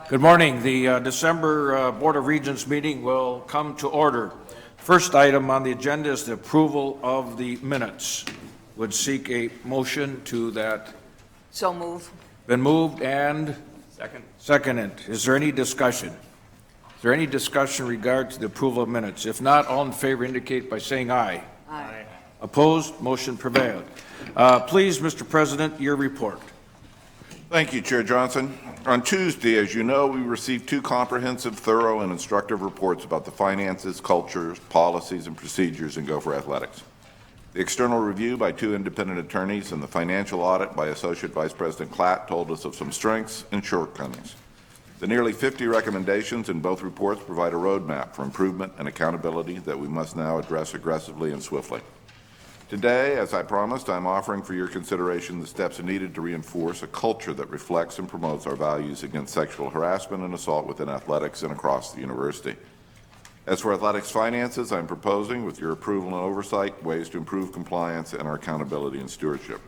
Good morning. The December Board of Regents meeting will come to order. First item on the agenda is the approval of the minutes. Would seek a motion to that. So move. Been moved and seconded. Is there any discussion? Is there any discussion in regard to the approval of minutes? If not, all in favor indicate by saying aye. Aye. Opposed? Motion prevailed. Please, Mr. President, your report. Thank you, Chair Johnson. On Tuesday, as you know, we received two comprehensive, thorough, and instructive reports about the finances, cultures, policies, and procedures in Gopher Athletics. The external review by two independent attorneys and the financial audit by Associate Vice President Klatt told us of some strengths and shortcomings. The nearly 50 recommendations in both reports provide a roadmap for improvement and accountability that we must now address aggressively and swiftly. Today, as I promised, I'm offering for your consideration the steps needed to reinforce a culture that reflects and promotes our values against sexual harassment and assault within athletics and across the university. As for athletics finances, I'm proposing, with your approval and oversight, ways to improve compliance and our accountability and stewardship.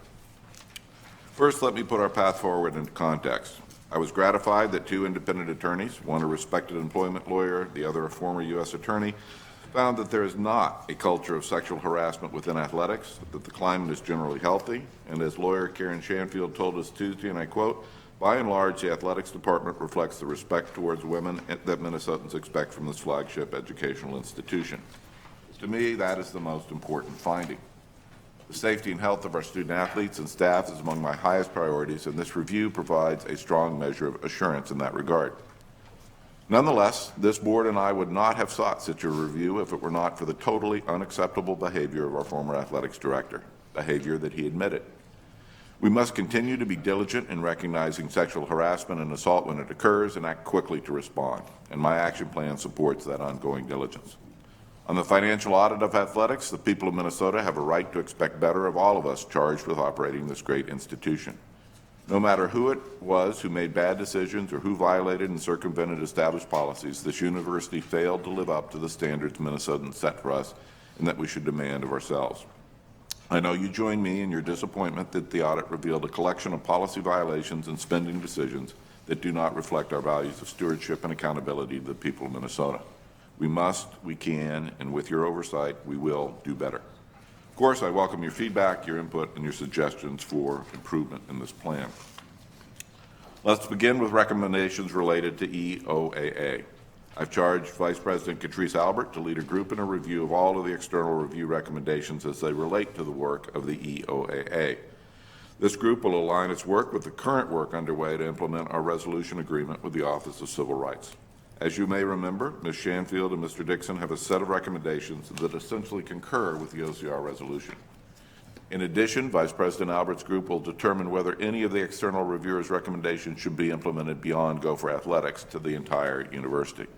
First, let me put our path forward into context. I was gratified that two independent attorneys, one a respected employment lawyer, the other a former U.S. attorney, found that there is not a culture of sexual harassment within athletics, that the climate is generally healthy, and as lawyer Karen Shanfield told us Tuesday, and I quote, by and large, the athletics department reflects the respect towards women that Minnesotans expect from this flagship educational institution. To me, that is the most important finding. The safety and health of our student athletes and staff is among my highest priorities, and this review provides a strong measure of assurance in that regard. Nonetheless, this board and I would not have sought such a review if it were not for the totally unacceptable behavior of our former athletics director, behavior that he admitted. We must continue to be diligent in recognizing sexual harassment and assault when it occurs and act quickly to respond, and my action plan supports that ongoing diligence. On the financial audit of athletics, the people of Minnesota have a right to expect better of all of us charged with operating this great institution. No matter who it was who made bad decisions or who violated and circumvented established policies, this university failed to live up to the standards Minnesotans set for us and that we should demand of ourselves. I know you join me in your disappointment that the audit revealed a collection of policy violations and spending decisions that do not reflect our values of stewardship and accountability to the people of Minnesota. We must, we can, and with your oversight, we will do better. Of course, I welcome your feedback, your input, and your suggestions for improvement in this plan. Let's begin with recommendations related to EOAA. I've charged Vice President Catrice Albert to lead a group in a review of all of the external review recommendations as they relate to the work of the EOAA. This group will align its work with the current work underway to implement our resolution agreement with the Office of Civil Rights. As you may remember, Ms. Shanfield and Mr. Dixon have a set of recommendations that essentially concur with the OCR resolution. In addition, Vice President Albert's group will determine whether any of the external reviewers' recommendations should be implemented beyond Gopher Athletics to the entire university.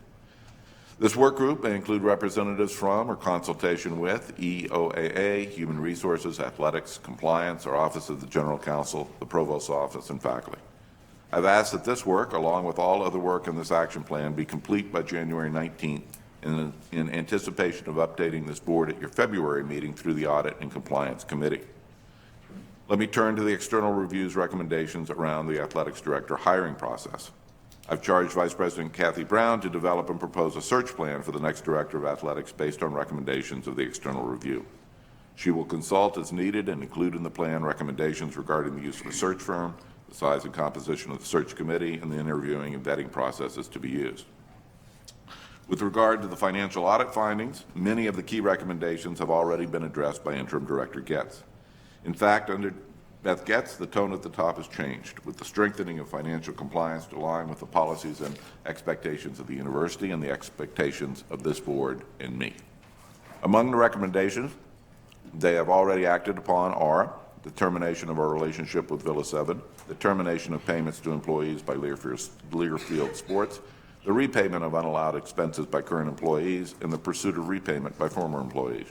This work group may include representatives from or consultation with EOAA, Human Resources, Athletics, Compliance, our Office of the General Counsel, the Provost's Office, and faculty. I've asked that this work, along with all other work in this action plan, be complete by January 19th in anticipation of updating this board at your February meeting through the Audit and Compliance Committee. Let me turn to the external review's recommendations around the athletics director hiring process. I've charged Vice President Kathy Brown to develop and propose a search plan for the next director of athletics based on recommendations of the external review. She will consult as needed and include in the plan recommendations regarding the use of a search firm, the size and composition of the search committee, and the interviewing and vetting processes to be used. With regard to the financial audit findings, many of the key recommendations have already been addressed by Interim Director Getz. In fact, under Beth Getz, the tone at the top has changed, with the strengthening of financial compliance to align with the policies and expectations of the university and the expectations of this board and me. Among the recommendations they have already acted upon are the termination of our relationship with Villa 7, the termination of payments to employees by Learfield Sports, the repayment of unallowed expenses by current employees, and the pursuit of repayment by former employees.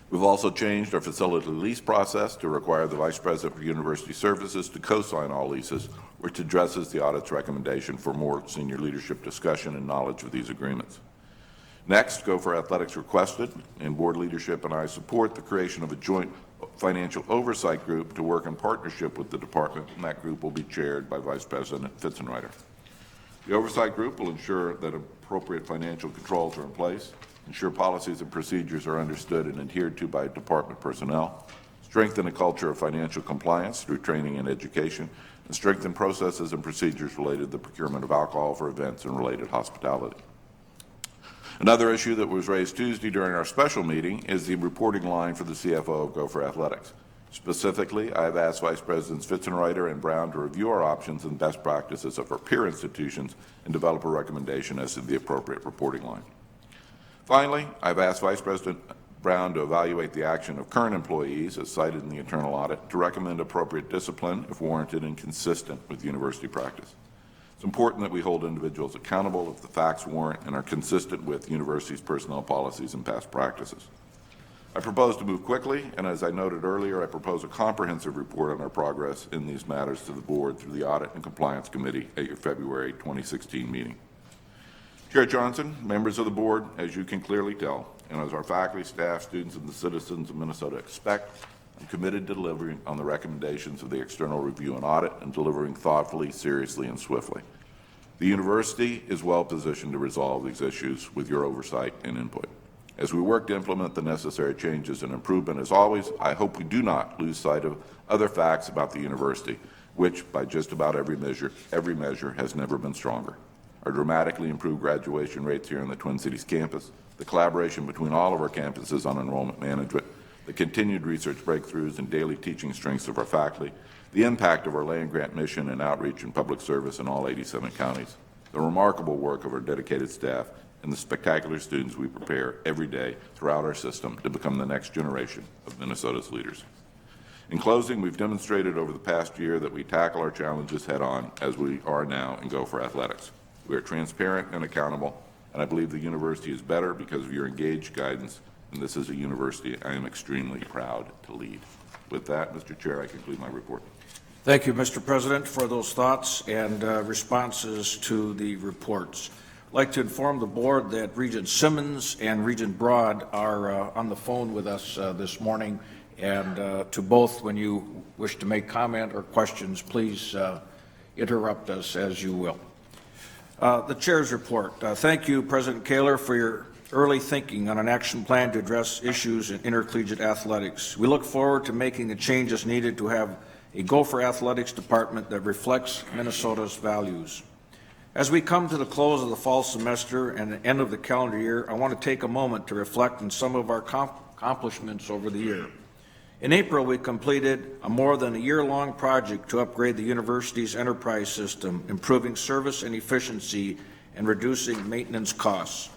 We've also changed our facility lease process to require the Vice President for University Services to co-sign all leases, which addresses the audit's recommendation for more senior leadership discussion and knowledge of these agreements. Next, Gopher Athletics requested, and board leadership and I support, the creation of a joint financial oversight group to work in partnership with the department, and that group will be chaired by Vice President Fitzenreiter. The oversight group will ensure that appropriate financial controls are in place, ensure policies and procedures are understood and adhered to by department personnel, strengthen a culture of financial compliance through training and education, and strengthen processes and procedures related to the procurement of alcohol for events and related hospitality. Another issue that was raised Tuesday during our special meeting is the reporting line for the CFO of Gopher Athletics. Specifically, I have asked Vice Presidents Fitzenreiter and Brown to review our options and best practices of our peer institutions and develop a recommendation as to the appropriate reporting line. Finally, I've asked Vice President Brown to evaluate the action of current employees, as cited in the internal audit, to recommend appropriate discipline if warranted and consistent with university practice. It's important that we hold individuals accountable if the facts warrant and are consistent with the university's personnel policies and past practices. I propose to move quickly, and as I noted earlier, I propose a comprehensive report on our progress in these matters to the board through the Audit and Compliance Committee at your February 2016 meeting. Chair Johnson, members of the board, as you can clearly tell, and as our faculty, staff, students, and the citizens of Minnesota expect, I'm committed to delivering on the recommendations of the external review and audit and delivering thoughtfully, seriously, and swiftly. The university is well positioned to resolve these issues with your oversight and input. As we work to implement the necessary changes and improvement, as always, I hope we do not lose sight of other facts about the university, which, by just about every measure has never been stronger. Our dramatically improved graduation rates here on the Twin Cities campus, the collaboration between all of our campuses on enrollment management, the continued research breakthroughs and daily teaching strengths of our faculty, the impact of our land-grant mission and outreach and public service in all 87 counties, the remarkable work of our dedicated staff, and the spectacular students we prepare every day throughout our system to become the next generation of Minnesota's leaders. In closing, we've demonstrated over the past year that we tackle our challenges head-on, as we are now in Gopher Athletics. We are transparent and accountable, and I believe the university is better because of your engaged guidance, and this is a university I am extremely proud to lead. With that, Mr. Chair, I conclude my report. Thank you, Mr. President, for those thoughts and responses to the reports. I'd like to inform the board that Regent Simmons and Regent Broad are on the phone with us this morning, and to both, when you wish to make comment or questions, please interrupt us as you will. The chair's report. Thank you, President Kaler, for your early thinking on an action plan to address issues in intercollegiate athletics. We look forward to making the changes needed to have a Gopher Athletics department that reflects Minnesota's values. As we come to the close of the fall semester and the end of the calendar year, I want to take a moment to reflect on some of our accomplishments over the year. In April, we completed a more than a year-long project to upgrade the university's enterprise system, improving service and efficiency and reducing maintenance costs.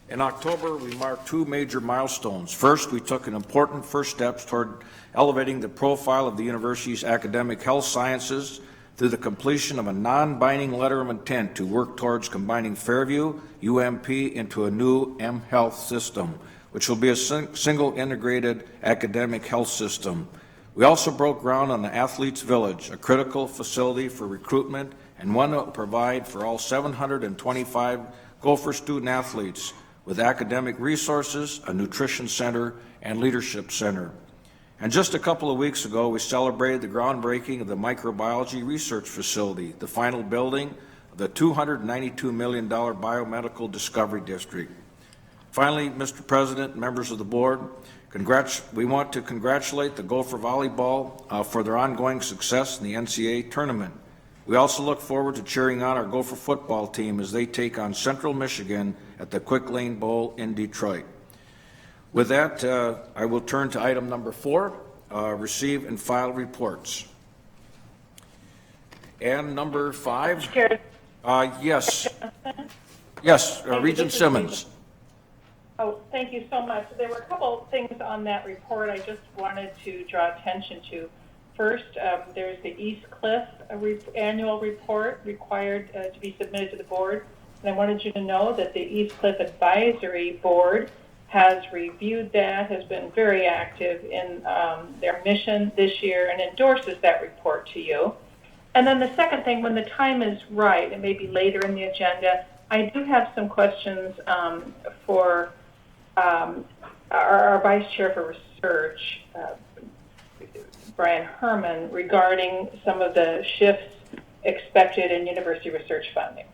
In October, we marked two major milestones. First, we took an important first steps toward elevating the profile of the university's academic health sciences through the completion of a non-binding letter of intent to work towards combining Fairview, UMP into a new mHealth system, which will be a single integrated academic health system. We also broke ground on the Athletes Village, a critical facility for recruitment and one that will provide for all 725 Gopher student athletes with academic resources, a nutrition center, and leadership center. And just a couple of weeks ago, we celebrated the groundbreaking of the microbiology research facility, the final building of the $292 million biomedical discovery district. Finally, Mr. President, members of the board, we want to congratulate the Gopher Volleyball for their ongoing success in the NCAA tournament. We also look forward to cheering on our Gopher football team as they take on Central Michigan at the Quick Lane Bowl in Detroit. With that, I will turn to item number 4, receive and file reports. And number 5, yes, Regent Simmons. Oh, thank you so much. There were a couple things on that report I just wanted to draw attention to. First, there's the East Cliff annual report required to be submitted to the board. And I wanted you to know that the East Cliff Advisory Board has reviewed that, has been very active in their mission this year, and endorses that report to you. And then the second thing, when the time is right, and maybe later in the agenda, I do have some questions for our Vice Chair for Research, Brian Herman, regarding some of the shifts expected in university research funding.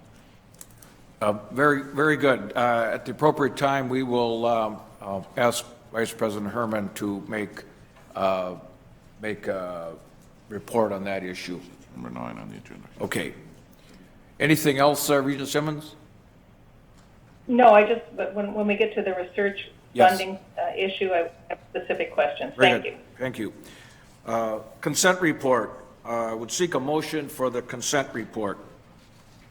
Very, very good. At the appropriate time, we will ask Vice President Herman to make a report on that issue. Number 9 on the agenda. Okay. Anything else, Regent Simmons? No, but when we get to the research Yes. funding issue, I have specific questions. Very Thank good. you. Thank you. Consent report. Would seek a motion for the consent report.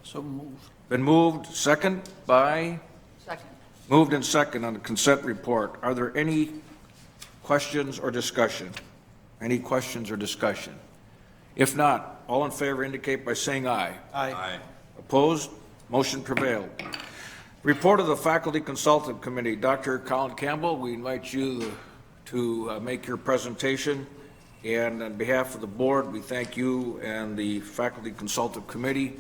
So moved. Been moved, second by? Second. Moved and second on the consent report. Are there any questions or discussion? Any questions or discussion? If not, all in favor indicate by saying aye. Aye. Opposed? Motion prevailed. Report of the Faculty Consultative Committee. Dr. Colin Campbell, we invite you to make your presentation. And on behalf of the board, we thank you and the Faculty Consultative Committee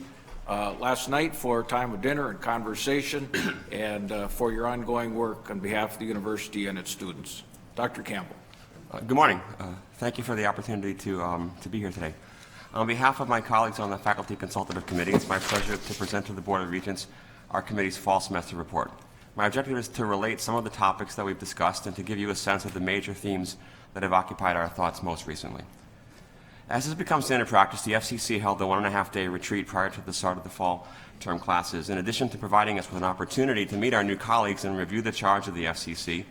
last night for time of dinner and conversation and for your ongoing work on behalf of the university and its students. Dr. Campbell. Good morning. Thank you for the opportunity to be here today. On behalf of my colleagues on the Faculty Consultative Committee, it's my pleasure to present to the Board of Regents our committee's fall semester report. My objective is to relate some of the topics that we've discussed and to give you a sense of the major themes that have occupied our thoughts most recently. As has become standard practice, the FCC held a 1.5-day retreat prior to the start of the fall term classes. In addition to providing us with an opportunity to meet our new colleagues and review the charge of the FCC,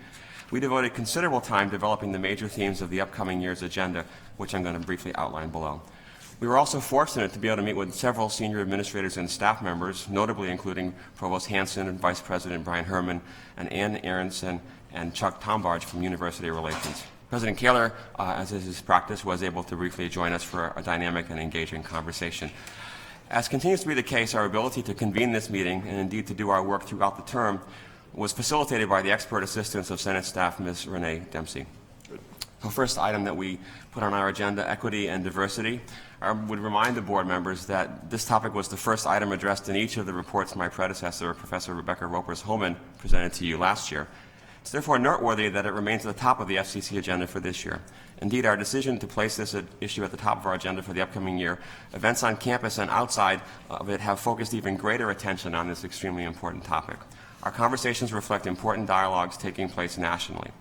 we devoted considerable time developing the major themes of the upcoming year's agenda, which I'm going to briefly outline below. We were also fortunate to be able to meet with several senior administrators and staff members, notably including Provost Hanson and Vice President Brian Herman and Ann Aronson and Chuck Tombarge from University Relations. President Kaler, as is his practice, was able to briefly join us for a dynamic and engaging conversation. As continues to be the case, our ability to convene this meeting and indeed to do our work throughout the term was facilitated by the expert assistance of Senate staff, Ms. Renee Dempsey. The first item that we put on our agenda, equity and diversity, would remind the board members that this topic was the first item addressed in each of the reports my predecessor, Professor Rebecca Ropers-Holman, presented to you last year. It's therefore noteworthy that it remains at the top of the FCC agenda for this year. Indeed, our decision to place this issue at the top of our agenda for the upcoming year, events on campus and outside of it have focused even greater attention on this extremely important topic. Our conversations reflect important dialogues taking place nationally.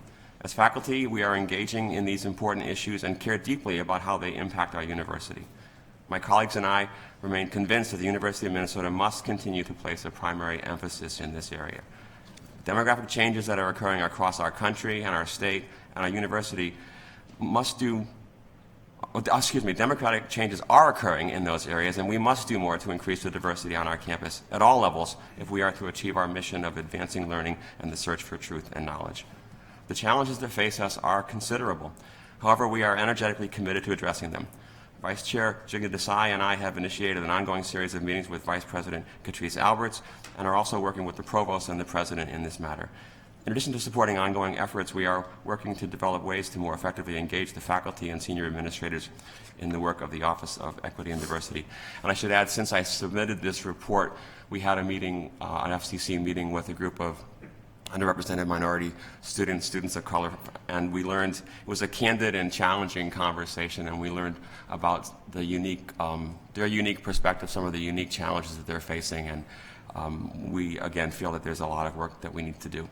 As faculty, we are engaging in these important issues and care deeply about how they impact our university. My colleagues and I remain convinced that the University of Minnesota must continue to place a primary emphasis in this area. Demographic changes that are occurring across our country and our state and our university democratic changes are occurring in those areas, and we must do more to increase the diversity on our campus at all levels if we are to achieve our mission of advancing learning and the search for truth and knowledge. The challenges that face us are considerable. However, we are energetically committed to addressing them. Vice Chair Jigna Desai and I have initiated an ongoing series of meetings with Vice President Catrice Alberts and are also working with the Provost and the President in this matter. In addition to supporting ongoing efforts, we are working to develop ways to more effectively engage the faculty and senior administrators in the work of the Office of Equity and Diversity. And I should add, since I submitted this report, we had a meeting, an FCC meeting with a group of underrepresented minority students of color, and we learned, it was a candid and challenging conversation, and we learned about the unique, their unique perspective, some of the unique challenges that they're facing, and we again feel that there's a lot of work that we need to do.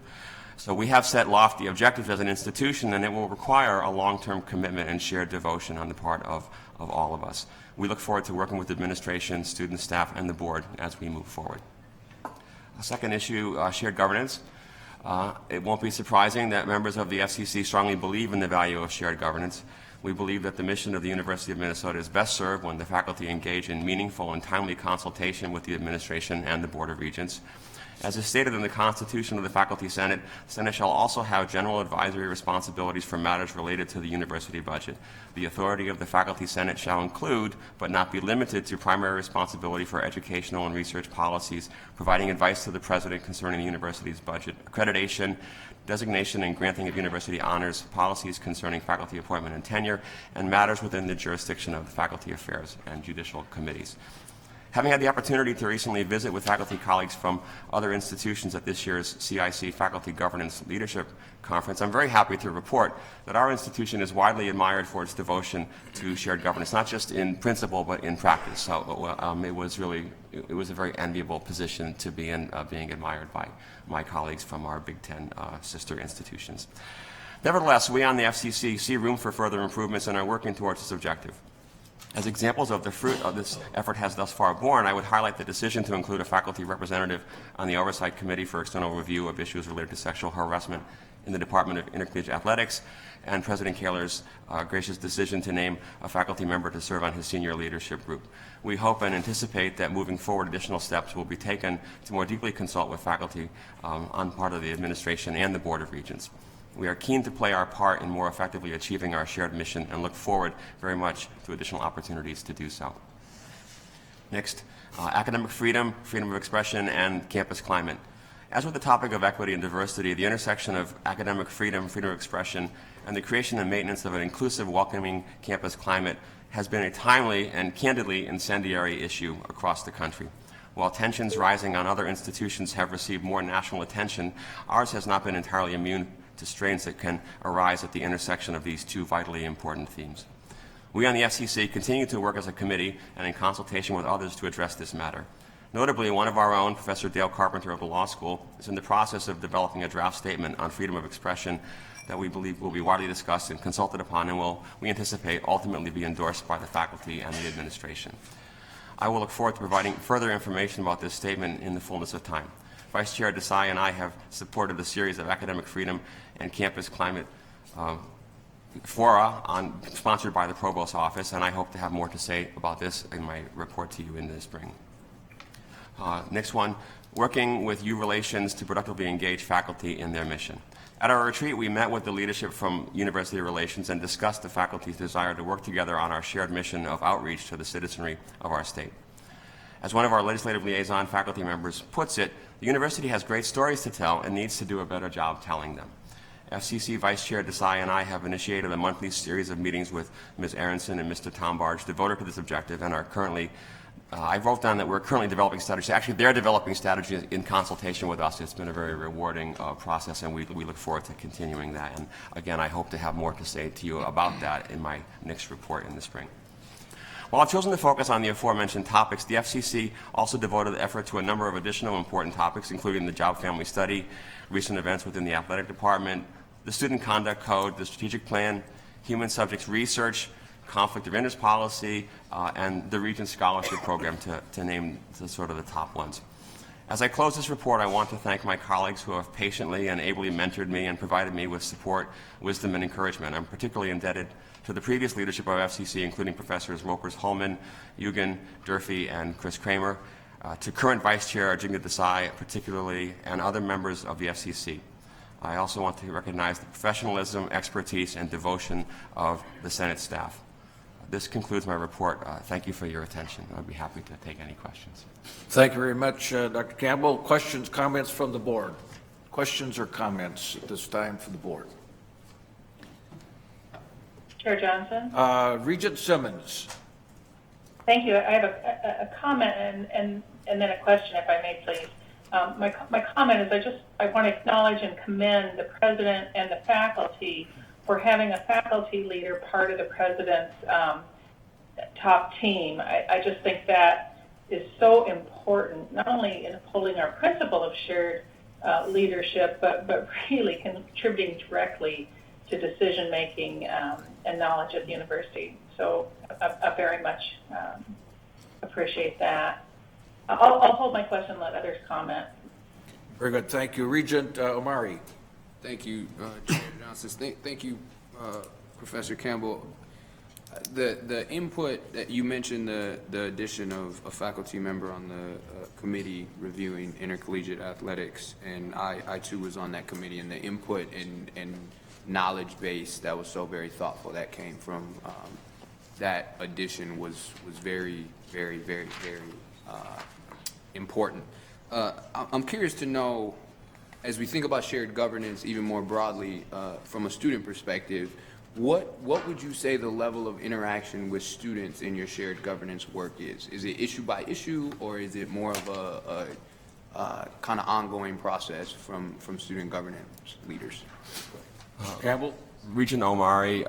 So we have set lofty objectives as an institution, and it will require a long-term commitment and shared devotion on the part of all of us. We look forward to working with administration, student staff, and the board as we move forward. A second issue, shared governance. It won't be surprising that members of the FCC strongly believe in the value of shared governance. We believe that the mission of the University of Minnesota is best served when the faculty engage in meaningful and timely consultation with the administration and the Board of Regents. As is stated in the Constitution of the Faculty Senate, the Senate shall also have general advisory responsibilities for matters related to the university budget. The authority of the Faculty Senate shall include, but not be limited to, primary responsibility for educational and research policies, providing advice to the President concerning the university's budget, accreditation, designation and granting of university honors, policies concerning faculty appointment and tenure, and matters within the jurisdiction of the Faculty Affairs and Judicial Committees. Having had the opportunity to recently visit with faculty colleagues from other institutions at this year's CIC Faculty Governance Leadership Conference, I'm very happy to report that our institution is widely admired for its devotion to shared governance, not just in principle but in practice. So it was a very enviable position to be in, being admired by my colleagues from our Big Ten sister institutions. Nevertheless, we on the FCC see room for further improvements and are working towards this objective. As examples of the fruit of this effort has thus far borne, I would highlight the decision to include a faculty representative on the Oversight Committee for external review of issues related to sexual harassment in the Department of Intercollegiate Athletics, and President Kaler's gracious decision to name a faculty member to serve on his senior leadership group. We hope and anticipate that moving forward additional steps will be taken to more deeply consult with faculty on part of the administration and the Board of Regents. We are keen to play our part in more effectively achieving our shared mission and look forward very much to additional opportunities to do so. Next, academic freedom, freedom of expression, and campus climate. As with the topic of equity and diversity, the intersection of academic freedom, freedom of expression, and the creation and maintenance of an inclusive, welcoming campus climate has been a timely and candidly incendiary issue across the country. While tensions rising on other institutions have received more national attention, ours has not been entirely immune to strains that can arise at the intersection of these two vitally important themes. We on the FCC continue to work as a committee and in consultation with others to address this matter. Notably, one of our own, Professor Dale Carpenter of the Law School, is in the process of developing a draft statement on freedom of expression that we believe will be widely discussed and consulted upon and will, we anticipate, ultimately be endorsed by the faculty and the administration. I will look forward to providing further information about this statement in the fullness of time. Vice Chair Desai and I have supported a series of academic freedom and campus climate fora sponsored by the Provost's Office, and I hope to have more to say about this in my report to you in the spring. Next one, working with U Relations to productively engage faculty in their mission. At our retreat, we met with the leadership from University Relations and discussed the faculty's desire to work together on our shared mission of outreach to the citizenry of our state. As one of our legislative liaison faculty members puts it, the university has great stories to tell and needs to do a better job telling them. FCC Vice Chair Desai and I have initiated a monthly series of meetings with Ms. Aronson and Mr. Tombarge devoted to this objective and are currently, I wrote down that we're currently developing strategies. Actually, they're developing strategies in consultation with us. It's been a very rewarding process, and we look forward to continuing that. And again, I hope to have more to say to you about that in my next report in the spring. While I've chosen to focus on the aforementioned topics, the FCC also devoted effort to a number of additional important topics, including the job family study, recent events within the athletic department, the student conduct code, the strategic plan, human subjects research, conflict of interest policy, and the Regents Scholarship Program, to name the sort of the top ones. As I close this report, I want to thank my colleagues who have patiently and ably mentored me and provided me with support, wisdom, and encouragement. I'm particularly indebted to the previous leadership of FCC, including Professors Ropers-Holman, Eugen, Durfee, and Chris Kramer, to current Vice Chair Jigna Desai, particularly, and other members of the FCC. I also want to recognize the professionalism, expertise, and devotion of the Senate staff. This concludes my report. Thank you for your attention. I'd be happy to take any questions. Thank you very much, Dr. Campbell. Questions, comments from the board? Questions or comments at this time from the board? Chair Johnson? Regent Simmons. Thank you. I have a comment and then a question, if I may, please. My comment is I want to acknowledge and commend the president and the faculty for having a faculty leader part of the president's top team. I just think that is so important, not only in upholding our principle of shared leadership, but really contributing directly to decision-making and knowledge at the university. So I very much appreciate that. I'll hold my question and let others comment. Very good. Thank you. Regent Omari. Thank you, Chair Johnson. Thank you, Professor Campbell. The input that you mentioned, the addition of a faculty member on the committee reviewing intercollegiate athletics, and I too was on that committee, and the input and knowledge base that was so very thoughtful that came from that addition was very important. I'm curious to know, as we think about shared governance even more broadly from a student perspective, what would you say the level of interaction with students in your shared governance work is? Is it issue by issue, or is it more of a kind of ongoing process from student governance leaders? Campbell? Regent Omari,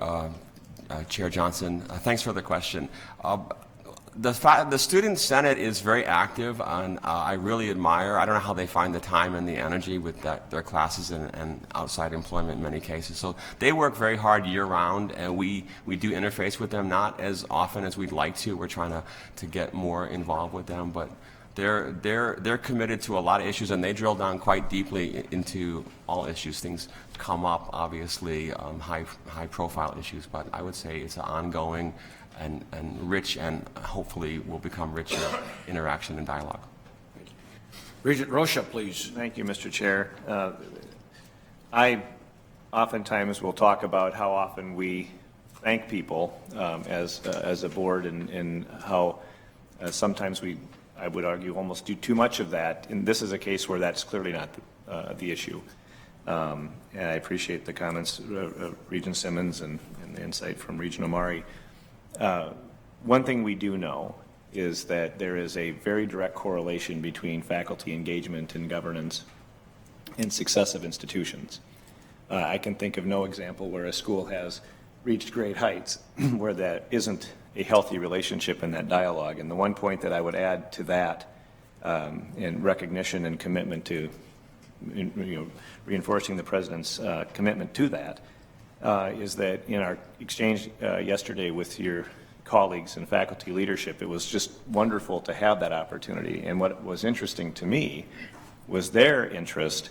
Chair Johnson, thanks for the question. The Student Senate is very active, and I really admire. I don't know how they find the time and the energy with their classes and outside employment in many cases. So they work very hard year-round, and we do interface with them, not as often as we'd like to. We're trying to get more involved with them, but they're committed to a lot of issues, and they drill down quite deeply into all issues. Things come up, obviously, high-profile issues, but I would say it's an ongoing and rich, and hopefully will become richer interaction and dialogue. Regent Rocha, please. Thank you, Mr. Chair. I oftentimes will talk about how often we thank people as a board, and how sometimes I would argue, almost do too much of that. And this is a case where that's clearly not the issue. And I appreciate the comments of Regent Simmons and the insight from Regent Omari. One thing we do know is that there is a very direct correlation between faculty engagement and governance in successive institutions. I can think of no example where a school has reached great heights where that isn't a healthy relationship in that dialogue. And the one point that I would add to that, in recognition and commitment to, reinforcing the President's commitment to that, is that in our exchange yesterday with your colleagues and faculty leadership, it was just wonderful to have that opportunity. And what was interesting to me was their interest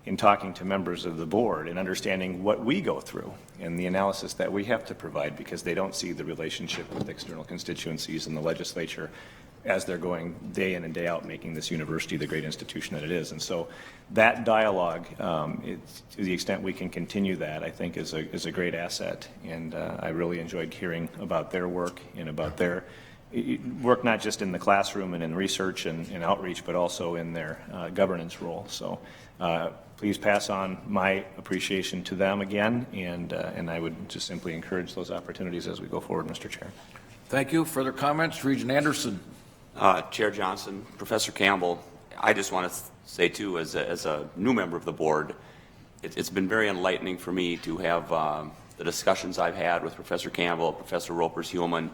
in talking to members of the board and understanding what we go through and the analysis that we have to provide, because they don't see the relationship with external constituencies and the legislature as they're going day in and day out, making this university the great institution that it is. And so that dialogue, to the extent we can continue that, I think is a great asset. And I really enjoyed hearing about their work and about their work, not just in the classroom and in research and outreach, but also in their governance role. So please pass on my appreciation to them again, and I would just simply encourage those opportunities as we go forward, Mr. Chair. Thank you. Further comments? Regent Anderson. Chair Johnson, Professor Campbell, I just want to say too, as a new member of the board, it's been very enlightening for me to have the discussions I've had with Professor Campbell, Professor Ropers-Hulman,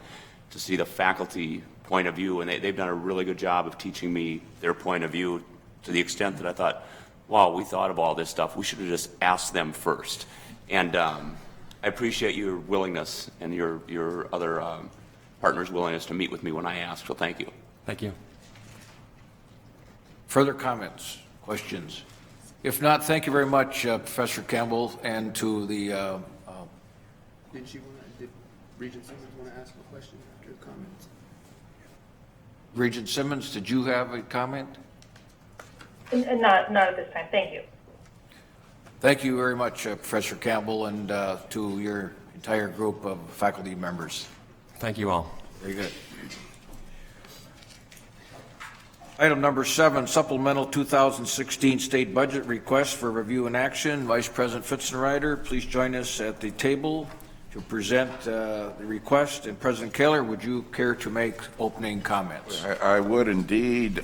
to see the faculty point of view, and they've done a really good job of teaching me their point of view, to the extent that I thought, wow, we thought of all this stuff. We should have just asked them first. And I appreciate your willingness and your other partners' willingness to meet with me when I asked, so thank you. Thank you. Further comments, questions? If not, thank you very much, Professor Campbell, and to the... Did Regent Simmons want to ask a question after the comments? Regent Simmons, did you have a comment? Not at this time. Thank you. Thank you very much, Professor Campbell, and to your entire group of faculty members. Thank you all. Very good. Item number 7, supplemental 2016 state budget request for review and action. Vice President Fitzenreiter, please join us at the table to present the request. And President Kaler, would you care to make opening comments? I would indeed,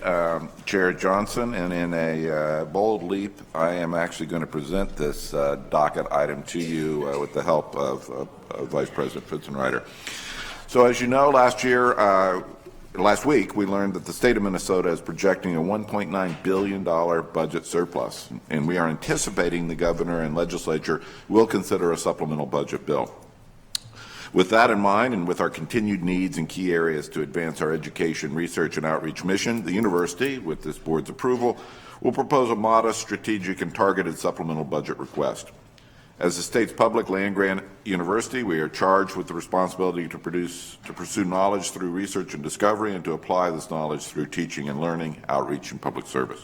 Chair Johnson, and in a bold leap, I am actually going to present this docket item to you with the help of Vice President Fitzenreiter. So as you know, last week, we learned that the state of Minnesota is projecting a $1.9 billion budget surplus, and we are anticipating the governor and legislature will consider a supplemental budget bill. With that in mind, and with our continued needs in key areas to advance our education, research, and outreach mission, the university, with this board's approval, will propose a modest, strategic, and targeted supplemental budget request. As the state's public land-grant university, we are charged with the responsibility to pursue knowledge through research and discovery, and to apply this knowledge through teaching and learning, outreach, and public service.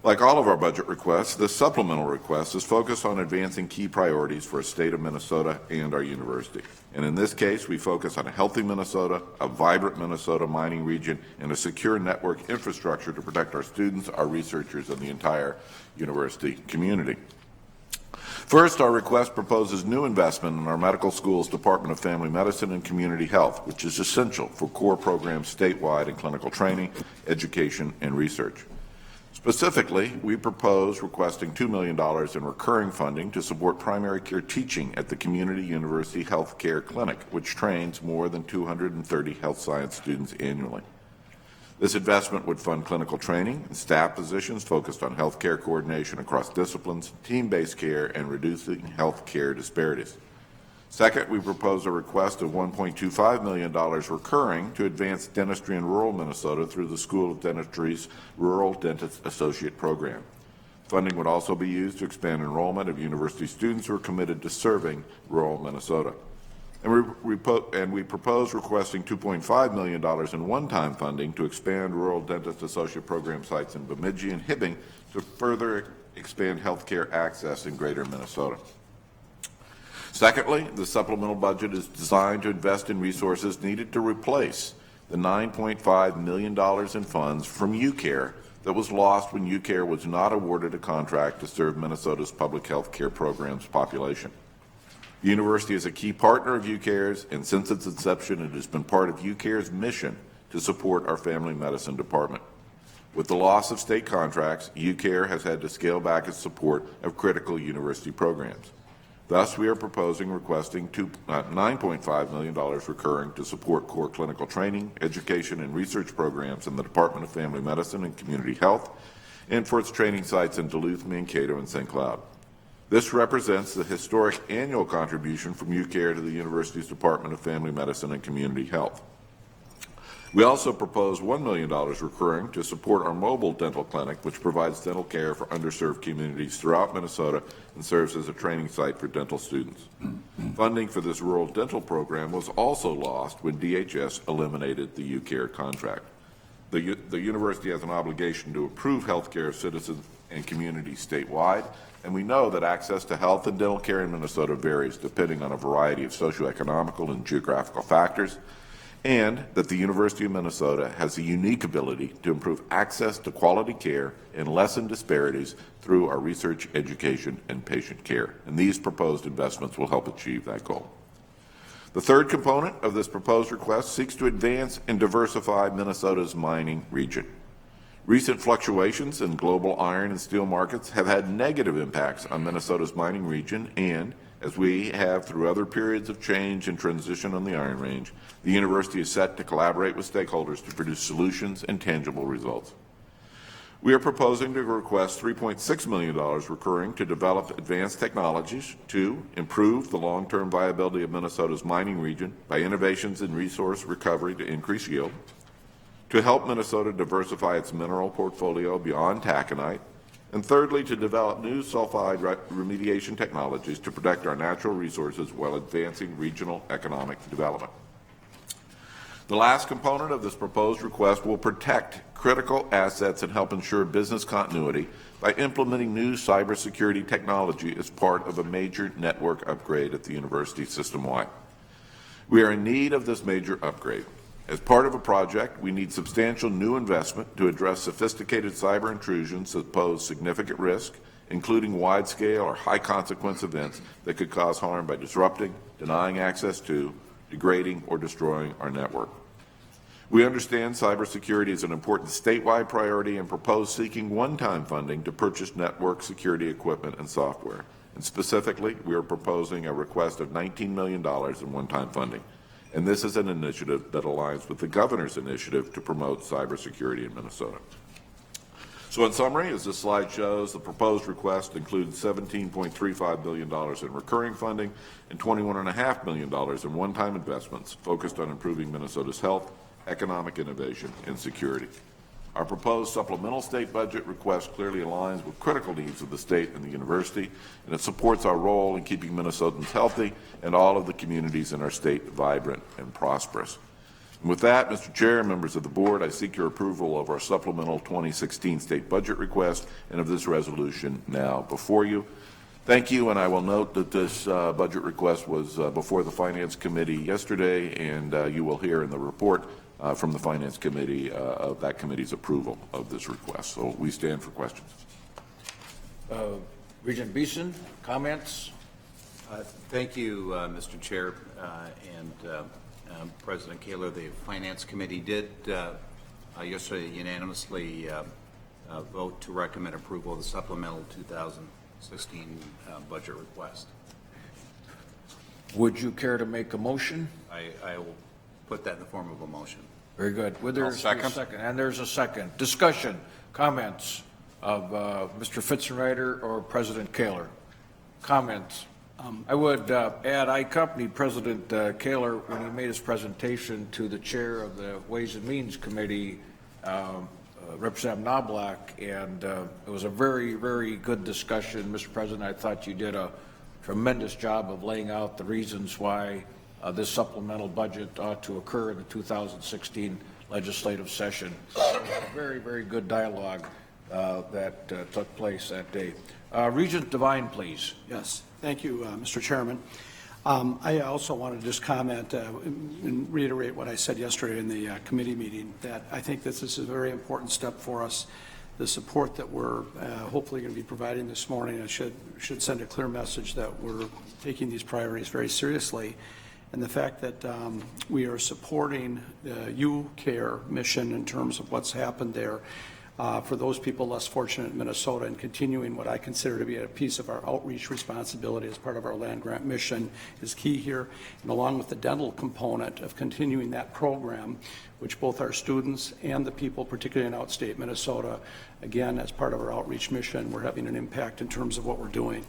Like all of our budget requests, this supplemental request is focused on advancing key priorities for the state of Minnesota and our university. And in this case, we focus on a healthy Minnesota, a vibrant Minnesota mining region, and a secure network infrastructure to protect our students, our researchers, and the entire university community. First, our request proposes new investment in our medical school's Department of Family Medicine and Community Health, which is essential for core programs statewide in clinical training, education, and research. Specifically, we propose requesting $2 million in recurring funding to support primary care teaching at the Community University Health Care Clinic, which trains more than 230 health science students annually. This investment would fund clinical training and staff positions focused on health care coordination across disciplines, team-based care, and reducing health care disparities. Second, we propose a request of $1.25 million recurring to advance dentistry in rural Minnesota through the School of Dentistry's Rural Dentist Associate Program. Funding would also be used to expand enrollment of university students who are committed to serving rural Minnesota. And we propose requesting $2.5 million in one-time funding to expand rural dentist associate program sites in Bemidji and Hibbing to further expand healthcare access in greater Minnesota. Secondly, the supplemental budget is designed to invest in resources needed to replace the $9.5 million in funds from UCare that was lost when UCare was not awarded a contract to serve Minnesota's public health care program's population. The university is a key partner of UCare's, and since its inception, it has been part of UCare's mission to support our family medicine department. With the loss of state contracts, UCare has had to scale back its support of critical university programs. Thus, we are requesting $9.5 million recurring to support core clinical training, education, and research programs in the Department of Family Medicine and Community Health, and for its training sites in Duluth, Mankato, and St. Cloud. This represents the historic annual contribution from UCare to the university's Department of Family Medicine and Community Health. We also propose $1 million recurring to support our mobile dental clinic, which provides dental care for underserved communities throughout Minnesota and serves as a training site for dental students. Funding for this rural dental program was also lost when DHS eliminated the UCare contract. The university has an obligation to improve health care of citizens and communities statewide, and we know that access to health and dental care in Minnesota varies depending on a variety of socioeconomical and geographical factors, and that the University of Minnesota has a unique ability to improve access to quality care and lessen disparities through our research, education, and patient care. And these proposed investments will help achieve that goal. The third component of this proposed request seeks to advance and diversify Minnesota's mining region. Recent fluctuations in global iron and steel markets have had negative impacts on Minnesota's mining region, and as we have through other periods of change and transition on the Iron Range, the university is set to collaborate with stakeholders to produce solutions and tangible results. We are proposing to request $3.6 million recurring to develop advanced technologies to improve the long-term viability of Minnesota's mining region by innovations in resource recovery to increase yield, to help Minnesota diversify its mineral portfolio beyond taconite, and thirdly, to develop new sulfide remediation technologies to protect our natural resources while advancing regional economic development. The last component of this proposed request will protect critical assets and help ensure business continuity by implementing new cybersecurity technology as part of a major network upgrade at the university system-wide. We are in need of this major upgrade. As part of a project, we need substantial new investment to address sophisticated cyber intrusions that pose significant risk, including wide-scale or high-consequence events that could cause harm by disrupting, denying access to, degrading, or destroying our network. We understand cybersecurity is an important statewide priority and propose seeking one-time funding to purchase network security equipment and software. And specifically, we are proposing a request of $19 million in one-time funding. And this is an initiative that aligns with the governor's initiative to promote cybersecurity in Minnesota. So in summary, as this slide shows, the proposed request includes $17.35 billion in recurring funding and $21.5 million in one-time investments focused on improving Minnesota's health, economic innovation, and security. Our proposed supplemental state budget request clearly aligns with critical needs of the state and the university, and it supports our role in keeping Minnesotans healthy and all of the communities in our state vibrant and prosperous. And with that, Mr. Chair, members of the board, I seek your approval of our supplemental 2016 state budget request and of this resolution now before you. Thank you, and I will note that this budget request was before the Finance Committee yesterday, and you will hear in the report from the Finance Committee of that committee's approval of this request. So we stand for questions. Regent Beeson, comments? Thank you, Mr. Chair, and President Kaler. The Finance Committee did yesterday unanimously vote to recommend approval of the supplemental 2016 budget request. Would you care to make a motion? I will put that in the form of a motion. Very good. Would there I'll be a second. second? And there's a second. Discussion, comments of Mr. Fitzenreiter or President Kaler? Comments? I would add, I accompanied President Kaler when he made his presentation to the chair of the Ways and Means Committee, Representative Knobloch, and it was a very, very good discussion. Mr. President, I thought you did a tremendous job of laying out the reasons why this supplemental budget ought to occur in the 2016 legislative session. Very, very good dialogue that took place that day. Regent Devine, please. Yes, thank you, Mr. Chairman. I also want to just comment and reiterate what I said yesterday in the committee meeting, that I think this is a very important step for us. The support that we're hopefully going to be providing this morning, it should send a clear message that we're taking these priorities very seriously. And the fact that we are supporting the UCare mission in terms of what's happened there for those people less fortunate in Minnesota, and continuing what I consider to be a piece of our outreach responsibility as part of our land grant mission is key here. And along with the dental component of continuing that program, which both our students and the people, particularly in outstate Minnesota, again, as part of our outreach mission, we're having an impact in terms of what we're doing.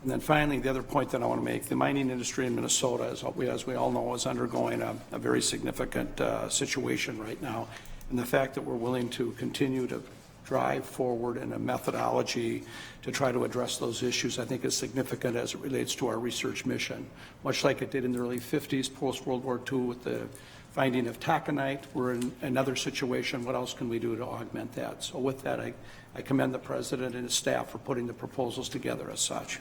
And then finally, the other point that I want to make, the mining industry in Minnesota, as we all know, is undergoing a very significant situation right now. And the fact that we're willing to continue to drive forward in a methodology to try to address those issues, I think is significant as it relates to our research mission. Much like it did in the early 50s, post-World War II, with the finding of taconite, we're in another situation. What else can we do to augment that? So with that, I commend the President and his staff for putting the proposals together as such.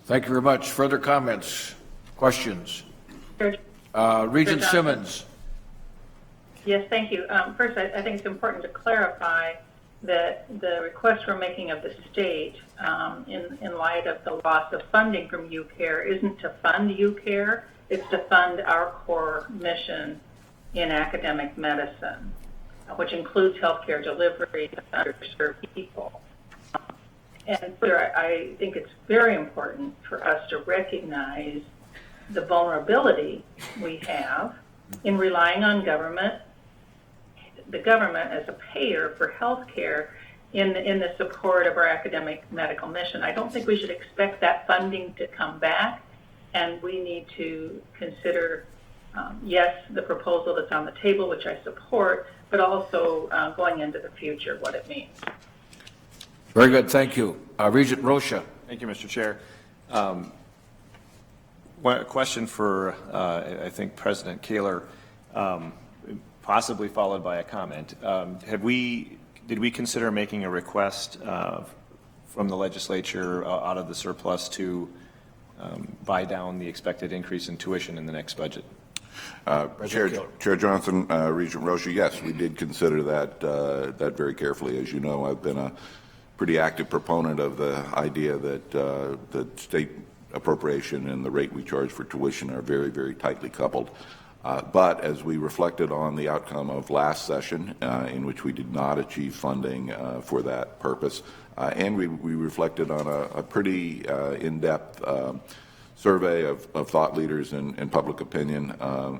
Thank you very much. Further comments, questions? Regent Simmons. Yes, thank you. First, I think it's important to clarify that the request we're making of the state in light of the loss of funding from UCare isn't to fund UCare, it's to fund our core mission in academic medicine, which includes healthcare delivery to underserved people. And further, I think it's very important for us to recognize the vulnerability we have in relying on the government as a payer for health care in the support of our academic medical mission. I don't think we should expect that funding to come back, and we need to consider, yes, the proposal that's on the table, which I support, but also going into the future, what it means. Very good, thank you. Regent Rocha. Thank you, Mr. Chair. One question for, I think, President Kaler, possibly followed by a comment. Did we consider making a request from the legislature out of the surplus to buy down the expected increase in tuition in the next budget? Chair Johnson, Regent Rocha, yes, we did consider that very carefully. As you know, I've been a pretty active proponent of the idea that the state appropriation and the rate we charge for tuition are very, very tightly coupled. But as we reflected on the outcome of last session, in which we did not achieve funding for that purpose, and we reflected on a pretty in-depth survey of thought leaders and public opinion,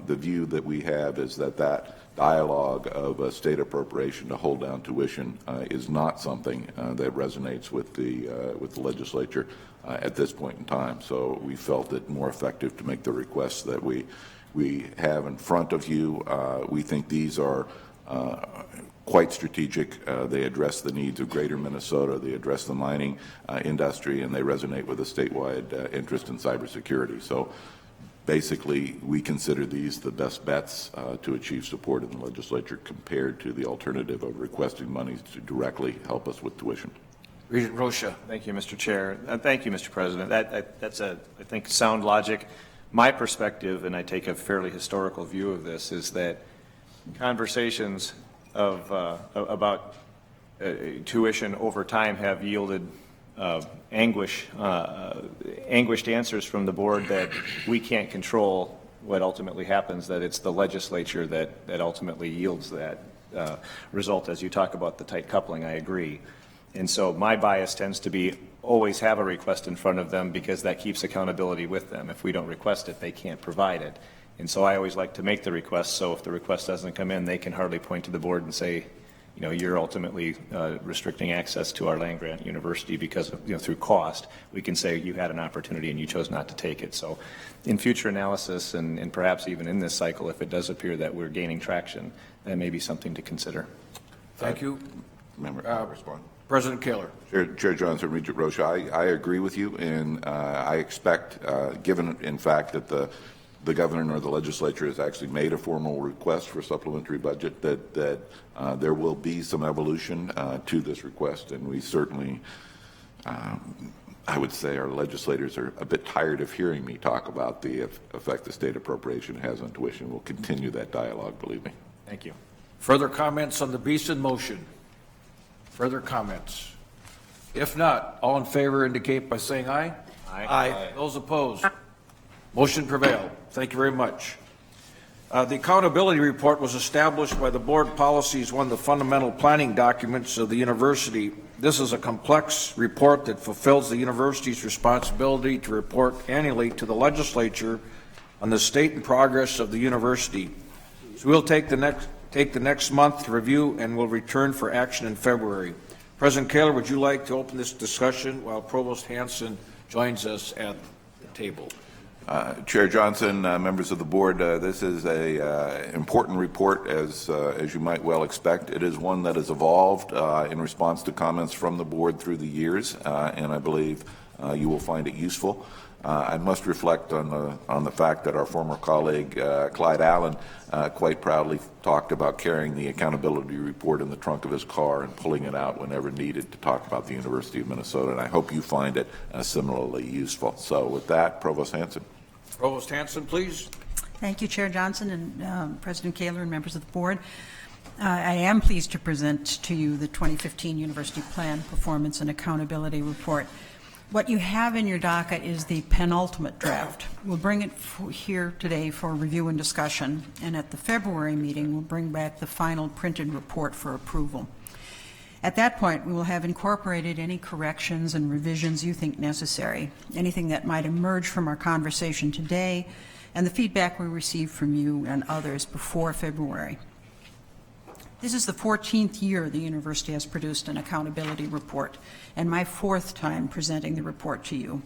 the view that we have is that dialogue of a state appropriation to hold down tuition is not something that resonates with the legislature at this point in time. So we felt it more effective to make the requests that we have in front of you. We think these are quite strategic. They address the needs of greater Minnesota. They address the mining industry, and they resonate with a statewide interest in cybersecurity. So basically, we consider these the best bets to achieve support in the legislature compared to the alternative of requesting money to directly help us with tuition. Regent Rocha. Thank you, Mr. Chair. Thank you, Mr. President. That's I think, sound logic. My perspective, and I take a fairly historical view of this, is that conversations about tuition over time have yielded anguished answers from the board that we can't control what ultimately happens, that it's the legislature that ultimately yields that result. As you talk about the tight coupling, I agree. And so my bias tends to be always have a request in front of them, because that keeps accountability with them. If we don't request it, they can't provide it. And so I always like to make the request, so if the request doesn't come in, they can hardly point to the board and say, you know, you're ultimately restricting access to our land-grant university because of, through cost. We can say you had an opportunity and you chose not to take it. So in future analysis, and perhaps even in this cycle, if it does appear that we're gaining traction, that may be something to consider. Thank you. Member, respond. President Kaler. Chair Johnson, Regent Rocha, I agree with you, and I expect, given in fact that the governor nor the legislature has actually made a formal request for a supplementary budget, that there will be some evolution to this request, and we certainly, I would say our legislators are a bit tired of hearing me talk about the effect the state appropriation has on tuition. We'll continue that dialogue, believe me. Thank you. Further comments on the Beeson motion? Further comments? If not, all in favor indicate by saying aye. Aye. Those opposed? Motion prevailed. Thank you very much. The accountability report was established by the board policies, one of the fundamental planning documents of the university. This is a complex report that fulfills the university's responsibility to report annually to the legislature on the state and progress of the university. So we'll take the next month to review, and we'll return for action in February. President Kaler, would you like to open this discussion while Provost Hanson joins us at the table? Chair Johnson, members of the board, this is a important report, as you might well expect. It is one that has evolved in response to comments from the board through the years, and I believe you will find it useful. I must reflect on the fact that our former colleague Clyde Allen quite proudly talked about carrying the accountability report in the trunk of his car and pulling it out whenever needed to talk about the University of Minnesota, and I hope you find it similarly useful. So with that, Provost Hanson. Provost Hanson, please. Thank you, Chair Johnson and President Kaler and members of the board. I am pleased to present to you the 2015 University Plan Performance and Accountability Report. What you have in your docket is the penultimate draft. We'll bring it here today for review and discussion, and at the February meeting, we'll bring back the final printed report for approval. At that point, we will have incorporated any corrections and revisions you think necessary, anything that might emerge from our conversation today, and the feedback we received from you and others before February. This is the 14th year the university has produced an accountability report, and my 4th time presenting the report to you.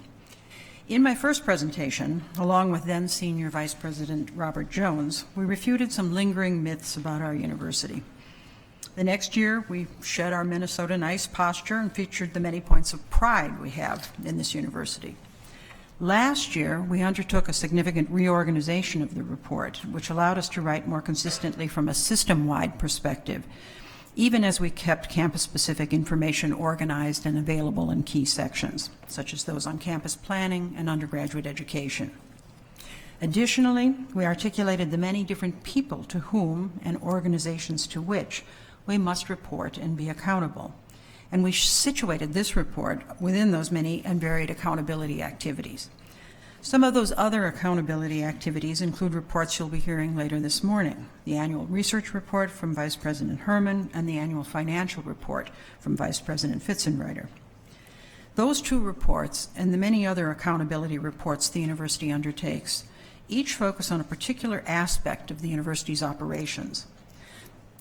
In my first presentation, along with then Senior Vice President Robert Jones, we refuted some lingering myths about our university. The next year, we shed our Minnesota nice posture and featured the many points of pride we have in this university. Last year, we undertook a significant reorganization of the report, which allowed us to write more consistently from a system-wide perspective, even as we kept campus-specific information organized and available in key sections, such as those on campus planning and undergraduate education. Additionally, we articulated the many different people to whom and organizations to which we must report and be accountable. And we situated this report within those many and varied accountability activities. Some of those other accountability activities include reports you'll be hearing later this morning, the annual research report from Vice President Herman and the annual financial report from Vice President Fitzenreiter. Those two reports and the many other accountability reports the university undertakes each focus on a particular aspect of the university's operations.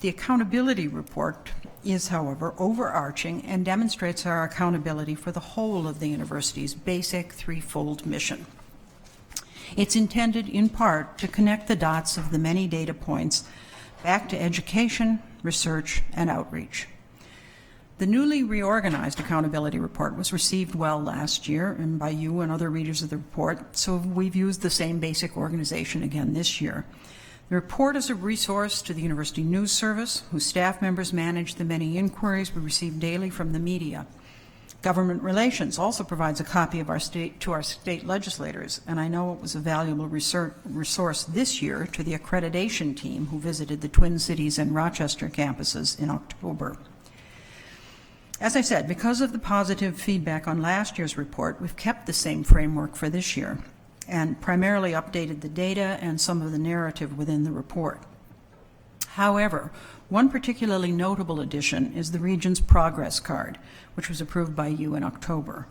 The accountability report is, however, overarching and demonstrates our accountability for the whole of the university's basic threefold mission. It's intended, in part, to connect the dots of the many data points back to education, research, and outreach. The newly reorganized accountability report was received well last year and by you and other readers of the report, so we've used the same basic organization again this year. The report is a resource to the University News Service, whose staff members manage the many inquiries we receive daily from the media. Government Relations also provides a copy of our state legislators, and I know it was a valuable resource this year to the accreditation team who visited the Twin Cities and Rochester campuses in October. As I said, because of the positive feedback on last year's report, we've kept the same framework for this year and primarily updated the data and some of the narrative within the report. However, one particularly notable addition is the Regents Progress Card, which was approved by you in October.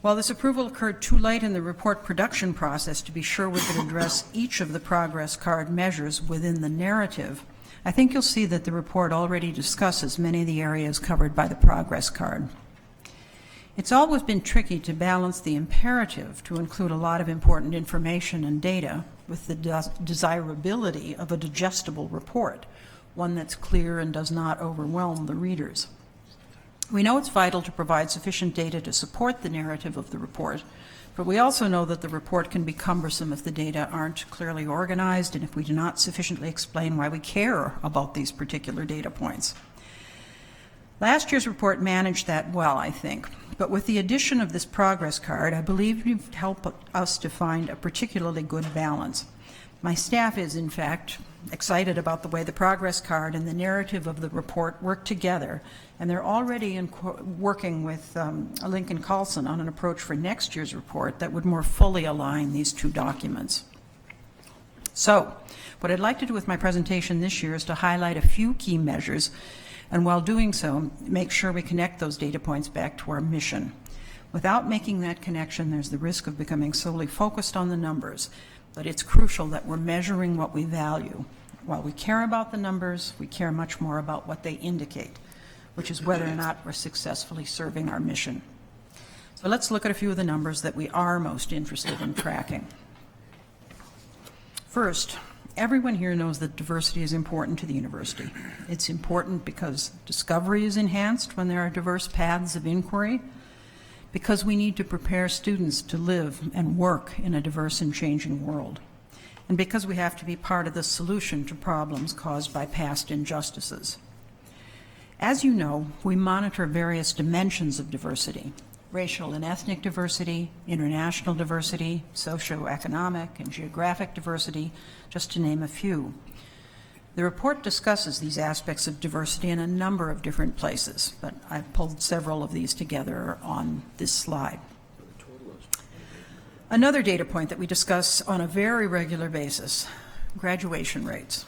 While this approval occurred too late in the report production process to be sure we could address each of the Progress Card measures within the narrative, I think you'll see that the report already discusses many of the areas covered by the Progress Card. It's always been tricky to balance the imperative to include a lot of important information and data with the desirability of a digestible report, one that's clear and does not overwhelm the readers. We know it's vital to provide sufficient data to support the narrative of the report, but we also know that the report can be cumbersome if the data aren't clearly organized and if we do not sufficiently explain why we care about these particular data points. Last year's report managed that well, I think, but with the addition of this progress card, I believe you've helped us to find a particularly good balance. My staff is, in fact, excited about the way the progress card and the narrative of the report work together, and they're already working with Lincoln Carlson on an approach for next year's report that would more fully align these two documents. So, what I'd like to do with my presentation this year is to highlight a few key measures, and while doing so, make sure we connect those data points back to our mission. Without making that connection, there's the risk of becoming solely focused on the numbers, but it's crucial that we're measuring what we value. While we care about the numbers, we care much more about what they indicate, which is whether or not we're successfully serving our mission. So let's look at a few of the numbers that we are most interested in tracking. First, everyone here knows that diversity is important to the university. It's important because discovery is enhanced when there are diverse paths of inquiry, because we need to prepare students to live and work in a diverse and changing world, and because we have to be part of the solution to problems caused by past injustices. As you know, we monitor various dimensions of diversity: racial and ethnic diversity, international diversity, socioeconomic and geographic diversity, just to name a few. The report discusses these aspects of diversity in a number of different places, but I've pulled several of these together on this slide. Another data point that we discuss on a very regular basis: graduation rates.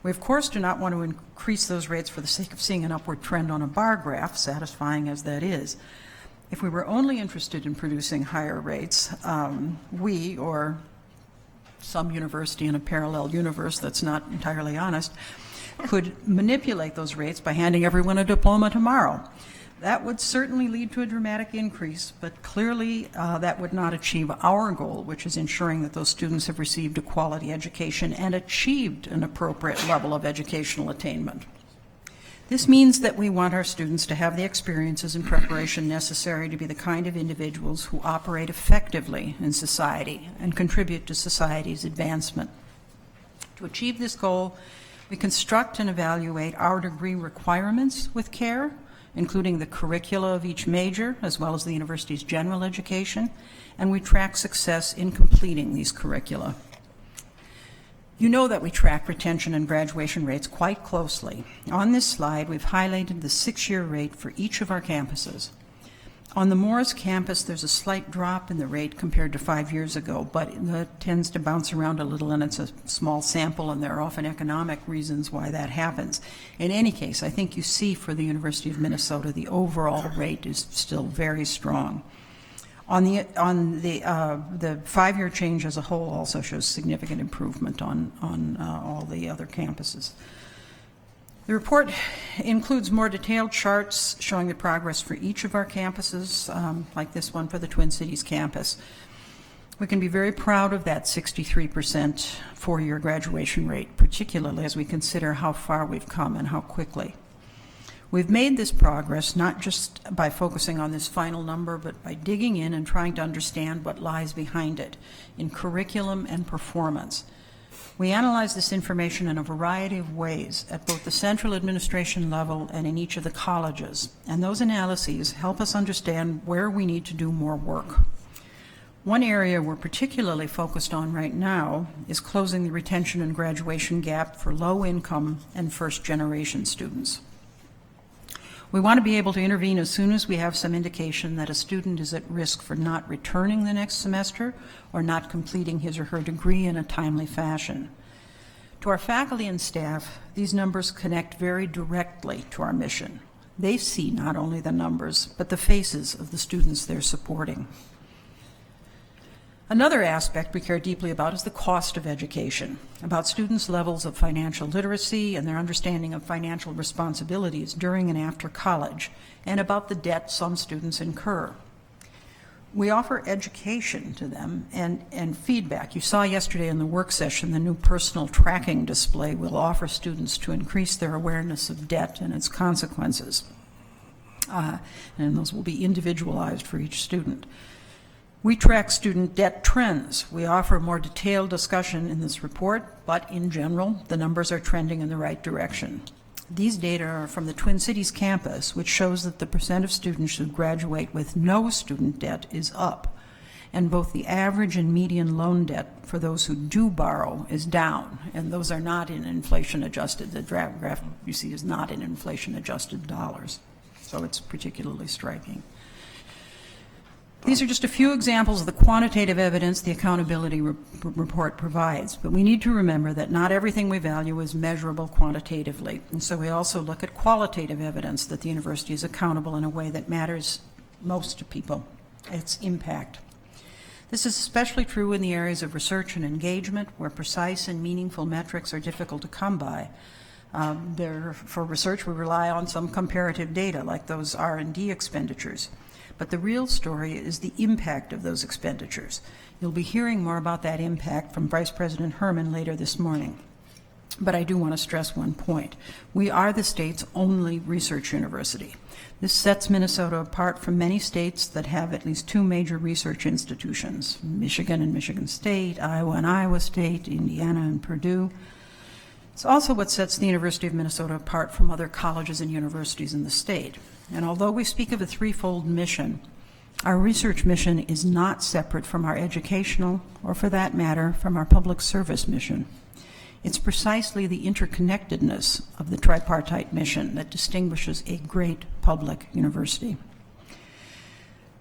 We, of course, do not want to increase those rates for the sake of seeing an upward trend on a bar graph, satisfying as that is. If we were only interested in producing higher rates, we, or some university in a parallel universe that's not entirely honest, could manipulate those rates by handing everyone a diploma tomorrow. That would certainly lead to a dramatic increase, but clearly that would not achieve our goal, which is ensuring that those students have received a quality education and achieved an appropriate level of educational attainment. This means that we want our students to have the experiences and preparation necessary to be the kind of individuals who operate effectively in society and contribute to society's advancement. To achieve this goal, we construct and evaluate our degree requirements with care, including the curricula of each major, as well as the university's general education, and we track success in completing these curricula. You know that we track retention and graduation rates quite closely. On this slide, we've highlighted the 6-year rate for each of our campuses. On the Morris campus, there's a slight drop in the rate compared to 5 years ago, but it tends to bounce around a little, and it's a small sample, and there are often economic reasons why that happens. In any case, I think you see for the University of Minnesota, the overall rate is still very strong. On the 5-year change as a whole also shows significant improvement on all the other campuses. The report includes more detailed charts showing the progress for each of our campuses, like this one for the Twin Cities campus. We can be very proud of that 63% 4-year graduation rate, particularly as we consider how far we've come and how quickly. We've made this progress not just by focusing on this final number, but by digging in and trying to understand what lies behind it in curriculum and performance. We analyze this information in a variety of ways at both the central administration level and in each of the colleges, and those analyses help us understand where we need to do more work. One area we're particularly focused on right now is closing the retention and graduation gap for low-income and first-generation students. We want to be able to intervene as soon as we have some indication that a student is at risk for not returning the next semester or not completing his or her degree in a timely fashion. To our faculty and staff, these numbers connect very directly to our mission. They see not only the numbers, but the faces of the students they're supporting. Another aspect we care deeply about is the cost of education, about students' levels of financial literacy and their understanding of financial responsibilities during and after college, and about the debt some students incur. We offer education to them and feedback. You saw yesterday in the work session the new personal tracking display will offer students to increase their awareness of debt and its consequences. And those will be individualized for each student. We track student debt trends. We offer more detailed discussion in this report, but in general, the numbers are trending in the right direction. These data are from the Twin Cities campus, which shows that the percent of students who graduate with no student debt is up, and both the average and median loan debt for those who do borrow is down, and those are not in inflation-adjusted. The graph you see is not in inflation-adjusted dollars, so it's particularly striking. These are just a few examples of the quantitative evidence the accountability report provides, but we need to remember that not everything we value is measurable quantitatively, and so we also look at qualitative evidence that the university is accountable in a way that matters most to people, its impact. This is especially true in the areas of research and engagement, where precise and meaningful metrics are difficult to come by. For research, we rely on some comparative data, like those R&D expenditures. But the real story is the impact of those expenditures. You'll be hearing more about that impact from Vice President Herman later this morning. But I do want to stress one point. We are the state's only research university. This sets Minnesota apart from many states that have at least two major research institutions, Michigan and Michigan State, Iowa and Iowa State, Indiana and Purdue. It's also what sets the University of Minnesota apart from other colleges and universities in the state. And although we speak of a threefold mission, our research mission is not separate from our educational, or for that matter, from our public service mission. It's precisely the interconnectedness of the tripartite mission that distinguishes a great public university.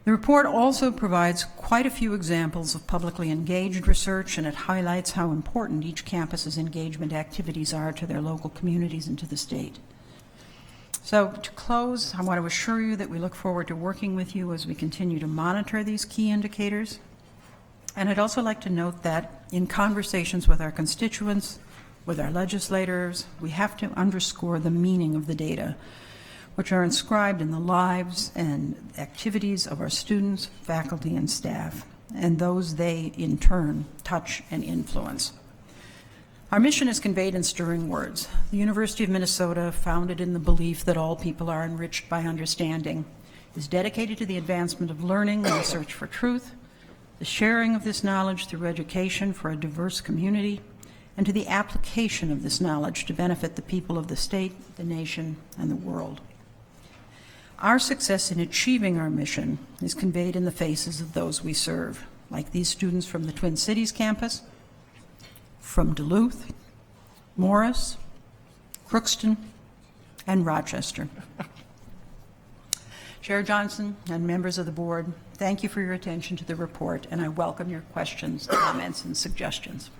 The report also provides quite a few examples of publicly engaged research, and it highlights how important each campus's engagement activities are to their local communities and to the state. So to close, I want to assure you that we look forward to working with you as we continue to monitor these key indicators. And I'd also like to note that in conversations with our constituents, with our legislators, we have to underscore the meaning of the data, which are inscribed in the lives and activities of our students, faculty, and staff, and those they, in turn, touch and influence. Our mission is conveyed in stirring words. The University of Minnesota, founded in the belief that all people are enriched by understanding, is dedicated to the advancement of learning and the search for truth, the sharing of this knowledge through education for a diverse community, and to the application of this knowledge to benefit the people of the state, the nation, and the world. Our success in achieving our mission is conveyed in the faces of those we serve, like these students from the Twin Cities campus, from Duluth, Morris, Crookston, and Rochester. Chair Johnson and members of the board, thank you for your attention to the report, and I welcome your questions, comments, and suggestions.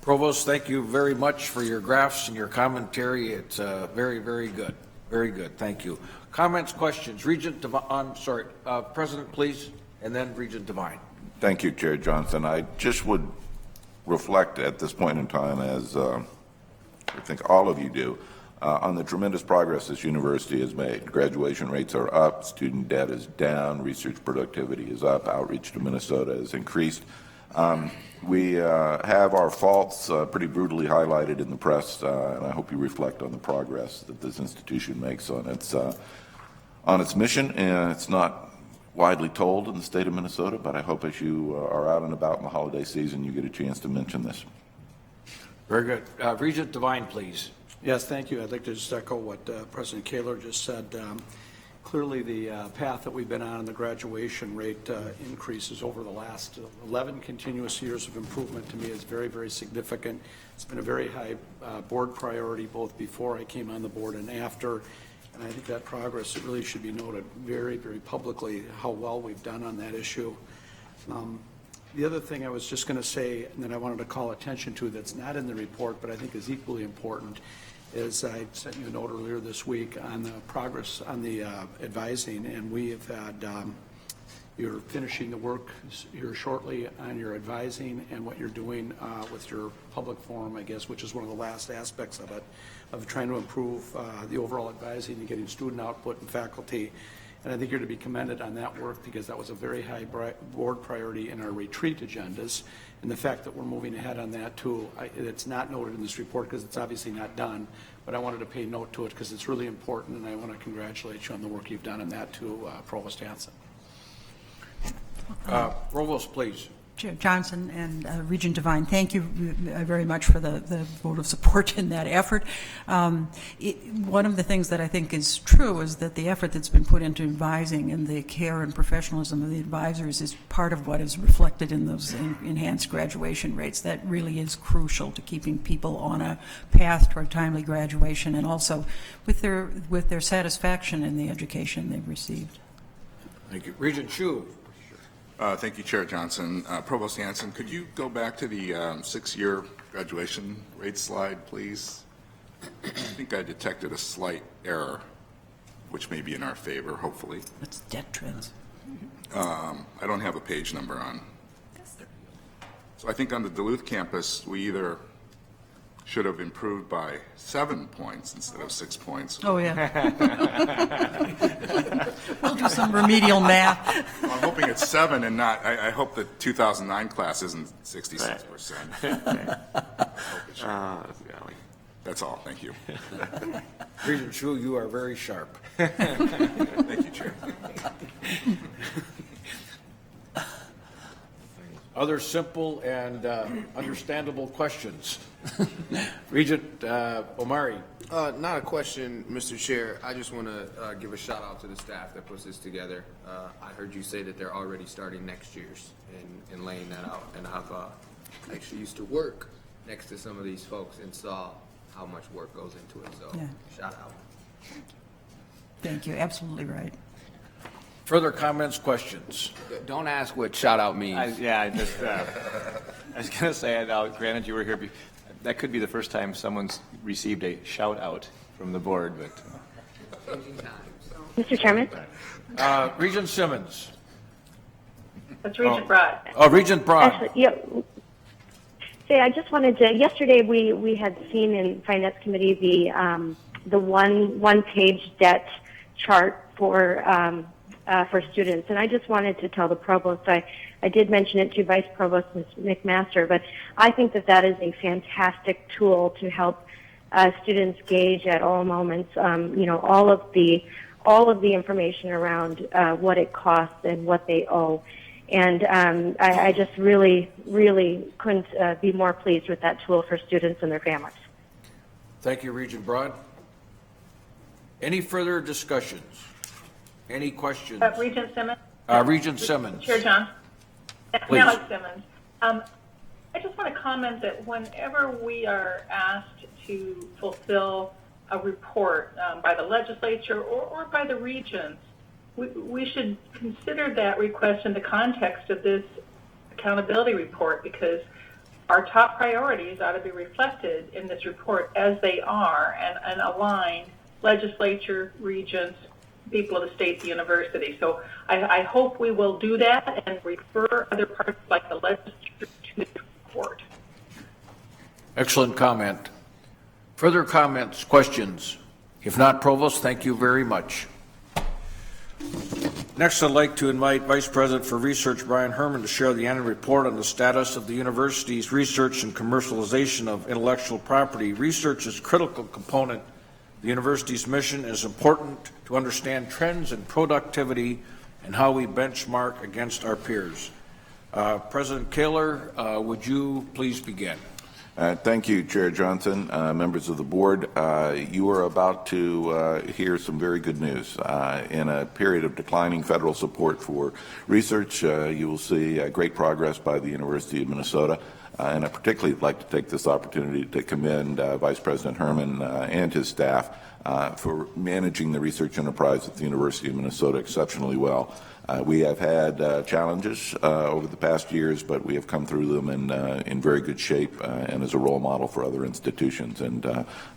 Provost, thank you very much for your graphs and your commentary. It's very, very good. Very good. Thank you. Comments, questions? Regent Devine, President, please, and then Regent Devine. Thank you, Chair Johnson. I just would reflect at this point in time, as I think all of you do, on the tremendous progress this university has made. Graduation rates are up, student debt is down, research productivity is up, outreach to Minnesota has increased. We have our faults pretty brutally highlighted in the press, and I hope you reflect on the progress that this institution makes on its mission. And it's not widely told in the state of Minnesota, but I hope as you are out and about in the holiday season, you get a chance to mention this. Very good. Regent Devine, please. Yes, thank you. I'd like to just echo what President Kaler just said. Clearly, the path that we've been on the graduation rate increases over the last 11 continuous years of improvement to me is very, very significant. It's been a very high board priority both before I came on the board and after. And I think that progress, it really should be noted very, very publicly how well we've done on that issue. The other thing I was just going to say, and that I wanted to call attention to that's not in the report, but I think is equally important, is I sent you a note earlier this week on the progress on the advising, and we have had, you're finishing the work here shortly on your advising and what you're doing with your public forum, I guess, which is one of the last aspects of it, of trying to improve the overall advising and getting student output and faculty. And I think you're to be commended on that work because that was a very high board priority in our retreat agendas. And the fact that we're moving ahead on that too, it's not noted in this report because it's obviously not done, but I wanted to pay note to it because it's really important, and I want to congratulate you on the work you've done on that too, Provost Hanson. Provost, please. Chair Johnson and Regent Devine, thank you very much for the vote of support in that effort. One of the things that I think is true is that the effort that's been put into advising and the care and professionalism of the advisors is part of what is reflected in those enhanced graduation rates. That really is crucial to keeping people on a path toward timely graduation and also with their satisfaction in the education they've received. Thank you. Regent Chu. Thank you, Chair Johnson. Provost Hanson, could you go back to the 6-year graduation rate slide, please? I think I detected a slight error, which may be in our favor, hopefully. That's debt trends. I don't have a page number on. So I think on the Duluth campus, we either should have improved by 7 points instead of 6 points. Oh, yeah. We'll do some remedial math. Well, I'm hoping it's 7 and not, I hope the 2009 class isn't 66%. That's all, thank you. Regent Chu, you are very sharp. Thank you, Chair. Other simple and understandable questions? Regent Omari. Not a question, Mr. Chair. I just want to give a shout out to the staff that puts this together. I heard you say that they're already starting next year's and laying that out. And I've actually used to work next to some of these folks and saw how much work goes into it. So Yeah. shout out. Thank you. Absolutely right. Further comments, questions? Don't ask what shout out means. I was going to say, granted you were here, that could be the first time someone's received a shout out from the board, but. Mr. Chairman? Regent Simmons. That's Regent Broad. Oh, Regent Broad. Actually, yeah. Say, I just wanted to, yesterday we had seen in Finance Committee the one-page debt chart for students, and I just wanted to tell the provost, I did mention it to Vice Provost McMaster, but I think that is a fantastic tool to help students gauge at all moments, all of the information around what it costs and what they owe. And I just really, really couldn't be more pleased with that tool for students and their families. Thank you, Regent Broad. Any further discussions? Any questions? Regent Simmons? Regent Simmons. Chair John? Please. Alex Simmons. I just want to comment that whenever we are asked to fulfill a report by the legislature or by the regents, we should consider that request in the context of this accountability report, because our top priorities ought to be reflected in this report as they are and align legislature, regents, people of the state, the university. So I hope we will do that and refer other parts like the legislature to the report. Excellent comment. Further comments, questions? If not, Provost, thank you very much. Next, I'd like to invite Vice President for Research Brian Herman to share the annual report on the status of the university's research and commercialization of intellectual property. Research is a critical component. The university's mission is important to understand trends in productivity and how we benchmark against our peers. President Kaler, would you please begin? Thank you, Chair Johnson, members of the board. You are about to hear some very good news. In a period of declining federal support for research, you will see great progress by the University of Minnesota. And I particularly would like to take this opportunity to commend Vice President Herman and his staff for managing the research enterprise at the University of Minnesota exceptionally well. We have had challenges over the past years, but we have come through them in very good shape and as a role model for other institutions. And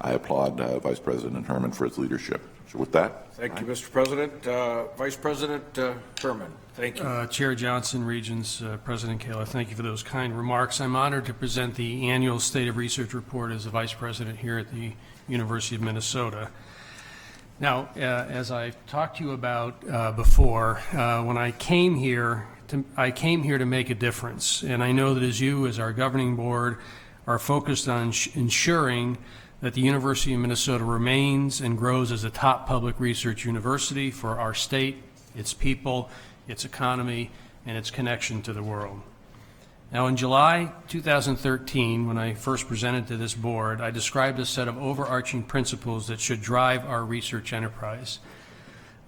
I applaud Vice President Herman for his leadership. So with that. Thank you, Mr. President. Vice President Herman, thank you. Chair Johnson, Regents, President Kaler, thank you for those kind remarks. I'm honored to present the annual State of Research Report as the Vice President here at the University of Minnesota. Now, as I've talked to you about before, when I came here to make a difference, and I know that as our governing board, are focused on ensuring that the University of Minnesota remains and grows as a top public research university for our state, its people, its economy, and its connection to the world. Now, in July 2013, when I first presented to this board, I described a set of overarching principles that should drive our research enterprise.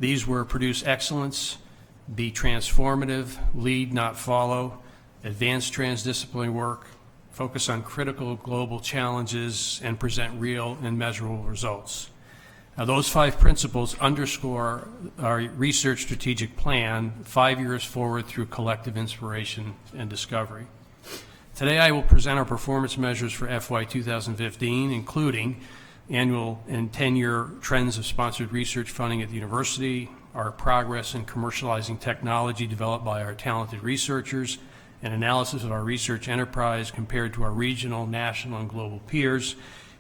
These were produce excellence, be transformative, lead, not follow, advance transdisciplinary work, focus on critical global challenges, and present real and measurable results. Now, those 5 principles underscore our research strategic plan 5 years forward through collective inspiration and discovery. Today, I will present our performance measures for FY 2015, including annual and 10-year trends of sponsored research funding at the university, our progress in commercializing technology developed by our talented researchers, an analysis of our research enterprise compared to our regional, national, and global peers,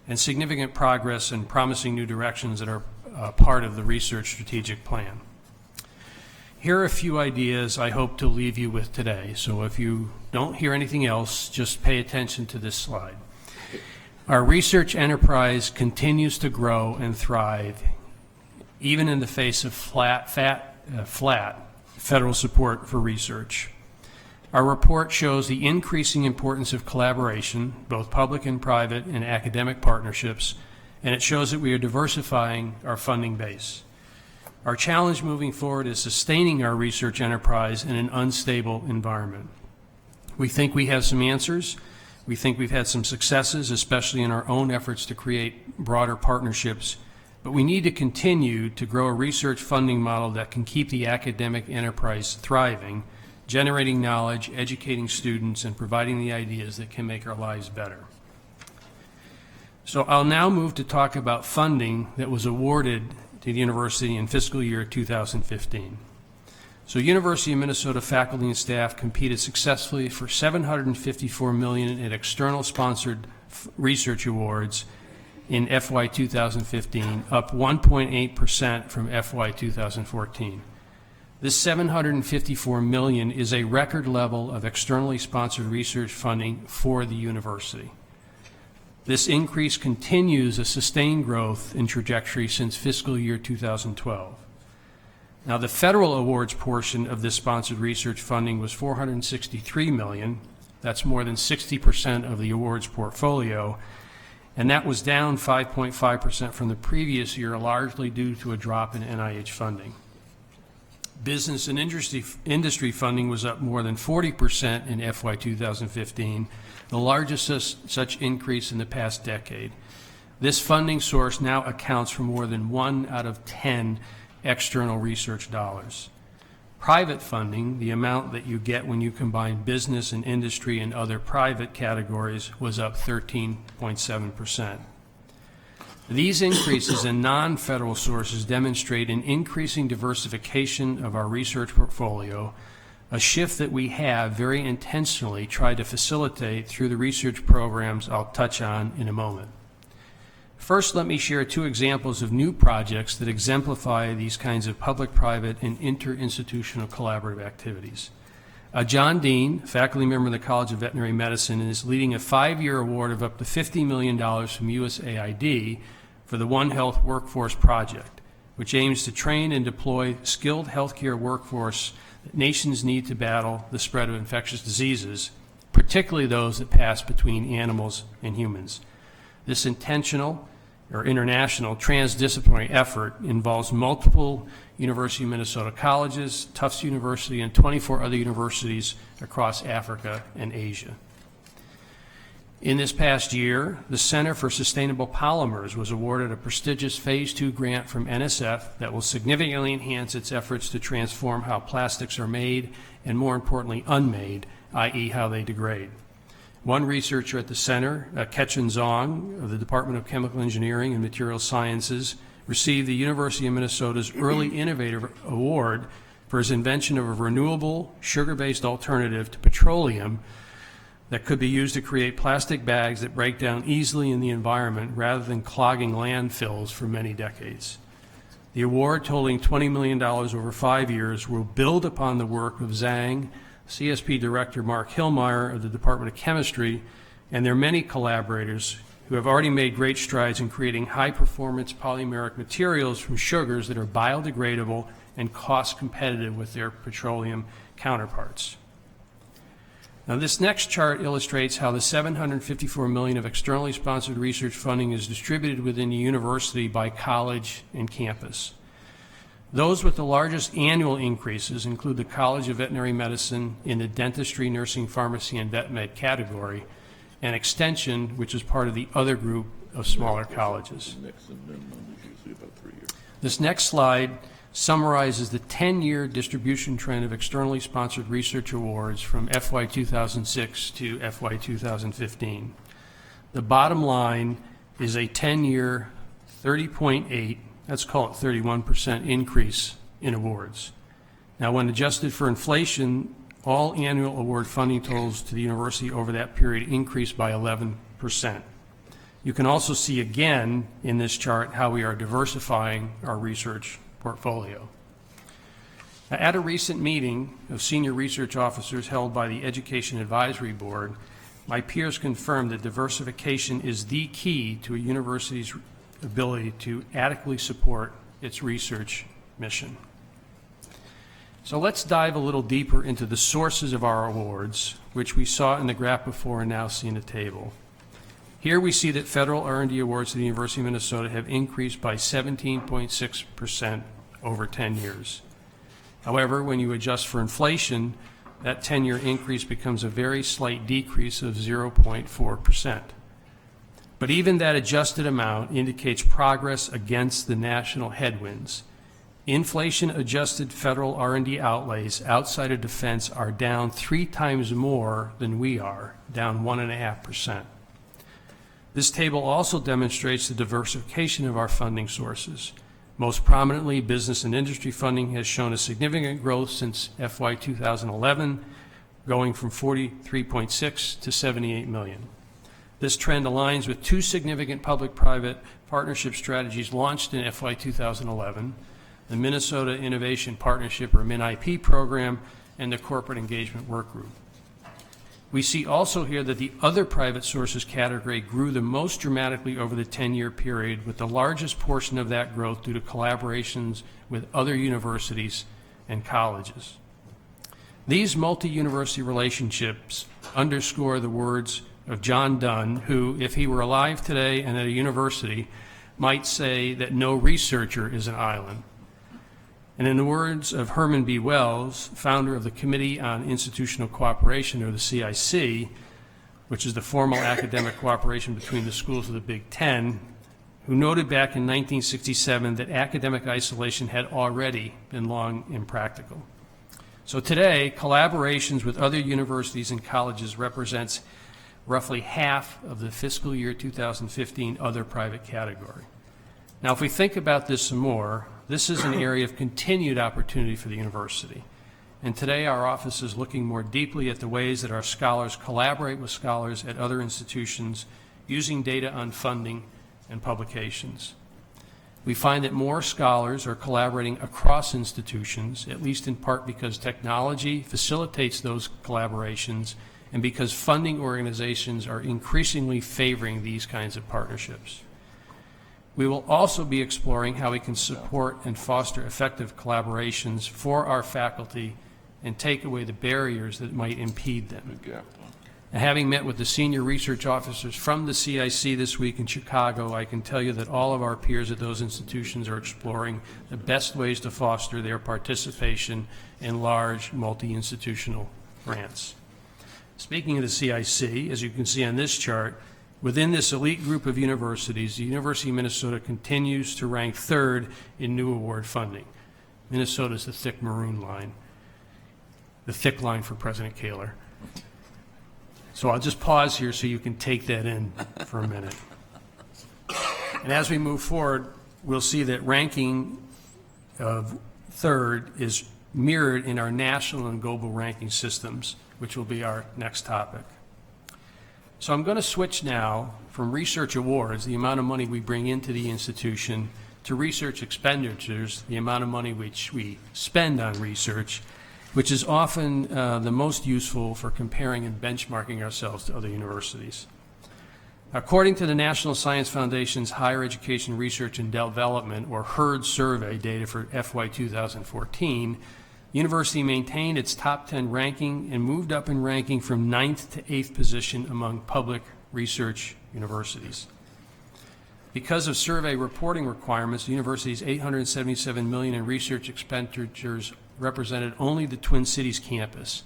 and significant progress and promising new directions that are part of the research strategic plan. Here are a few ideas I hope to leave you with today. So if you don't hear anything else, just pay attention to this slide. Our research enterprise continues to grow and thrive, even in the face of flat federal support for research. Our report shows the increasing importance of collaboration, both public and private, and academic partnerships, and it shows that we are diversifying our funding base. Our challenge moving forward is sustaining our research enterprise in an unstable environment. We think we have some answers. We think we've had some successes, especially in our own efforts to create broader partnerships, but we need to continue to grow a research funding model that can keep the academic enterprise thriving, generating knowledge, educating students, and providing the ideas that can make our lives better. So I'll now move to talk about funding that was awarded to the university in fiscal year 2015. So University of Minnesota faculty and staff competed successfully for $754 million in external sponsored research awards in FY 2015, up 1.8% from FY 2014. This $754 million is a record level of externally sponsored research funding for the university. This increase continues a sustained growth in trajectory since fiscal year 2012. Now, the federal awards portion of this sponsored research funding was $463 million. That's more than 60% of the awards portfolio, and that was down 5.5% from the previous year, largely due to a drop in NIH funding. Business and industry funding was up more than 40% in FY 2015, the largest such increase in the past decade. This funding source now accounts for more than 1 out of 10 external research dollars. Private funding, the amount that you get when you combine business and industry and other private categories, was up 13.7%. These increases in non-federal sources demonstrate an increasing diversification of our research portfolio, a shift that we have very intentionally tried to facilitate through the research programs I'll touch on in a moment. First, let me share 2 examples of new projects that exemplify these kinds of public-private and interinstitutional collaborative activities. John Dean, faculty member of the College of Veterinary Medicine, is leading a 5-year award of up to $50 million from USAID for the One Health Workforce Project, which aims to train and deploy skilled healthcare workforce that nations need to battle the spread of infectious diseases, particularly those that pass between animals and humans. This intentional or international transdisciplinary effort involves multiple University of Minnesota colleges, Tufts University, and 24 other universities across Africa and Asia. In this past year, the Center for Sustainable Polymers was awarded a prestigious Phase 2 grant from NSF that will significantly enhance its efforts to transform how plastics are made and, more importantly, unmade, i.e. how they degrade. One researcher at the center, Ketchen Zong of the Department of Chemical Engineering and Material Sciences, received the University of Minnesota's Early Innovator Award for his invention of a renewable, sugar-based alternative to petroleum that could be used to create plastic bags that break down easily in the environment rather than clogging landfills for many decades. The award, totaling $20 million over 5 years, will build upon the work of Zhang, CSP Director Mark Hillmeyer of the Department of Chemistry, and their many collaborators who have already made great strides in creating high-performance polymeric materials from sugars that are biodegradable and cost-competitive with their petroleum counterparts. Now, this next chart illustrates how the $754 million of externally sponsored research funding is distributed within the university by college and campus. Those with the largest annual increases include the College of Veterinary Medicine in the dentistry, nursing, pharmacy, and vet med category, and Extension, which is part of the other group of smaller colleges. This next slide summarizes the 10-year distribution trend of externally sponsored research awards from FY 2006 to FY 2015. The bottom line is a 10-year 30.8, let's call it 31% increase in awards. Now, when adjusted for inflation, all annual award funding totals to the university over that period increased by 11%. You can also see again in this chart how we are diversifying our research portfolio. Now, at a recent meeting of senior research officers held by the Education Advisory Board, my peers confirmed that diversification is the key to a university's ability to adequately support its research mission. So let's dive a little deeper into the sources of our awards, which we saw in the graph before and now see in the table. Here we see that federal R&D awards to the University of Minnesota have increased by 17.6% over 10 years. However, when you adjust for inflation, that 10-year increase becomes a very slight decrease of 0.4%. But even that adjusted amount indicates progress against the national headwinds. Inflation-adjusted federal R&D outlays outside of defense are down 3 times more than we are, down 1.5%. This table also demonstrates the diversification of our funding sources. Most prominently, business and industry funding has shown a significant growth since FY 2011, going from 43.6 to 78 million. This trend aligns with 2 significant public-private partnership strategies launched in FY 2011, the Minnesota Innovation Partnership, or MINIP program, and the Corporate Engagement Workgroup. We see also here that the other private sources category grew the most dramatically over the 10-year period, with the largest portion of that growth due to collaborations with other universities and colleges. These multi-university relationships underscore the words of John Donne, who, if he were alive today and at a university, might say that no researcher is an island. And in the words of Herman B. Wells, founder of the Committee on Institutional Cooperation, or the CIC, which is the formal academic cooperation between the schools of the Big Ten, who noted back in 1967 that academic isolation had already been long impractical. So today, collaborations with other universities and colleges represents roughly half of the fiscal year 2015 other private category. Now, if we think about this some more, this is an area of continued opportunity for the university. And today our office is looking more deeply at the ways that our scholars collaborate with scholars at other institutions using data on funding and publications. We find that more scholars are collaborating across institutions, at least in part because technology facilitates those collaborations and because funding organizations are increasingly favoring these kinds of partnerships. We will also be exploring how we can support and foster effective collaborations for our faculty and take away the barriers that might impede them. And having met with the senior research officers from the CIC this week in Chicago, I can tell you that all of our peers at those institutions are exploring the best ways to foster their participation in large multi-institutional grants. Speaking of the CIC, as you can see on this chart, within this elite group of universities, the University of Minnesota continues to rank third in new award funding. Minnesota is the thick maroon line, the thick line for President Kaler. So I'll just pause here so you can take that in for a minute. And as we move forward, we'll see that ranking of third is mirrored in our national and global ranking systems, which will be our next topic. So I'm going to switch now from research awards, the amount of money we bring into the institution, to research expenditures, the amount of money which we spend on research, which is often the most useful for comparing and benchmarking ourselves to other universities. According to the National Science Foundation's Higher Education Research and Development, or HERD survey data for FY 2014, the university maintained its top 10 ranking and moved up in ranking from 9th to 8th position among public research universities. Because of survey reporting requirements, the university's $877 million in research expenditures represented only the Twin Cities campus.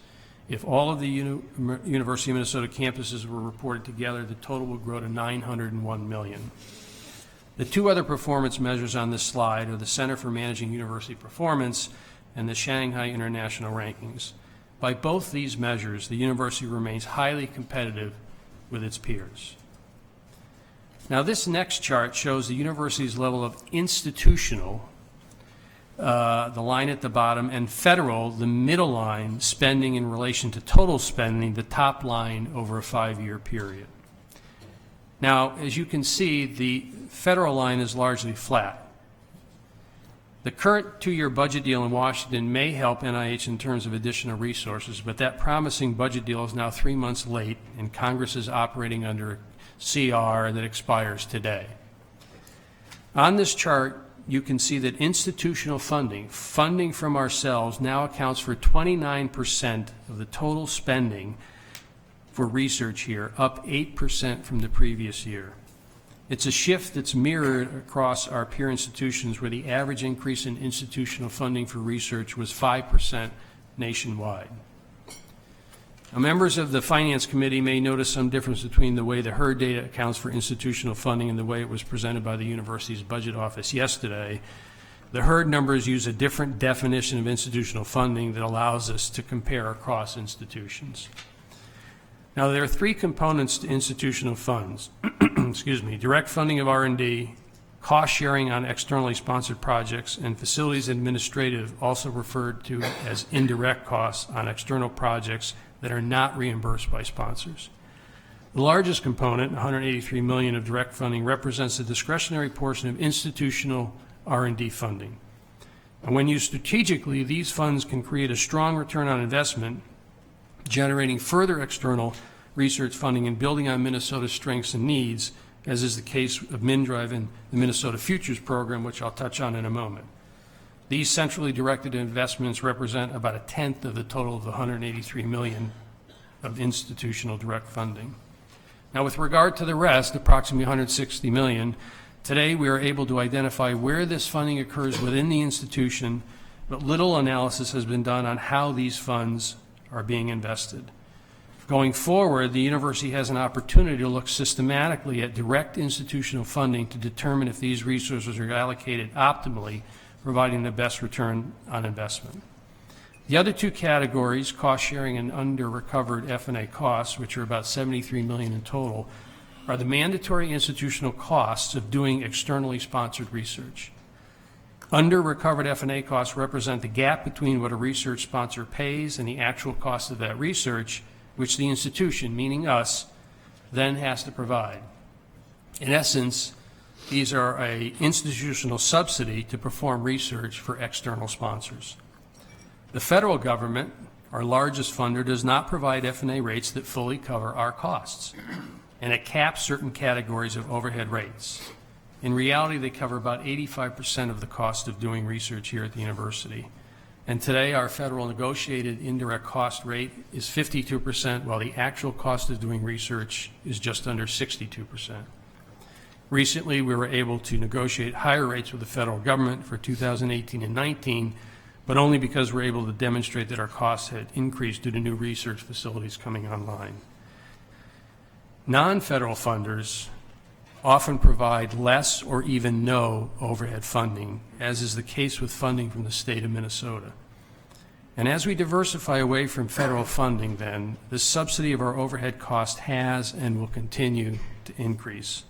If all of the University of Minnesota campuses were reported together, the total would grow to $901 million. The two other performance measures on this slide are the Center for Managing University Performance and the Shanghai International Rankings. By both these measures, the university remains highly competitive with its peers. Now, this next chart shows the university's level of institutional, the line at the bottom, and federal, the middle line, spending in relation to total spending, the top line over a 5-year period. Now, as you can see, the federal line is largely flat. The current 2-year budget deal in Washington may help NIH in terms of additional resources, but that promising budget deal is now 3 months late, and Congress is operating under a CR that expires today. On this chart, you can see that institutional funding from ourselves, now accounts for 29% of the total spending for research here, up 8% from the previous year. It's a shift that's mirrored across our peer institutions, where the average increase in institutional funding for research was 5% nationwide. Now, members of the Finance Committee may notice some difference between the way the HERD data accounts for institutional funding and the way it was presented by the university's budget office yesterday. The HERD numbers use a different definition of institutional funding that allows us to compare across institutions. Now, there are 3 components to institutional funds. Excuse me, direct funding of R&D, cost sharing on externally sponsored projects, and facilities administrative, also referred to as indirect costs on external projects that are not reimbursed by sponsors. The largest component, $183 million of direct funding, represents the discretionary portion of institutional R&D funding. And when used strategically, these funds can create a strong return on investment, generating further external research funding and building on Minnesota's strengths and needs, as is the case of MnDRIVE and the Minnesota Futures Program, which I'll touch on in a moment. These centrally directed investments represent about 1/10 of the total of the $183 million of institutional direct funding. Now, with regard to the rest, approximately $160 million, today we are able to identify where this funding occurs within the institution, but little analysis has been done on how these funds are being invested. Going forward, the university has an opportunity to look systematically at direct institutional funding to determine if these resources are allocated optimally, providing the best return on investment. The other 2 categories, cost sharing and under-recovered F&A costs, which are about $73 million in total, are the mandatory institutional costs of doing externally sponsored research. Under-recovered F&A costs represent the gap between what a research sponsor pays and the actual cost of that research, which the institution, meaning us, then has to provide. In essence, these are an institutional subsidy to perform research for external sponsors. The federal government, our largest funder, does not provide F&A rates that fully cover our costs, and it caps certain categories of overhead rates. In reality, they cover about 85% of the cost of doing research here at the university. And today, our federal negotiated indirect cost rate is 52%, while the actual cost of doing research is just under 62%. Recently, we were able to negotiate higher rates with the federal government for 2018 and 19, but only because we're able to demonstrate that our costs had increased due to new research facilities coming online. Non-federal funders often provide less or even no overhead funding, as is the case with funding from the state of Minnesota. And as we diversify away from federal funding, then, the subsidy of our overhead cost has and will continue to increase.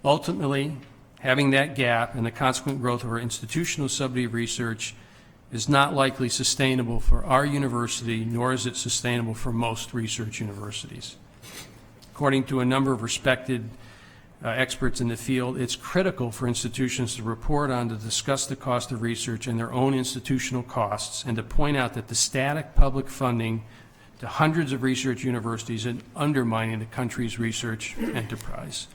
Ultimately, having that gap and the consequent growth of our institutional subsidy of research is not likely sustainable for our university, nor is it sustainable for most research universities. According to a number of respected experts in the field, it's critical for institutions to report on, to discuss the cost of research and their own institutional costs, and to point out that the static public funding to hundreds of research universities is undermining the country's research enterprise.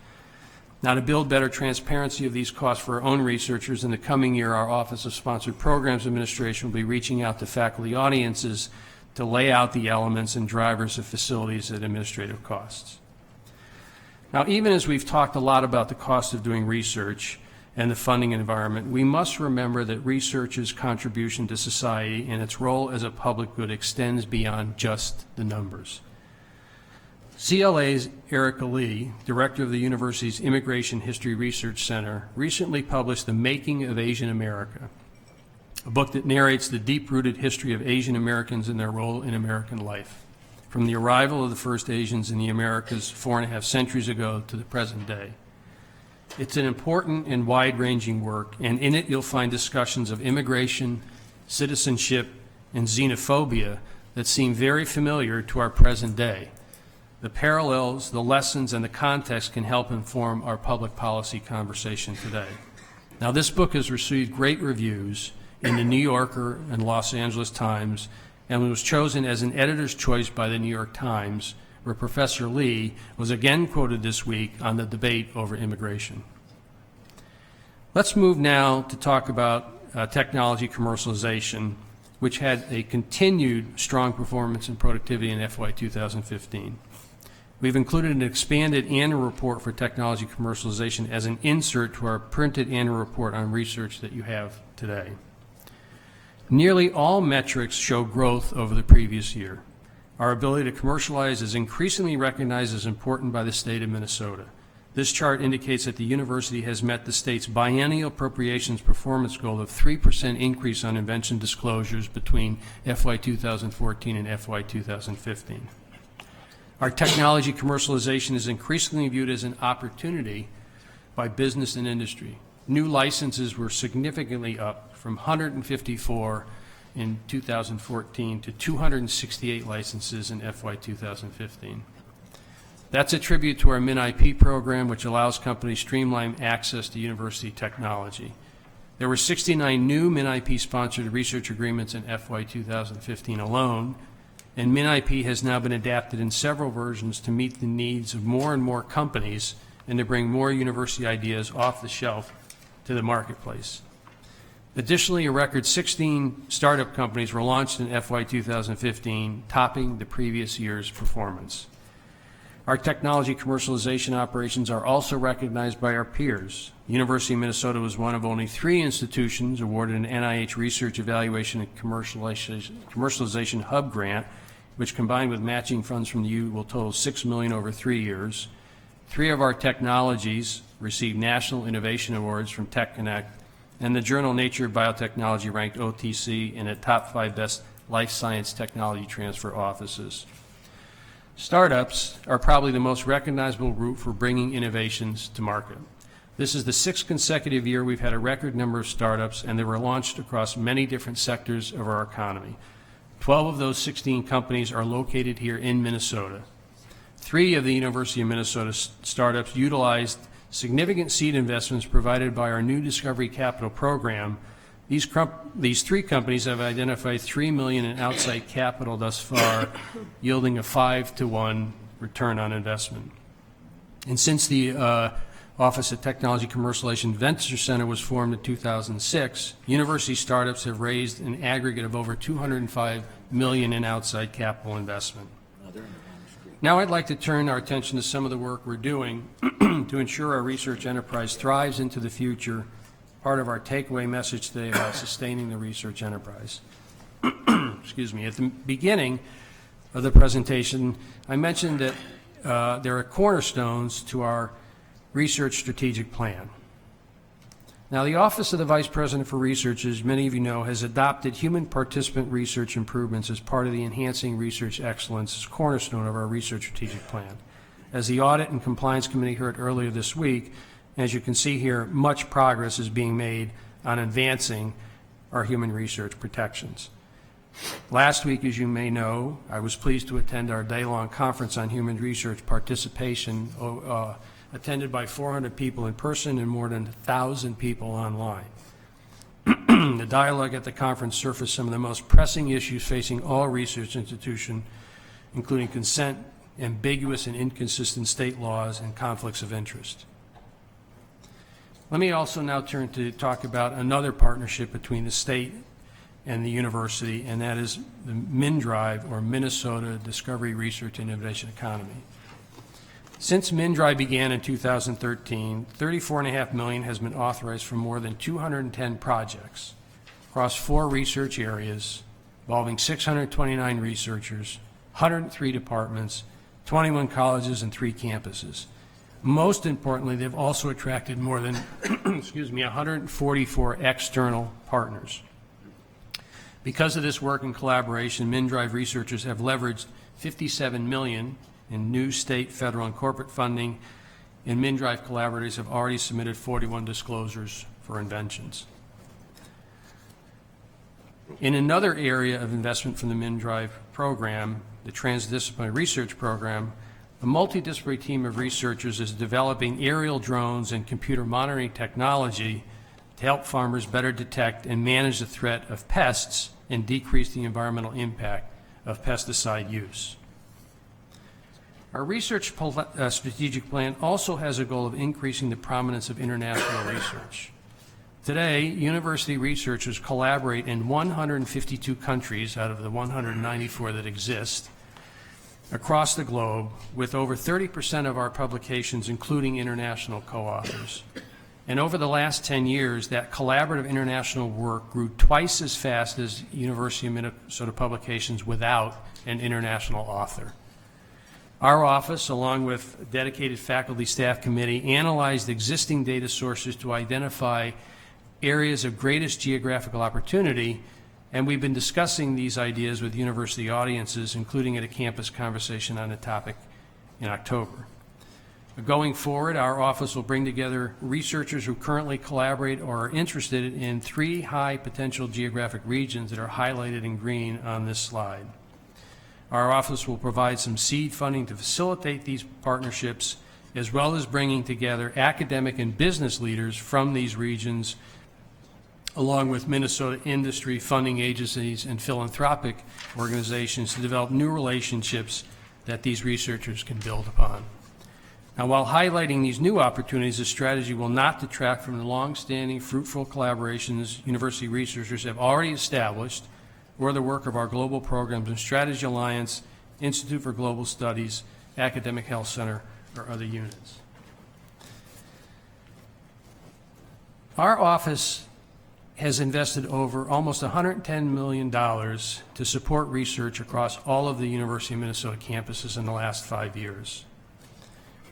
Now, to build better transparency of these costs for our own researchers, in the coming year, our Office of Sponsored Programs Administration will be reaching out to faculty audiences to lay out the elements and drivers of facilities and administrative costs. Now, even as we've talked a lot about the cost of doing research and the funding environment, we must remember that research's contribution to society and its role as a public good extends beyond just the numbers. CLA's Erica Lee, director of the university's Immigration History Research Center, recently published The Making of Asian America, a book that narrates the deep-rooted history of Asian Americans and their role in American life, from the arrival of the first Asians in the Americas 4.5 centuries ago to the present day. It's an important and wide-ranging work, and in it you'll find discussions of immigration, citizenship, and xenophobia that seem very familiar to our present day. The parallels, the lessons, and the context can help inform our public policy conversation today. Now, this book has received great reviews in the New Yorker and Los Angeles Times, and was chosen as an editor's choice by the New York Times, where Professor Lee was again quoted this week on the debate over immigration. Let's move now to talk about technology commercialization, which had a continued strong performance and productivity in FY 2015. We've included an expanded annual report for technology commercialization as an insert to our printed annual report on research that you have today. Nearly all metrics show growth over the previous year. Our ability to commercialize is increasingly recognized as important by the state of Minnesota. This chart indicates that the university has met the state's biennial appropriations performance goal of 3% increase on invention disclosures between FY 2014 and FY 2015. Our technology commercialization is increasingly viewed as an opportunity by business and industry. New licenses were significantly up from 154 in 2014 to 268 licenses in FY 2015. That's a tribute to our MinIP program, which allows companies streamline access to university technology. There were 69 new MinIP-sponsored research agreements in FY 2015 alone, and MinIP has now been adapted in several versions to meet the needs of more and more companies and to bring more university ideas off the shelf to the marketplace. Additionally, a record 16 startup companies were launched in FY 2015, topping the previous year's performance. Our technology commercialization operations are also recognized by our peers. University of Minnesota was one of only 3 institutions awarded an NIH Research Evaluation and Commercialization Hub grant, which combined with matching funds from the U will total $6 million over 3 years. 3 of our technologies received National Innovation Awards from TechConnect, and the journal Nature Biotechnology ranked OTC in the top 5 best life science technology transfer offices. Startups are probably the most recognizable route for bringing innovations to market. This is the 6th consecutive year we've had a record number of startups, and they were launched across many different sectors of our economy. 12 of those 16 companies are located here in Minnesota. 3 of the University of Minnesota startups utilized significant seed investments provided by our new Discovery Capital program. These 3 companies have identified $3 million in outside capital thus far, yielding a 5-to-1 return on investment. And since the Office of Technology Commercialization Venture Center was formed in 2006, university startups have raised an aggregate of over $205 million in outside capital investment. Now I'd like to turn our attention to some of the work we're doing to ensure our research enterprise thrives into the future part of our takeaway message today about sustaining the research enterprise. Excuse me. At the beginning of the presentation, I mentioned that there are cornerstones to our research strategic plan. Now, the Office of the Vice President for Research, as many of you know, has adopted human participant research improvements as part of the Enhancing Research Excellence as cornerstone of our research strategic plan. As the Audit and Compliance Committee heard earlier this week, as you can see here, much progress is being made on advancing our human research protections. Last week, as you may know, I was pleased to attend our day-long conference on human research participation, attended by 400 people in person and more than 1,000 people online. The dialogue at the conference surfaced some of the most pressing issues facing all research institutions, including consent, ambiguous and inconsistent state laws, and conflicts of interest. Let me also now turn to talk about another partnership between the state and the university, and that is the MnDRIVE, or Minnesota Discovery Research and Innovation Economy. Since MnDRIVE began in 2013, $34.5 million has been authorized for more than 210 projects across 4 research areas involving 629 researchers, 103 departments, 21 colleges, and 3 campuses. Most importantly, they've also attracted more than 144 external partners. Because of this work and collaboration, MnDRIVE researchers have leveraged $57 million in new state, federal, and corporate funding, and MnDRIVE collaborators have already submitted 41 disclosures for inventions. In another area of investment from the MnDRIVE program, the Transdisciplinary Research Program, a multidisciplinary team of researchers is developing aerial drones and computer monitoring technology to help farmers better detect and manage the threat of pests and decrease the environmental impact of pesticide use. Our research strategic plan also has a goal of increasing the prominence of international research. Today, university researchers collaborate in 152 countries out of the 194 that exist across the globe, with over 30% of our publications including international co-authors. And over the last 10 years, that collaborative international work grew twice as fast as University of Minnesota publications without an international author. Our office, along with a dedicated faculty staff committee, analyzed existing data sources to identify areas of greatest geographical opportunity, and we've been discussing these ideas with university audiences, including at a campus conversation on the topic in October. Going forward, our office will bring together researchers who currently collaborate or are interested in 3 high potential geographic regions that are highlighted in green on this slide. Our office will provide some seed funding to facilitate these partnerships, as well as bringing together academic and business leaders from these regions, along with Minnesota industry funding agencies and philanthropic organizations, to develop new relationships that these researchers can build upon. Now, while highlighting these new opportunities, the strategy will not detract from the long-standing fruitful collaborations university researchers have already established, or the work of our global programs and Strategy Alliance, Institute for Global Studies, Academic Health Center, or other units. Our office has invested over almost $110 million to support research across all of the University of Minnesota campuses in the last 5 years.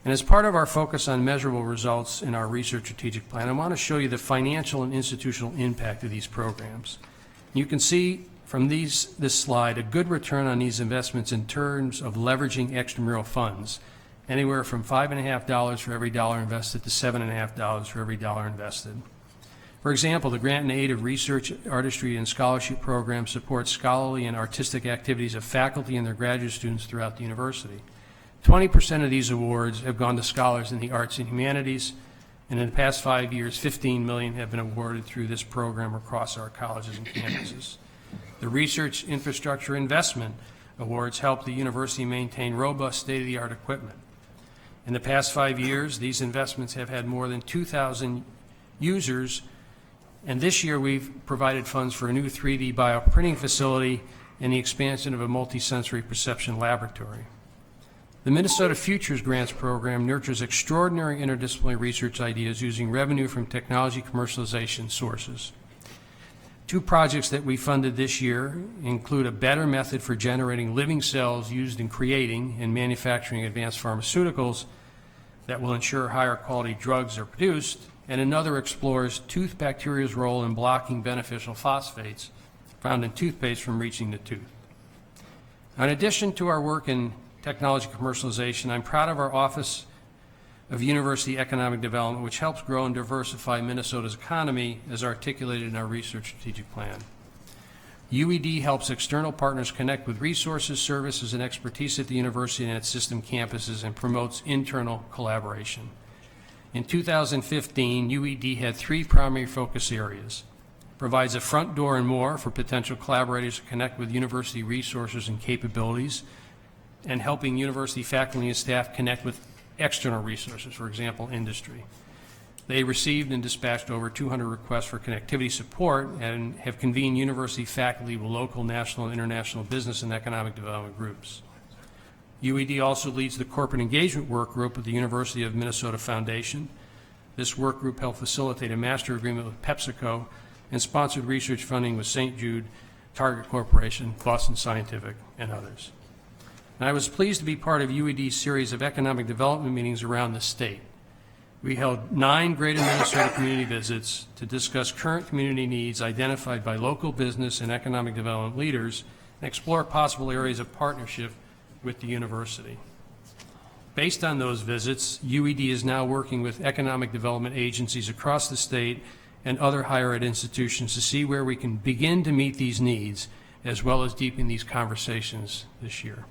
And as part of our focus on measurable results in our research strategic plan, I want to show you the financial and institutional impact of these programs. You can see from this slide a good return on these investments in terms of leveraging extramural funds, anywhere from $5.50 for every dollar invested to $7.50 for every dollar invested. For example, the grant and aid of research, artistry, and scholarship program supports scholarly and artistic activities of faculty and their graduate students throughout the university. 20% of these awards have gone to scholars in the arts and humanities, and in the past 5 years, $15 million have been awarded through this program across our colleges and campuses. The Research Infrastructure Investment Awards help the university maintain robust state-of-the-art equipment. In the past 5 years, these investments have had more than 2,000 users, and this year we've provided funds for a new 3D bioprinting facility and the expansion of a multisensory perception laboratory. The Minnesota Futures Grants Program nurtures extraordinary interdisciplinary research ideas using revenue from technology commercialization sources. 2 projects that we funded this year include a better method for generating living cells used in creating and manufacturing advanced pharmaceuticals that will ensure higher quality drugs are produced, and another explores tooth bacteria's role in blocking beneficial phosphates found in toothpaste from reaching the tooth. In addition to our work in technology commercialization, I'm proud of our Office of University Economic Development, which helps grow and diversify Minnesota's economy as articulated in our research strategic plan. UED helps external partners connect with resources, services, and expertise at the university and its system campuses and promotes internal collaboration. In 2015, UED had 3 primary focus areas. Provides a front door and more for potential collaborators to connect with university resources and capabilities, and helping university faculty and staff connect with external resources, for example, industry. They received and dispatched over 200 requests for connectivity support and have convened university faculty with local, national, and international business and economic development groups. UED also leads the corporate engagement work group of the University of Minnesota Foundation. This work group helped facilitate a master agreement with PepsiCo and sponsored research funding with St. Jude, Target Corporation, Boston Scientific, and others. And I was pleased to be part of UED's series of economic development meetings around the state. We held 9 Greater Minnesota community visits to discuss current community needs identified by local business and economic development leaders and explore possible areas of partnership with the university. Based on those visits, UED is now working with economic development agencies across the state and other higher ed institutions to see where we can begin to meet these needs, as well as deepen these conversations this year.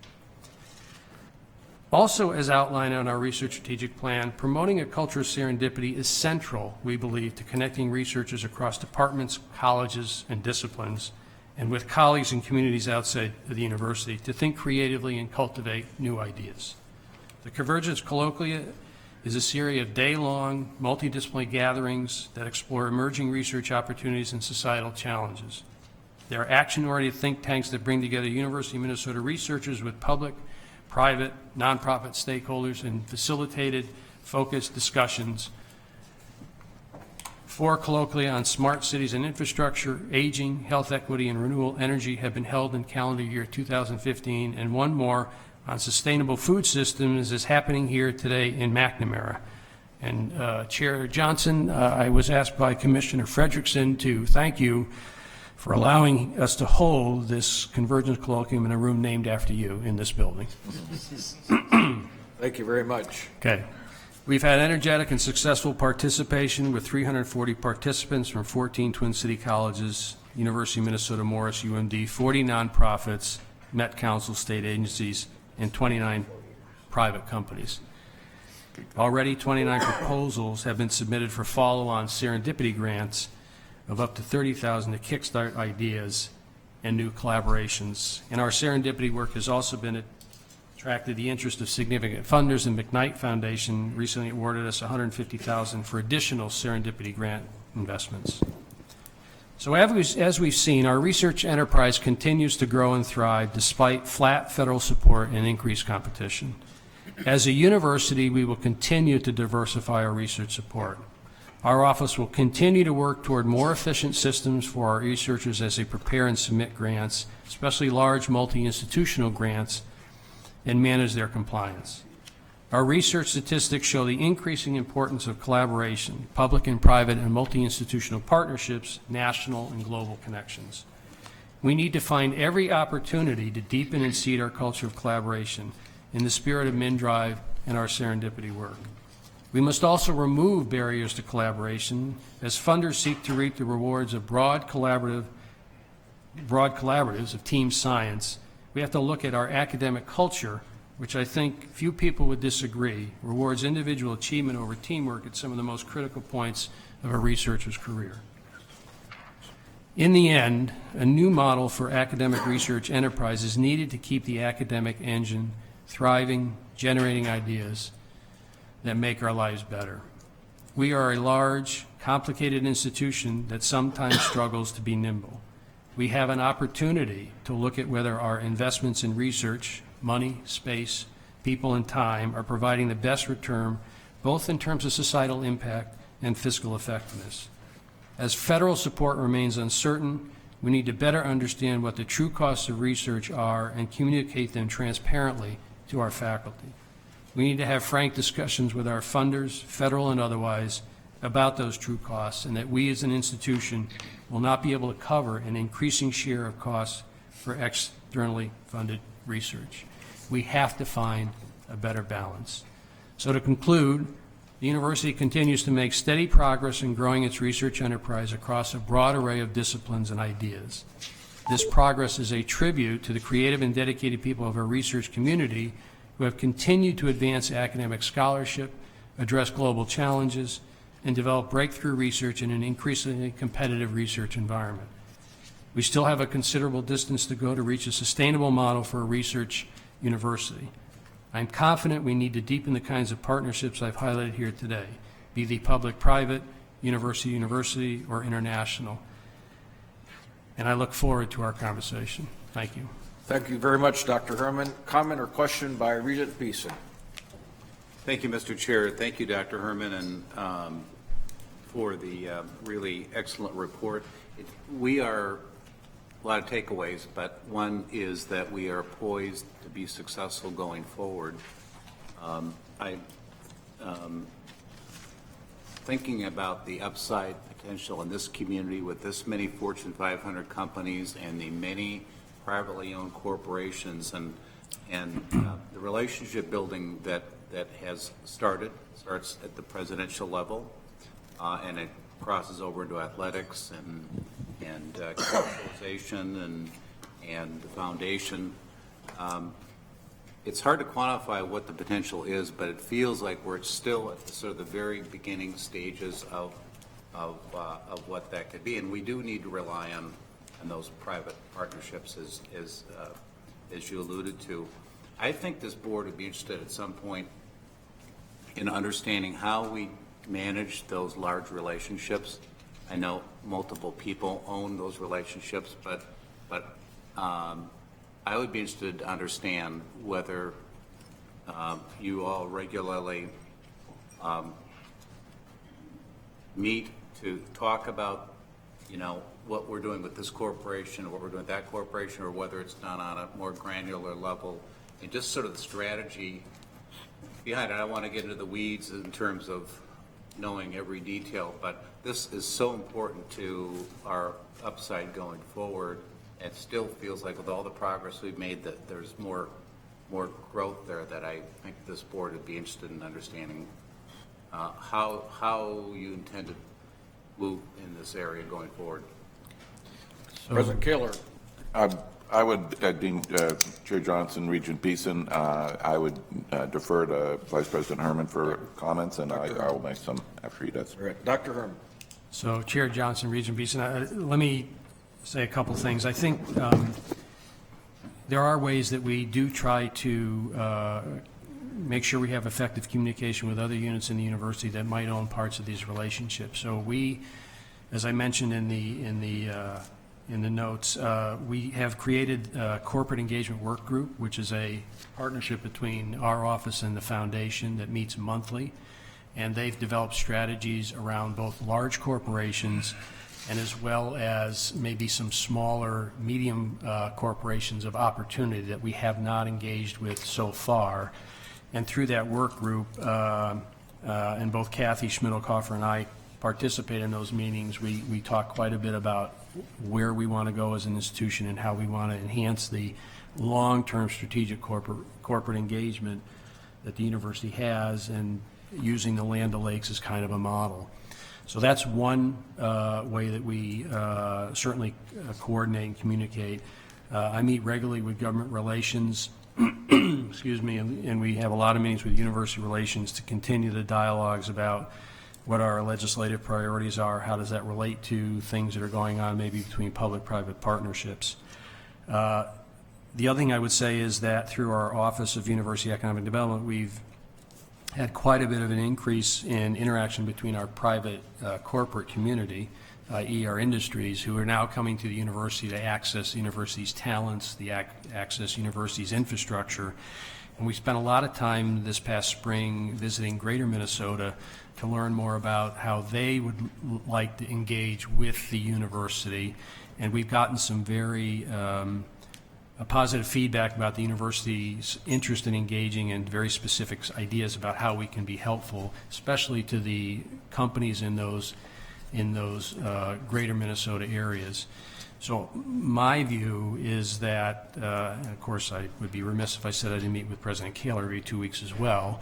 Also, as outlined on our research strategic plan, promoting a culture of serendipity is central, we believe, to connecting researchers across departments, colleges, and disciplines, and with colleagues and communities outside of the university to think creatively and cultivate new ideas. The Convergence Colloquia is a series of day-long, multidisciplinary gatherings that explore emerging research opportunities and societal challenges. There are action-oriented think tanks that bring together University of Minnesota researchers with public, private, nonprofit stakeholders and facilitated, focused discussions. 4 colloquia on smart cities and infrastructure, aging, health equity, and renewable energy have been held in calendar year 2015, and 1 more on sustainable food systems is happening here today in McNamara. And Chair Johnson, I was asked by Commissioner Frederickson to thank you for allowing us to hold this Convergence Colloquium in a room named after you in this building. Thank you very much. Okay. We've had energetic and successful participation with 340 participants from 14 Twin City colleges, University of Minnesota Morris, UMD, 40 nonprofits, Met Council, state agencies, and 29 private companies. Already 29 proposals have been submitted for follow-on serendipity grants of up to $30,000 to kickstart ideas and new collaborations. And our serendipity work has also been attracted the interest of significant funders, and McKnight Foundation recently awarded us $150,000 for additional serendipity grant investments. So as we've seen, our research enterprise continues to grow and thrive despite flat federal support and increased competition. As a university, we will continue to diversify our research support. Our office will continue to work toward more efficient systems for our researchers as they prepare and submit grants, especially large multi-institutional grants, and manage their compliance. Our research statistics show the increasing importance of collaboration, public and private and multi-institutional partnerships, national and global connections. We need to find every opportunity to deepen and seed our culture of collaboration in the spirit of MnDrive and our serendipity work. We must also remove barriers to collaboration as funders seek to reap the rewards of broad collaboratives of team science. We have to look at our academic culture, which I think few people would disagree, rewards individual achievement over teamwork at some of the most critical points of a researcher's career. In the end, a new model for academic research enterprise is needed to keep the academic engine thriving, generating ideas that make our lives better. We are a large, complicated institution that sometimes struggles to be nimble. We have an opportunity to look at whether our investments in research, money, space, people, and time are providing the best return, both in terms of societal impact and fiscal effectiveness. As federal support remains uncertain, we need to better understand what the true costs of research are and communicate them transparently to our faculty. We need to have frank discussions with our funders, federal and otherwise, about those true costs, and that we as an institution will not be able to cover an increasing share of costs for externally funded research. We have to find a better balance. So to conclude, the university continues to make steady progress in growing its research enterprise across a broad array of disciplines and ideas. This progress is a tribute to the creative and dedicated people of our research community who have continued to advance academic scholarship, address global challenges, and develop breakthrough research in an increasingly competitive research environment. We still have a considerable distance to go to reach a sustainable model for a research university. I'm confident we need to deepen the kinds of partnerships I've highlighted here today, be they public-private, university-university, or international. And I look forward to our conversation. Thank you. Thank you very much, Dr. Herman. Comment or question by Regent Beeson? Thank you, Mr. Chair. Thank you, Dr. Herman, and for the really excellent report. We are a lot of takeaways, but one is that we are poised to be successful going forward. Thinking about the upside potential in this community with this many Fortune 500 companies and the many privately owned corporations, and the relationship building that has starts at the presidential level, and it crosses over into athletics and commercialization and the foundation. It's hard to quantify what the potential is, but it feels like we're still at the sort of the very beginning stages of what that could be, and we do need to rely on those private partnerships, as you alluded to. I think this board would be interested at some point in understanding how we manage those large relationships. I know multiple people own those relationships, but I would be interested to understand whether you all regularly meet to talk about, what we're doing with this corporation, or what we're doing with that corporation, or whether it's done on a more granular level, and just sort of the strategy behind it. I don't want to get into the weeds in terms of knowing every detail, but this is so important to our upside going forward. It still feels like with all the progress we've made that there's more growth there, that I think this board would be interested in understanding how you intend to move in this area going forward. President Kaler. I would, Dean Chair Johnson, Regent Beeson, I would defer to Vice President Herman for comments, and I will make some after he does. All right. Dr. Herman. So, Chair Johnson, Regent Beeson, let me say a couple things. I think there are ways that we do try to make sure we have effective communication with other units in the university that might own parts of these relationships. So we, as I mentioned in the notes, we have created a corporate engagement work group, which is a partnership between our office and the foundation that meets monthly, and they've developed strategies around both large corporations and as well as maybe some smaller, medium corporations of opportunity that we have not engaged with so far. And through that work group, and both Kathy Schmidlkoffer and I participate in those meetings, we talk quite a bit about where we want to go as an institution and how we want to enhance the long-term strategic corporate engagement that the university has, and using the Land O'Lakes as kind of a model. So that's one way that we certainly coordinate and communicate. I meet regularly with government relations, excuse me, and we have a lot of meetings with university relations to continue the dialogues about what our legislative priorities are, how does that relate to things that are going on maybe between public-private partnerships. The other thing I would say is that through our Office of University Economic Development, we've had quite a bit of an increase in interaction between our private corporate community, i.e. our industries, who are now coming to the university to access the university's talents, access university's infrastructure, And we spent a lot of time this past spring visiting Greater Minnesota to learn more about how they would like to engage with the university. And we've gotten some very positive feedback about the university's interest in engaging and very specific ideas about how we can be helpful, especially to the companies in those greater Minnesota areas. So my view is that, and of course I would be remiss if I said I didn't meet with President Kaler every 2 weeks as well,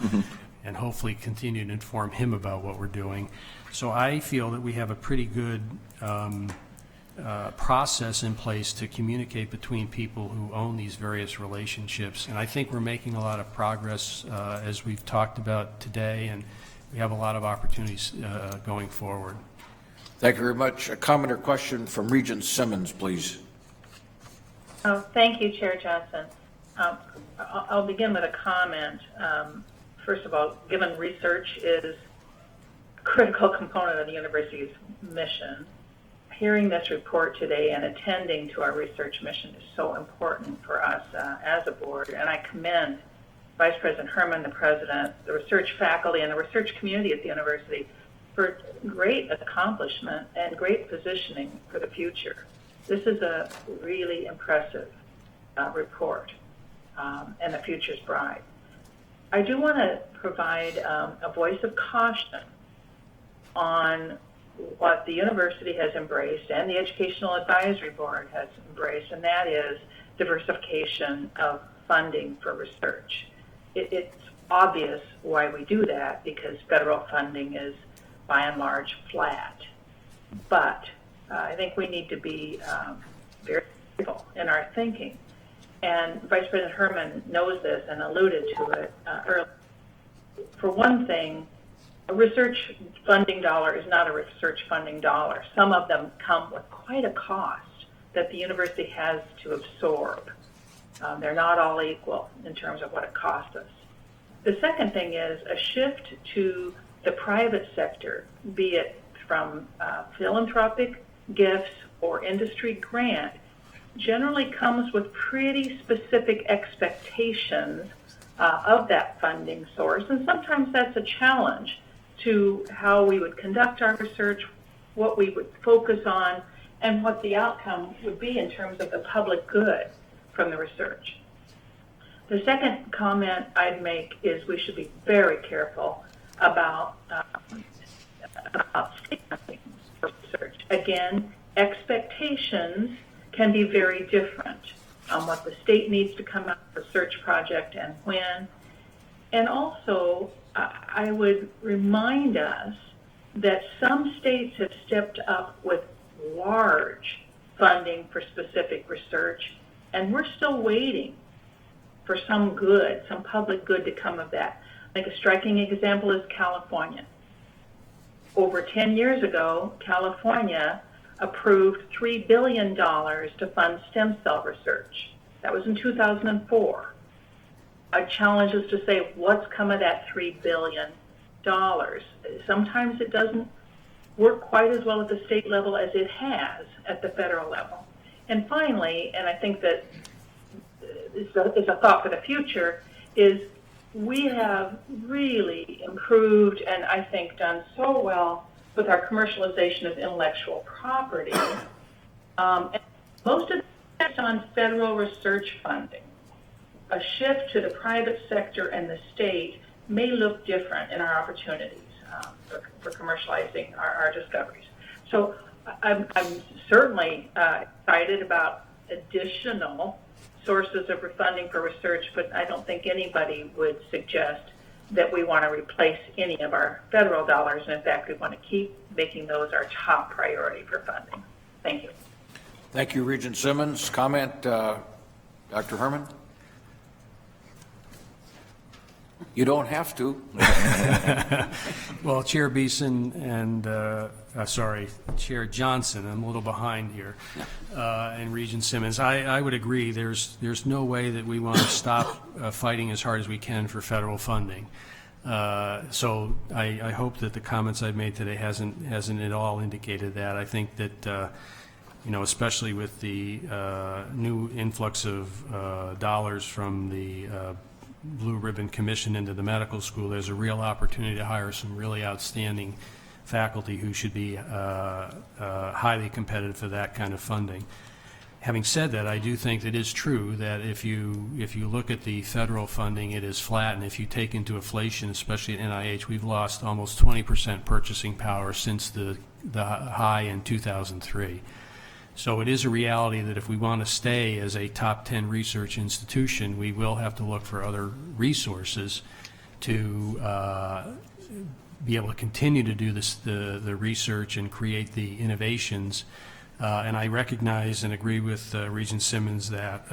and hopefully continue to inform him about what we're doing. So I feel that we have a pretty good process in place to communicate between people who own these various relationships. And I think we're making a lot of progress as we've talked about today, and we have a lot of opportunities going forward. Thank you very much. A comment or question from Regent Simmons, please. Oh, thank you, Chair Johnson. I'll begin with a comment. First of all, given research is a critical component of the university's mission, hearing this report today and attending to our research mission is so important for us as a board, and I commend Vice President Herman, the president, the research faculty, and the research community at the university for great accomplishment and great positioning for the future. This is a really impressive report, and the future's bright. I do want to provide a voice of caution on what the university has embraced and the Educational Advisory Board has embraced, and that is diversification of funding for research. It's obvious why we do that, because federal funding is by and large flat. But I think we need to be very careful in our thinking. And Vice President Herman knows this and alluded to it earlier. For one thing, a research funding dollar is not a research funding dollar. Some of them come with quite a cost that the university has to absorb. They're not all equal in terms of what it costs us. The second thing is a shift to the private sector, be it from philanthropic gifts or industry grant, generally comes with pretty specific expectations of that funding source, and sometimes that's a challenge to how we would conduct our research, what we would focus on, and what the outcome would be in terms of the public good from the research. The second comment I'd make is we should be very careful about state funding for research. Again, expectations can be very different on what the state needs to come out of a research project and when. And also, I would remind us that some states have stepped up with large funding for specific research, and we're still waiting for some good, some public good to come of that. I think a striking example is California. Over 10 years ago, California approved $3 billion to fund stem cell research. That was in 2004. I challenge us to say, what's come of that $3 billion? Sometimes it doesn't work quite as well at the state level as it has at the federal level. And finally, and I think that is a thought for the future, is we have really improved and I think done so well with our commercialization of intellectual property. And most of that's on federal research funding. A shift to the private sector and the state may look different in our opportunities for commercializing our discoveries. So I'm certainly excited about additional sources of funding for research, but I don't think anybody would suggest that we want to replace any of our federal dollars, and in fact, we want to keep making those our top priority for funding. Thank you. Thank you, Regent Simmons. Comment, Dr. Herman? You don't have to. Well, Chair Beeson and, Chair Johnson, I'm a little behind here, and Regent Simmons, I would agree there's no way that we want to stop fighting as hard as we can for federal funding. So I hope that the comments I've made today hasn't at all indicated that. I think that, especially with the new influx of dollars from the blue ribbon commission into the medical school, there's a real opportunity to hire some really outstanding faculty who should be highly competitive for that kind of funding. Having said that, I do think it is true that if you look at the federal funding, it is flat, and if you take into inflation, especially at NIH, we've lost almost 20% purchasing power since the high in 2003. So it is a reality that if we want to stay as a top 10 research institution, we will have to look for other resources to be able to continue to do the research and create the innovations. And I recognize and agree with Regent Simmons that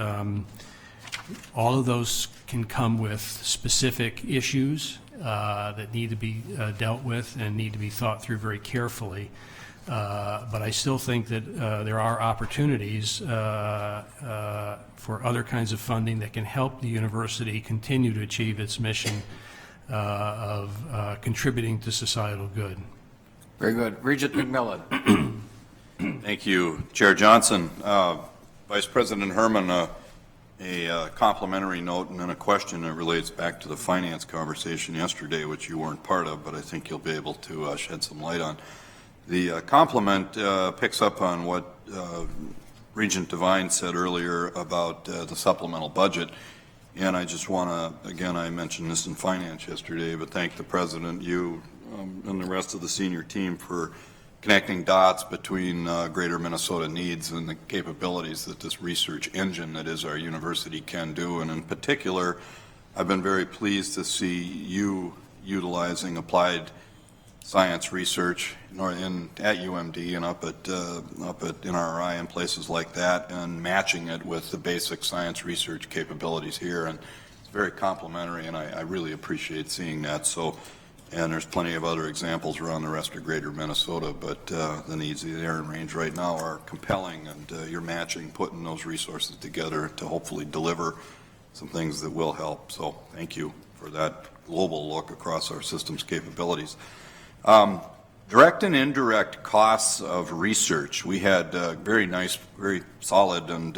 all of those can come with specific issues that need to be dealt with and need to be thought through very carefully. But I still think that there are opportunities for other kinds of funding that can help the university continue to achieve its mission of contributing to societal good. Very good. Regent McMillan. Thank you, Chair Johnson. Vice President Herman, a complimentary note and then a question that relates back to the finance conversation yesterday, which you weren't part of, but I think you'll be able to shed some light on. The compliment picks up on what Regent Devine said earlier about the supplemental budget. And I just want to, again, I mentioned this in finance yesterday, but thank the President, you, and the rest of the senior team for connecting dots between greater Minnesota needs and the capabilities that this research engine that is our university can do. And in particular, I've been very pleased to see you utilizing applied science research at UMD and up at NRI and places like that, and matching it with the basic science research capabilities here. And it's very complimentary, and I really appreciate seeing that. So, and there's plenty of other examples around the rest of greater Minnesota, but the needs of the air and range right now are compelling, and you're matching, putting those resources together to hopefully deliver some things that will help. So thank you for that global look across our system's capabilities. Direct and indirect costs of research. We had very nice, very solid and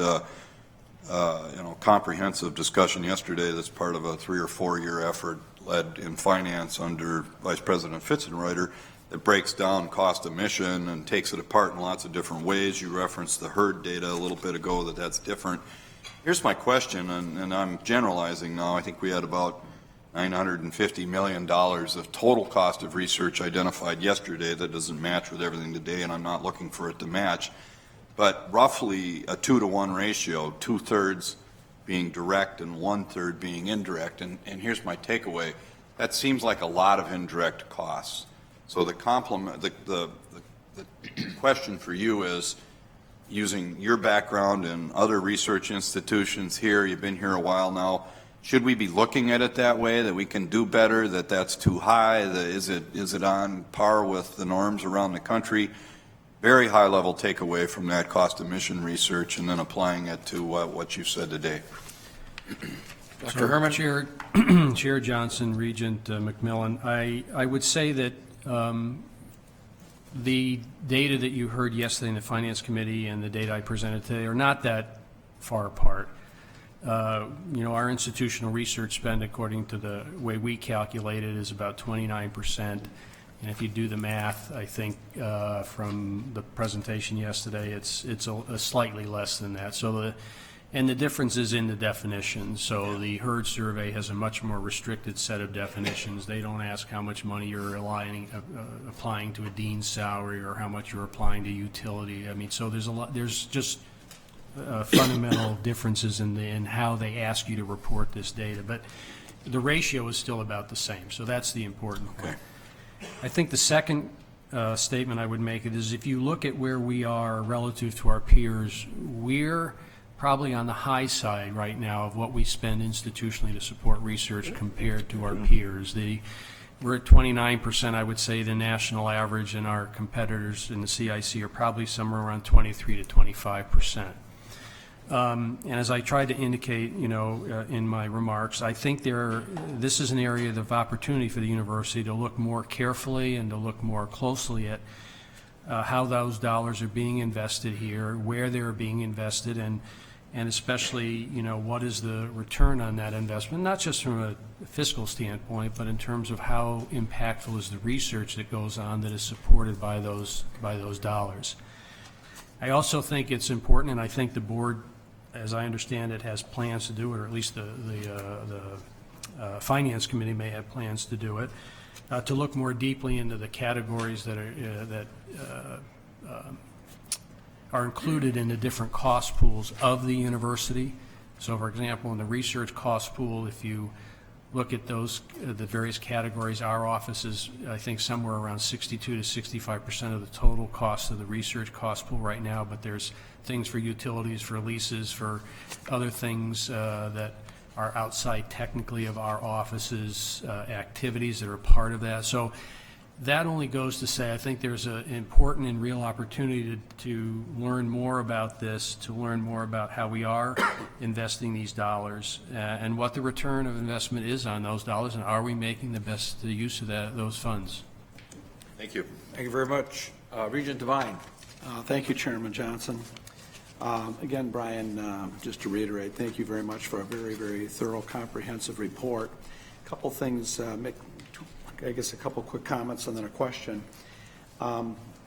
comprehensive discussion yesterday that's part of a 3 or 4 year effort led in finance under Vice President Fitzenreiter that breaks down cost of mission and takes it apart in lots of different ways. You referenced the herd data a little bit ago, that's different. Here's my question, and I'm generalizing now. I think we had about $950 million of total cost of research identified yesterday. That doesn't match with everything today, and I'm not looking for it to match. But roughly a 2-to-1 ratio, 2/3 being direct and 1/3 being indirect. And here's my takeaway. That seems like a lot of indirect costs. So the question for you is, using your background in other research institutions here, you've been here a while now, should we be looking at it that way, that we can do better, that that's too high, is it on par with the norms around the country? Very high level takeaway from that cost of mission research, and then applying it to what you said today. Dr. Herman. Chair Johnson, Regent McMillan, I would say that the data that you heard yesterday in the Finance Committee and the data I presented today are not that far apart. Our institutional research spend, according to the way we calculate it, is about 29%. And if you do the math, I think from the presentation yesterday, it's a slightly less than that. So the difference is in the definition. So the herd survey has a much more restricted set of definitions. They don't ask how much money you're applying to a dean's salary or how much you're applying to utility. I mean, so there's just fundamental differences in how they ask you to report this data, but the ratio is still about the same, so that's the important point. I think the second statement I would make is if you look at where we are relative to our peers, we're probably on the high side right now of what we spend institutionally to support research compared to our peers. We're at 29%, I would say the national average, and our competitors in the CIC are probably somewhere around 23 to 25%. And as I tried to indicate, in my remarks, I think this is an area of opportunity for the university to look more carefully and to look more closely at how those dollars are being invested here, where they're being invested, and and especially, you know, what is the return on that investment, not just from a fiscal standpoint, but in terms of how impactful is the research that goes on that is supported by those dollars. I also think it's important, and I think the board, as I understand it, has plans to do it, or at least the Finance Committee may have plans to do it, to look more deeply into the categories that are included in the different cost pools of the university. So, for example, in the research cost pool, if you look at those, the various categories, our office is, I think, somewhere around 62 to 65% of the total cost of the research cost pool right now, but there's things for utilities, for leases, for other things that are outside technically of our office's activities that are part of that. So that only goes to say I think there's an important and real opportunity to learn more about this, to learn more about how we are investing these dollars and what the return of investment is on those dollars, and are we making the best use of those funds. Thank you. Thank you very much. Regent Devine. Thank you, Chairman Johnson. Again, Brian, just to reiterate, thank you very much for a very, very thorough, comprehensive report. A couple things, I guess a couple quick comments and then a question.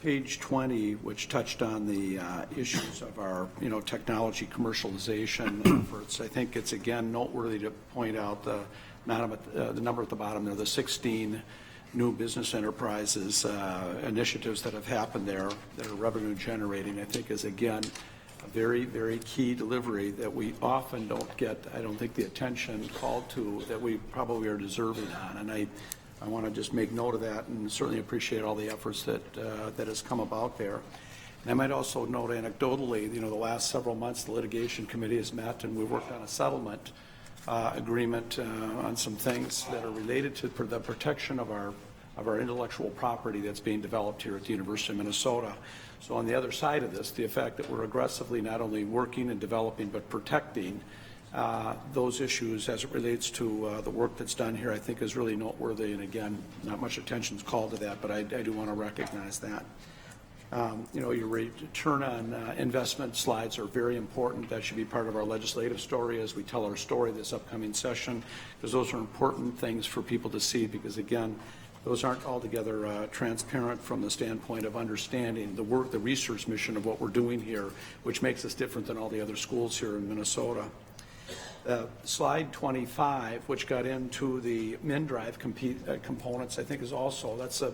Page 20, which touched on the issues of our, technology commercialization efforts. I think it's again noteworthy to point out the number at the bottom there, the 16 new business enterprises initiatives that have happened there that are revenue generating. I think is again a very, very key delivery that we often don't get, I don't think, the attention called to that we probably are deserving on. And I want to just make note of that and certainly appreciate all the efforts that has come about there. And I might also note anecdotally, the last several months the litigation committee has met and we worked on a settlement agreement on some things that are related to the protection of our intellectual property that's being developed here at the University of Minnesota. So on the other side of this, the fact that we're aggressively not only working and developing but protecting those issues as it relates to the work that's done here, I think is really noteworthy. And again, not much attention is called to that, but I do want to recognize that. Your return on investment slides are very important. That should be part of our legislative story as we tell our story this upcoming session, because those are important things for people to see, because again, those aren't altogether transparent from the standpoint of understanding the work, the research mission of what we're doing here, which makes us different than all the other schools here in Minnesota. Slide 25, which got into the MnDrive components, I think is also,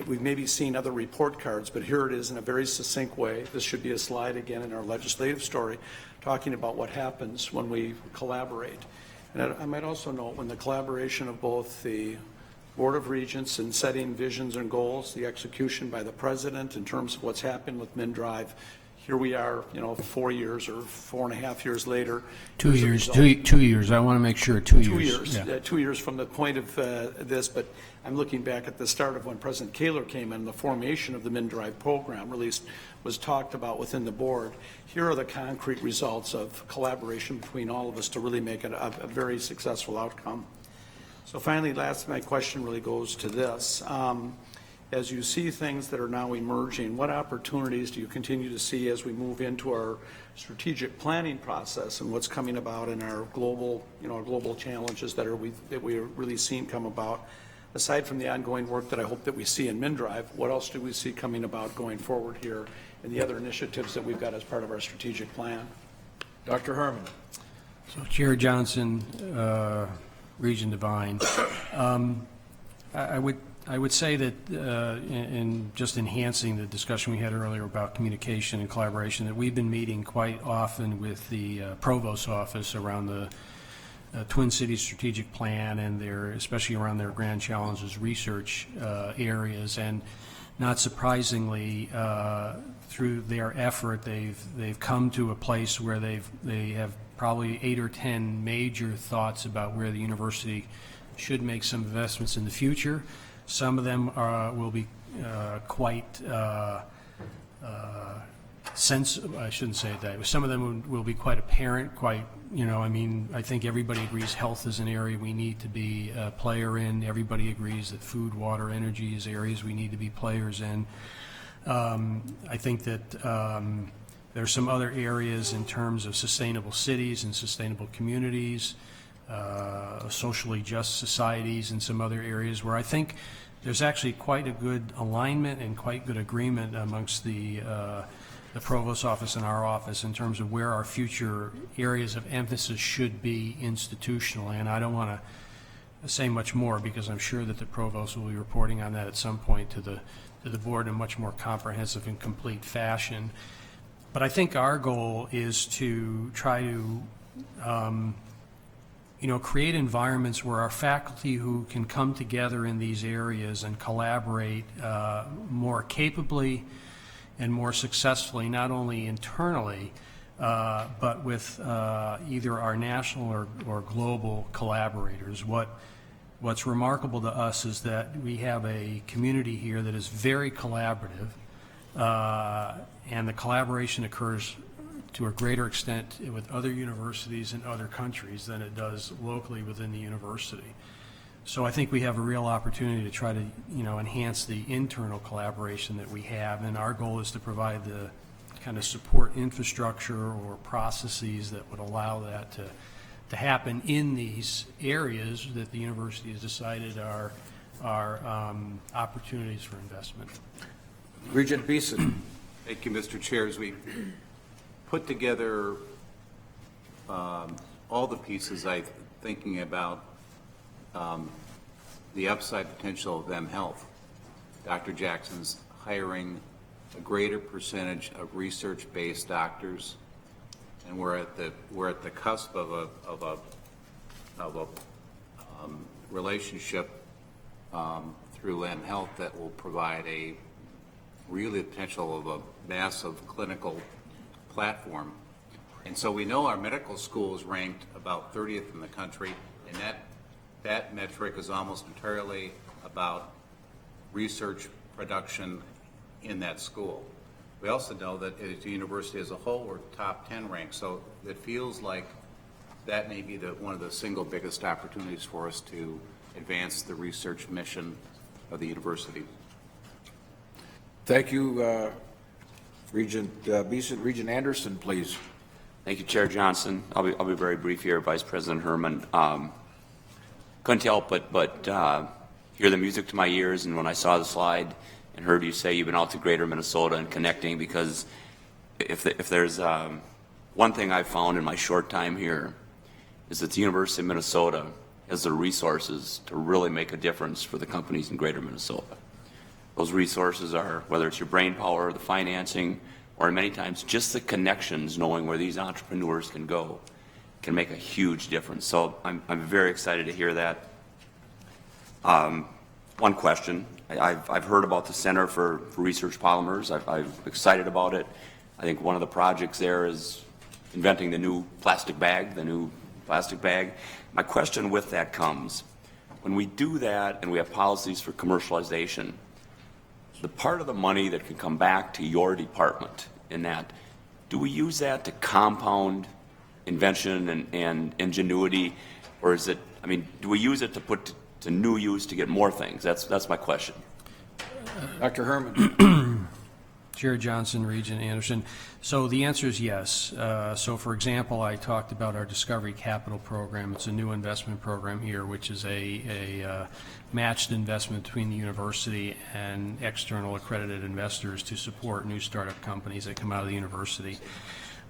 we've maybe seen other report cards, but here it is in a very succinct way. This should be a slide again in our legislative story, talking about what happens when we collaborate. And I might also note when the collaboration of both the Board of Regents in setting visions and goals, the execution by the President in terms of what's happened with MnDrive. Here we are, 4 years or 4.5 years later. 2 years. 2 years. I want to make sure 2 years. 2 years. Yeah. 2 years from the point of this, but I'm looking back at the start of when President Kaler came in. The formation of the MnDrive program was talked about within the board. Here are the concrete results of collaboration between all of us to really make it a very successful outcome. So finally, my question really goes to this. As you see things that are now emerging, what opportunities do you continue to see as we move into our strategic planning process and what's coming about in our global challenges that we're really seeing come about? Aside from the ongoing work that I hope that we see in MnDrive, what else do we see coming about going forward here and the other initiatives that we've got as part of our strategic plan? Dr. Herman. So Chair Johnson, Regent Devine, I would say that in just enhancing the discussion we had earlier about communication and collaboration, that we've been meeting quite often with the Provost's office around the Twin Cities strategic plan and especially around their Grand Challenges research areas. And not surprisingly, through their effort, they've come to a place where they have probably 8 or 10 major thoughts about where the university should make some investments in the future. Some of them will be quite sensitive. I shouldn't say it that way. Some of them will be quite apparent, I think everybody agrees health is an area we need to be a player in. Everybody agrees that food, water, energy is areas we need to be players in. I think that There's some other areas in terms of sustainable cities and sustainable communities, socially just societies, and some other areas where I think there's actually quite a good alignment and quite good agreement amongst the Provost's office and our office in terms of where our future areas of emphasis should be institutionally. And I don't want to say much more because I'm sure that the Provost will be reporting on that at some point to the board in a much more comprehensive and complete fashion. But I think our goal is to try to create environments where our faculty who can come together in these areas and collaborate more capably and more successfully, not only internally, but with either our national or global collaborators. What's remarkable to us is that we have a community here that is very collaborative, and the collaboration occurs to a greater extent with other universities in other countries than it does locally within the university. So I think we have a real opportunity to try to, enhance the internal collaboration that we have, and our goal is to provide the kind of support infrastructure or processes that would allow that to happen in these areas that the university has decided are opportunities for investment. Regent Beeson. Thank you, Mr. Chair. As we put together all the pieces, I'm thinking about the upside potential of mHealth. Dr. Jackson's hiring a greater percentage of research-based doctors, and we're at the cusp of a relationship through mHealth that will provide a really potential of a massive clinical platform. And so we know our medical school is ranked about 30th in the country, and that metric is almost entirely about research production in that school. We also know that as a university as a whole, we're top 10 ranked, so it feels like that may be one of the single biggest opportunities for us to advance the research mission of the university. Thank you, Regent Beeson. Regent Anderson, please. Thank you, Chair Johnson. I'll be very brief here, Vice President Herman. Couldn't help but hear the music to my ears, and when I saw the slide and heard you say you've been out to Greater Minnesota and connecting, because if there's one thing I've found in my short time here is that the University of Minnesota has the resources to really make a difference for the companies in Greater Minnesota. Those resources are, whether it's your brain power, the financing, or many times just the connections, knowing where these entrepreneurs can go, can make a huge difference. So I'm very excited to hear that. One question. I've heard about the Center for Research Polymers. I'm excited about it. I think one of the projects there is inventing the new plastic bag, My question with that comes, when we do that and we have policies for commercialization, the part of the money that can come back to your department in that, do we use that to compound invention and ingenuity, or is it, do we use it to put to new use to get more things? That's my question. Dr. Herman. Chair Johnson, Regent Anderson. So the answer is yes. So for example, I talked about our Discovery Capital program. It's a new investment program here, which is a matched investment between the university and external accredited investors to support new startup companies that come out of the university.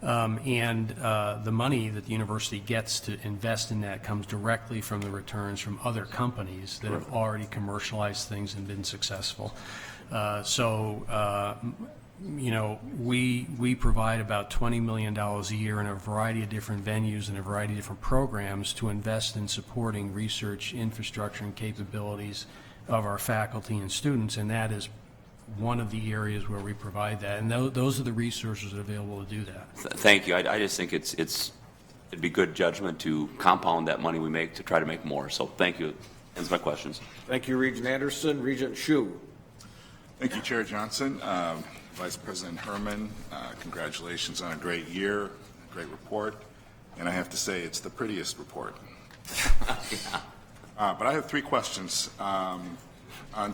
The money that the university gets to invest in that comes directly from the returns from other companies that have already commercialized things and been successful. We provide about $20 million a year in a variety of different venues and a variety of different programs to invest in supporting research infrastructure and capabilities of our faculty and students, and that is one of the areas where we provide that, and those are the resources that are available to do that. Thank you. I just think it'd be good judgment to compound that money we make to try to make more. So thank you. Ends my questions. Thank you, Regent Anderson. Regent Hsu. Thank you, Chair Johnson. Vice President Herman, congratulations on a great year, a great report. And I have to say, it's the prettiest report. But I have three questions. On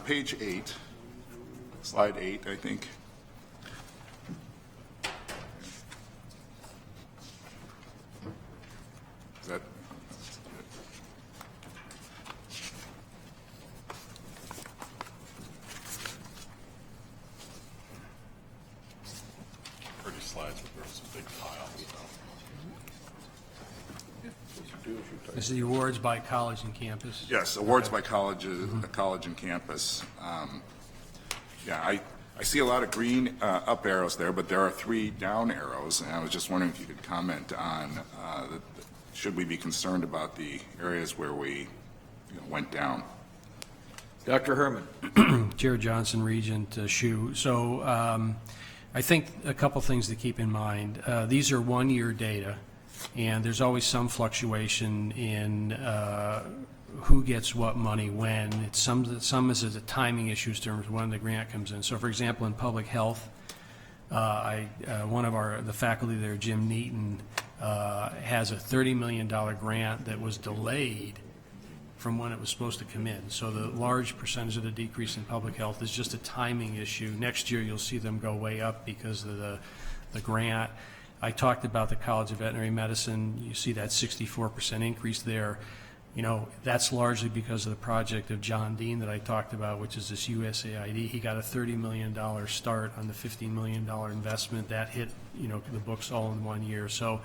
page 8, slide 8, I think. This is the awards by college and campus? Yes, awards by college and campus. Yeah, I see a lot of green up arrows there, but there are 3 down arrows, and I was just wondering if you could comment on, should we be concerned about the areas where we went down? Dr. Herman. Chair Johnson, Regent Hsu. So I think a couple things to keep in mind. These are one-year data, and there's always some fluctuation in who gets what money when. It's some is a timing issue in terms of when the grant comes in. So, for example, in public health, one of the faculty there, Jim Neaton, has a $30 million grant that was delayed from when it was supposed to come in. So the large percentage of the decrease in public health is just a timing issue. Next year you'll see them go way up because of the grant. I talked about the College of Veterinary Medicine. You see that 64% increase there. That's largely because of the project of John Dean that I talked about, which is this USAID. He got a $30 million start on the $15 million investment. That hit, the books all in 1 year. So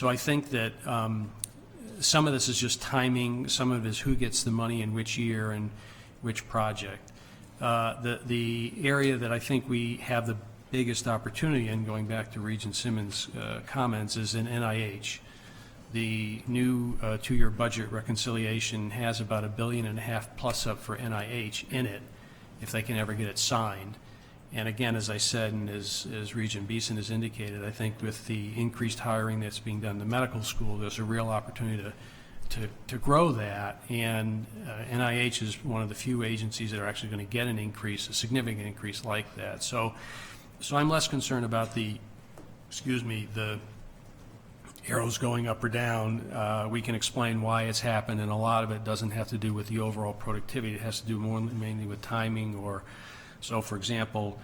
I think that some of this is just timing. Some of it is who gets the money in which year and which project. The area that I think we have the biggest opportunity in, going back to Regent Simmons' comments, is in NIH. The new 2-year budget reconciliation has about $1.5 billion plus up for NIH in it, if they can ever get it signed. And again, as I said, and as Regent Beeson has indicated, I think with the increased hiring that's being done in the medical school, there's a real opportunity to grow that. And NIH is one of the few agencies that are actually going to get an increase, a significant increase like that. So I'm less concerned about the arrows going up or down. We can explain why it's happened, and a lot of it doesn't have to do with the overall productivity. It has to do mainly with timing. So, for example,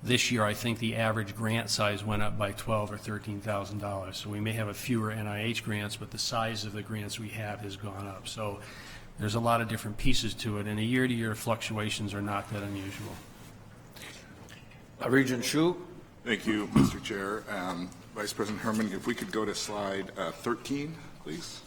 this year I think the average grant size went up by $12,000 or $13,000. So we may have fewer NIH grants, but the size of the grants we have has gone up. So there's a lot of different pieces to it, and the year-to-year fluctuations are not that unusual. Regent Hsu. Thank you, Mr. Chair. Vice President Herman, if we could go to slide 13, please.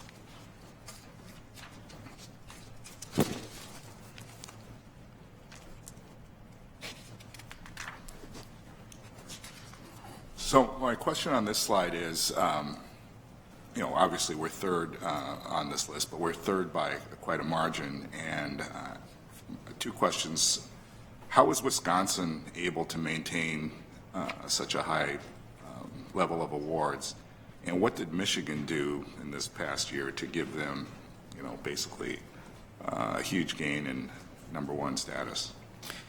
So my question on this slide is, obviously we're third on this list, but we're third by quite a margin. And 2 questions. How was Wisconsin able to maintain such a high level of awards? And what did Michigan do in this past year to give them, basically a huge gain in #1 status?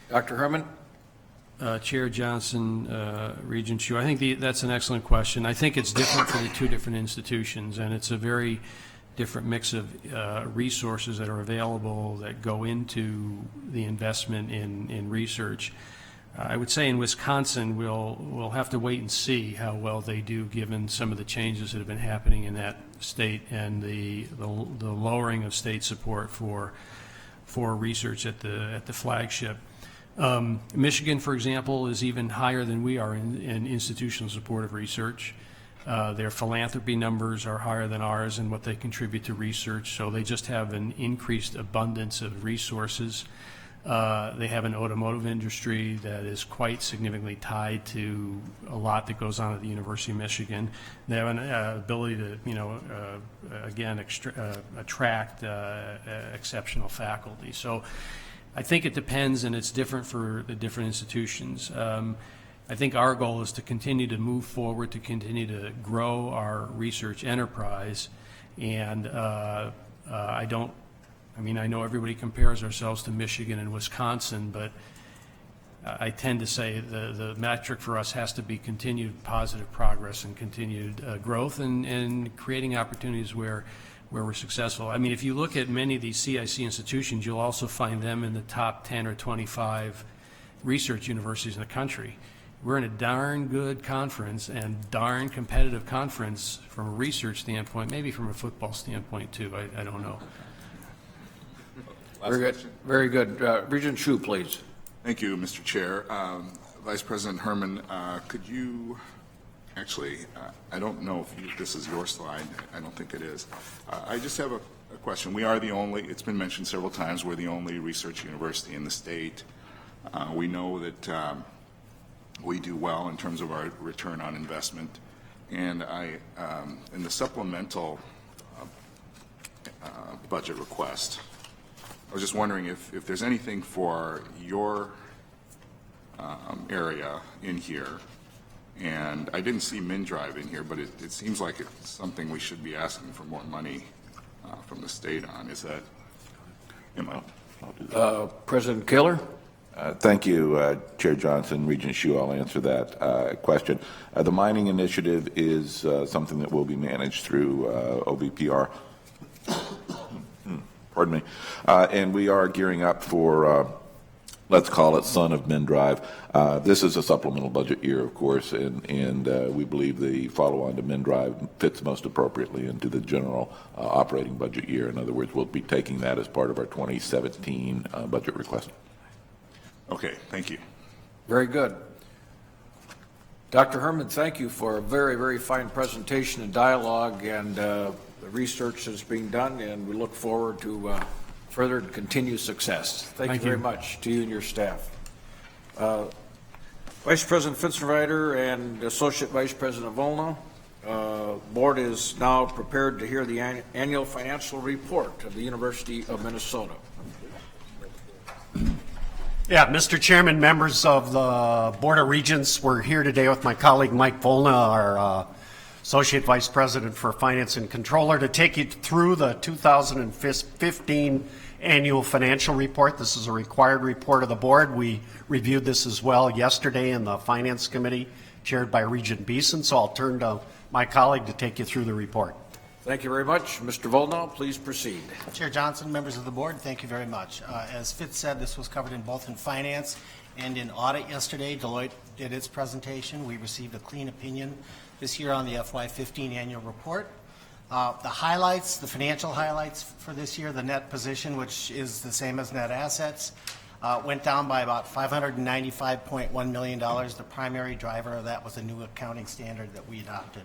Dr. Herman? Chair Johnson, Regent Hsu, I think that's an excellent question. I think it's different for the 2 different institutions, and it's a very different mix of resources that are available that go into the investment in research. I would say in Wisconsin, we'll have to wait and see how well they do, given some of the changes that have been happening in that state and the lowering of state support for research at the flagship. Michigan, for example, is even higher than we are in institutional support of research. Their philanthropy numbers are higher than ours in what they contribute to research, so they just have an increased abundance of resources. They have an automotive industry that is quite significantly tied to a lot that goes on at the University of Michigan. They have an ability to, attract exceptional faculty. So I think it depends, and it's different for the different institutions. I think our goal is to continue to move forward, to continue to grow our research enterprise, and I know everybody compares ourselves to Michigan and Wisconsin, but I tend to say the metric for us has to be continued positive progress and continued growth and creating opportunities where we're successful. I mean, if you look at many of these CIC institutions, you'll also find them in the top 10 or 25 research universities in the country. We're in a darn good conference and darn competitive conference from a research standpoint, maybe from a football standpoint too, I don't know. Very good. Very good. Regent Hsu, please. Thank you, Mr. Chair. Vice President Herman, could you Actually, I don't know if this is your slide. I don't think it is. I just have a question. We are the only, it's been mentioned several times, we're the only research university in the state. We know that we do well in terms of our return on investment. And in the supplemental budget request, I was just wondering if there's anything for your area in here. And I didn't see MnDrive in here, but it seems like it's something we should be asking for more money from the state on. Is that, President Kaler? Thank you, Chair Johnson. Regent Hsu, I'll answer that question. The mining initiative is something that will be managed through OVPR. Pardon me. And we are gearing up for, let's call it son of MnDrive. This is a supplemental budget year, of course, and we believe the follow-on to MnDrive fits most appropriately into the general operating budget year. In other words, we'll be taking that as part of our 2017 budget request. Okay, thank you. Very good. Dr. Herman, thank you for a very, very fine presentation and dialogue and the research that's being done, and we look forward to further and continued success. Thank you very much to you and your staff. Vice President Fitzgerald and Associate Vice President Volno, Board is now prepared to hear the annual financial report of the University of Minnesota. Yeah, Mr. Chairman, members of the Board of Regents, we're here today with my colleague Mike Volna, our Associate Vice President for Finance and Controller, to take you through the 2015 annual financial report. This is a required report of the board. We reviewed this as well yesterday in the Finance Committee, chaired by Regent Beeson, so I'll turn to my colleague to take you through the report. Thank you very much. Mr. Volno, please proceed. Chair Johnson, members of the board, thank you very much. As Fitz said, this was covered in both in finance and in audit yesterday. Deloitte did its presentation. We received a clean opinion this year on the FY15 annual report. The highlights, the financial highlights for this year, the net position, which is the same as net assets, went down by about $595.1 million. The primary driver of that was a new accounting standard that we adopted.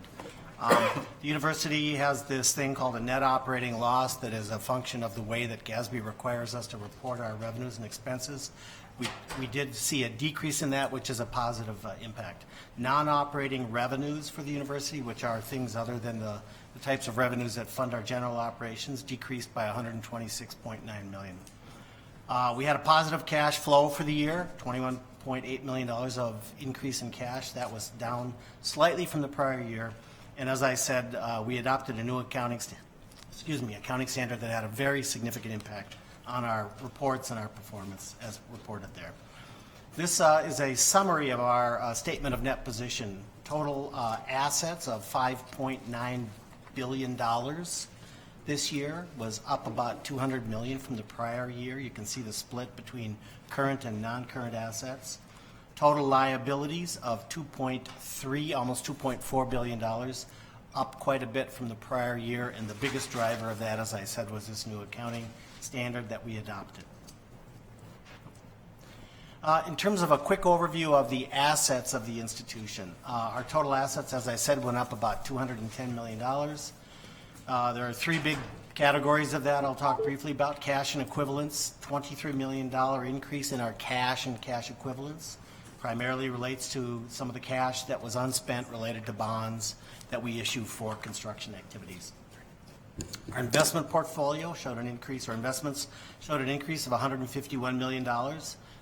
The university has this thing called a net operating loss that is a function of the way that GASB requires us to report our revenues and expenses. We did see a decrease in that, which is a positive impact. Non-operating revenues for the university, which are things other than the types of revenues that fund our general operations, decreased by $126.9 million. We had a positive cash flow for the year, $21.8 million of increase in cash. That was down slightly from the prior year. And as I said, we adopted a new accounting standard that had a very significant impact on our reports and our performance as reported there. This is a summary of our statement of net position. Total assets of $5.9 billion this year was up about $200 million from the prior year. You can see the split between current and non-current assets. Total liabilities of $2.3, almost $2.4 billion, up quite a bit from the prior year, and the biggest driver of that, as I said, was this new accounting standard that we adopted. In terms of a quick overview of the assets of the institution, our total assets, as I said, went up about $210 million. There are three big categories of that I'll talk briefly about. Cash and equivalents, $23 million increase in our cash and cash equivalents. Primarily relates to some of the cash that was unspent related to bonds that we issue for construction activities. Our investment portfolio showed an increase, or investments showed an increase of $151 million.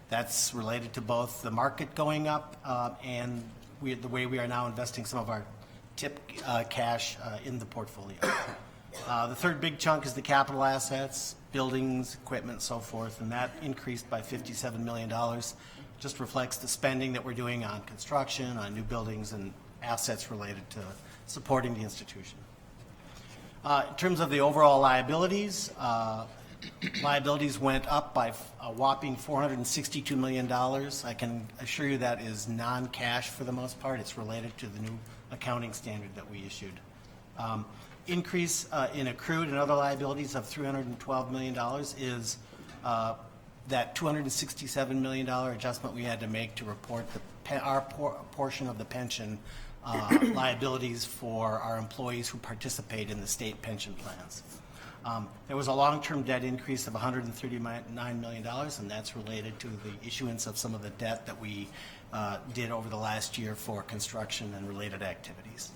That's related to both the market going up and the way we are now investing some of our tip cash in the portfolio. The third big chunk is the capital assets, buildings, equipment, so forth, and that increased by $57 million. Just reflects the spending that we're doing on construction, on new buildings, and assets related to supporting the institution. In terms of the overall liabilities, liabilities went up by a whopping $462 million. I can assure you that is non-cash for the most part. It's related to the new accounting standard that we issued. Increase in accrued and other liabilities of $312 million is that $267 million adjustment we had to make to report our portion of the pension liabilities for our employees who participate in the state pension plans. There was a long-term debt increase of $139 million, and that's related to the issuance of some of the debt that we did over the last year for construction and related activities.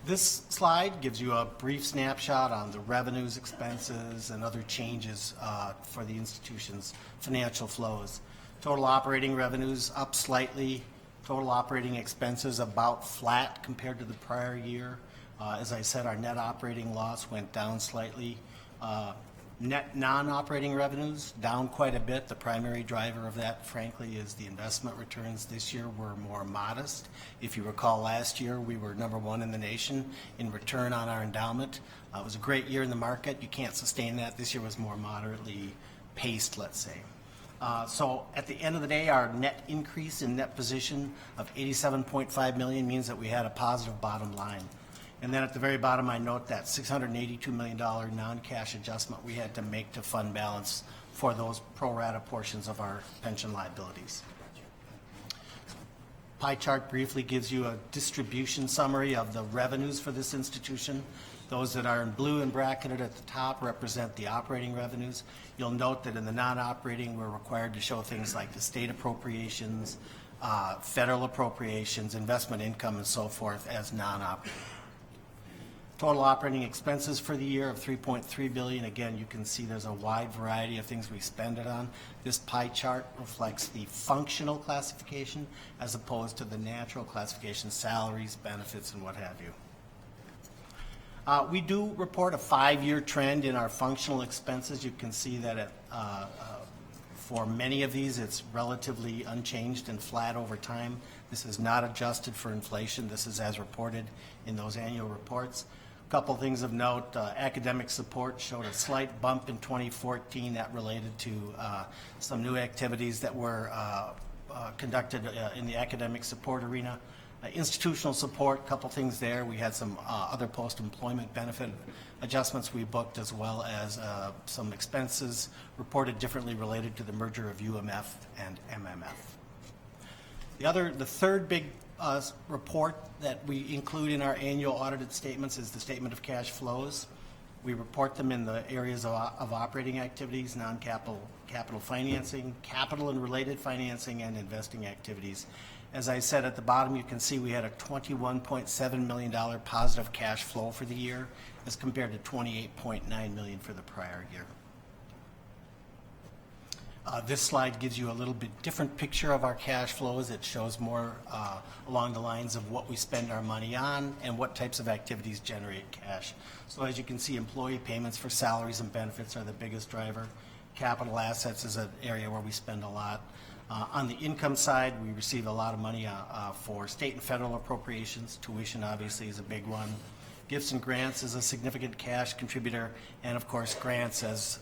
This slide gives you a brief snapshot on the revenues, expenses, and other changes for the institution's financial flows. Total operating revenues up slightly. Total operating expenses about flat compared to the prior year. As I said, our net operating loss went down slightly. Net non-operating revenues down quite a bit. The primary driver of that, frankly, is the investment returns this year were more modest. If you recall, last year we were #1 in the nation in return on our endowment. It was a great year in the market. You can't sustain that. This year was more moderately paced, let's say. So at the end of the day, our net increase in net position of $87.5 million means that we had a positive bottom line. And then at the very bottom, I note that $682 million non-cash adjustment we had to make to fund balance for those pro rata portions of our pension liabilities. Pie chart briefly gives you a distribution summary of the revenues for this institution. Those that are in blue and bracketed at the top represent the operating revenues. You'll note that in the non-operating, we're required to show things like the state appropriations, federal appropriations, investment income, and so forth as non-operating. Total operating expenses for the year of $3.3 billion. Again, you can see there's a wide variety of things we spend it on. This pie chart reflects the functional classification as opposed to the natural classification, salaries, benefits, and what have you. We do report a 5-year trend in our functional expenses. You can see that for many of these, it's relatively unchanged and flat over time. This is not adjusted for inflation. This is as reported in those annual reports. A couple things of note, academic support showed a slight bump in 2014 that related to some new activities that were conducted in the academic support arena. Institutional support, a couple things there. We had some other post-employment benefit adjustments we booked, as well as some expenses reported differently related to the merger of UMF and MMF. The third big report that we include in our annual audited statements is the statement of cash flows. We report them in the areas of operating activities, capital financing, capital and related financing, and investing activities. As I said at the bottom, you can see we had a $21.7 million positive cash flow for the year as compared to $28.9 million for the prior year. This slide gives you a little bit different picture of our cash flows. It shows more along the lines of what we spend our money on and what types of activities generate cash. So as you can see, employee payments for salaries and benefits are the biggest driver. Capital assets is an area where we spend a lot. On the income side, we receive a lot of money for state and federal appropriations. Tuition obviously is a big one. Gifts and grants is a significant cash contributor, and of course grants, as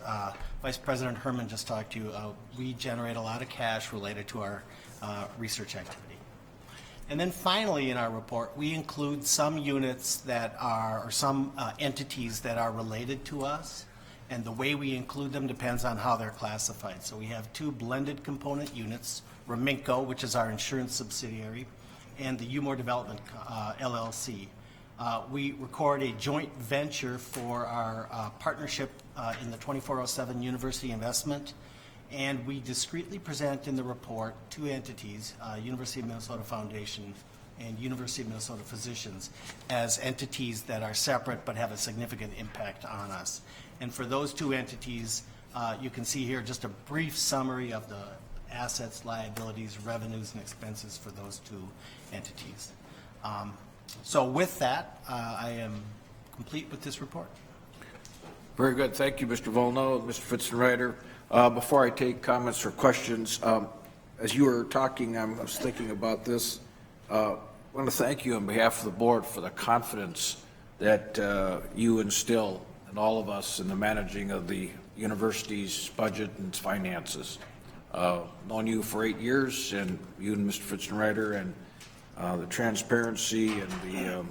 Vice President Herman just talked to you, we generate a lot of cash related to our research activity. And then finally in our report, we include some units that are, or some entities that are related to us, and the way we include them depends on how they're classified. So we have 2 blended component units, Reminco, which is our insurance subsidiary, and the UMOR Development LLC. We record a joint venture for our partnership in the 2407 University investment, and we discreetly present in the report 2 entities, University of Minnesota Foundation and University of Minnesota Physicians, as entities that are separate but have a significant impact on us. And for those 2 entities, you can see here just a brief summary of the assets, liabilities, revenues, and expenses for those 2 entities. So with that, I am complete with this report. Very good. Thank you, Mr. Volno, Mr. Fitzenreiter. Before I take comments or questions, as you were talking, I was thinking about this. I want to thank you on behalf of the board for the confidence that you instill in all of us in the managing of the university's budget and its finances. Known you for 8 years, and you and Mr. Fitzenreiter, and the transparency and the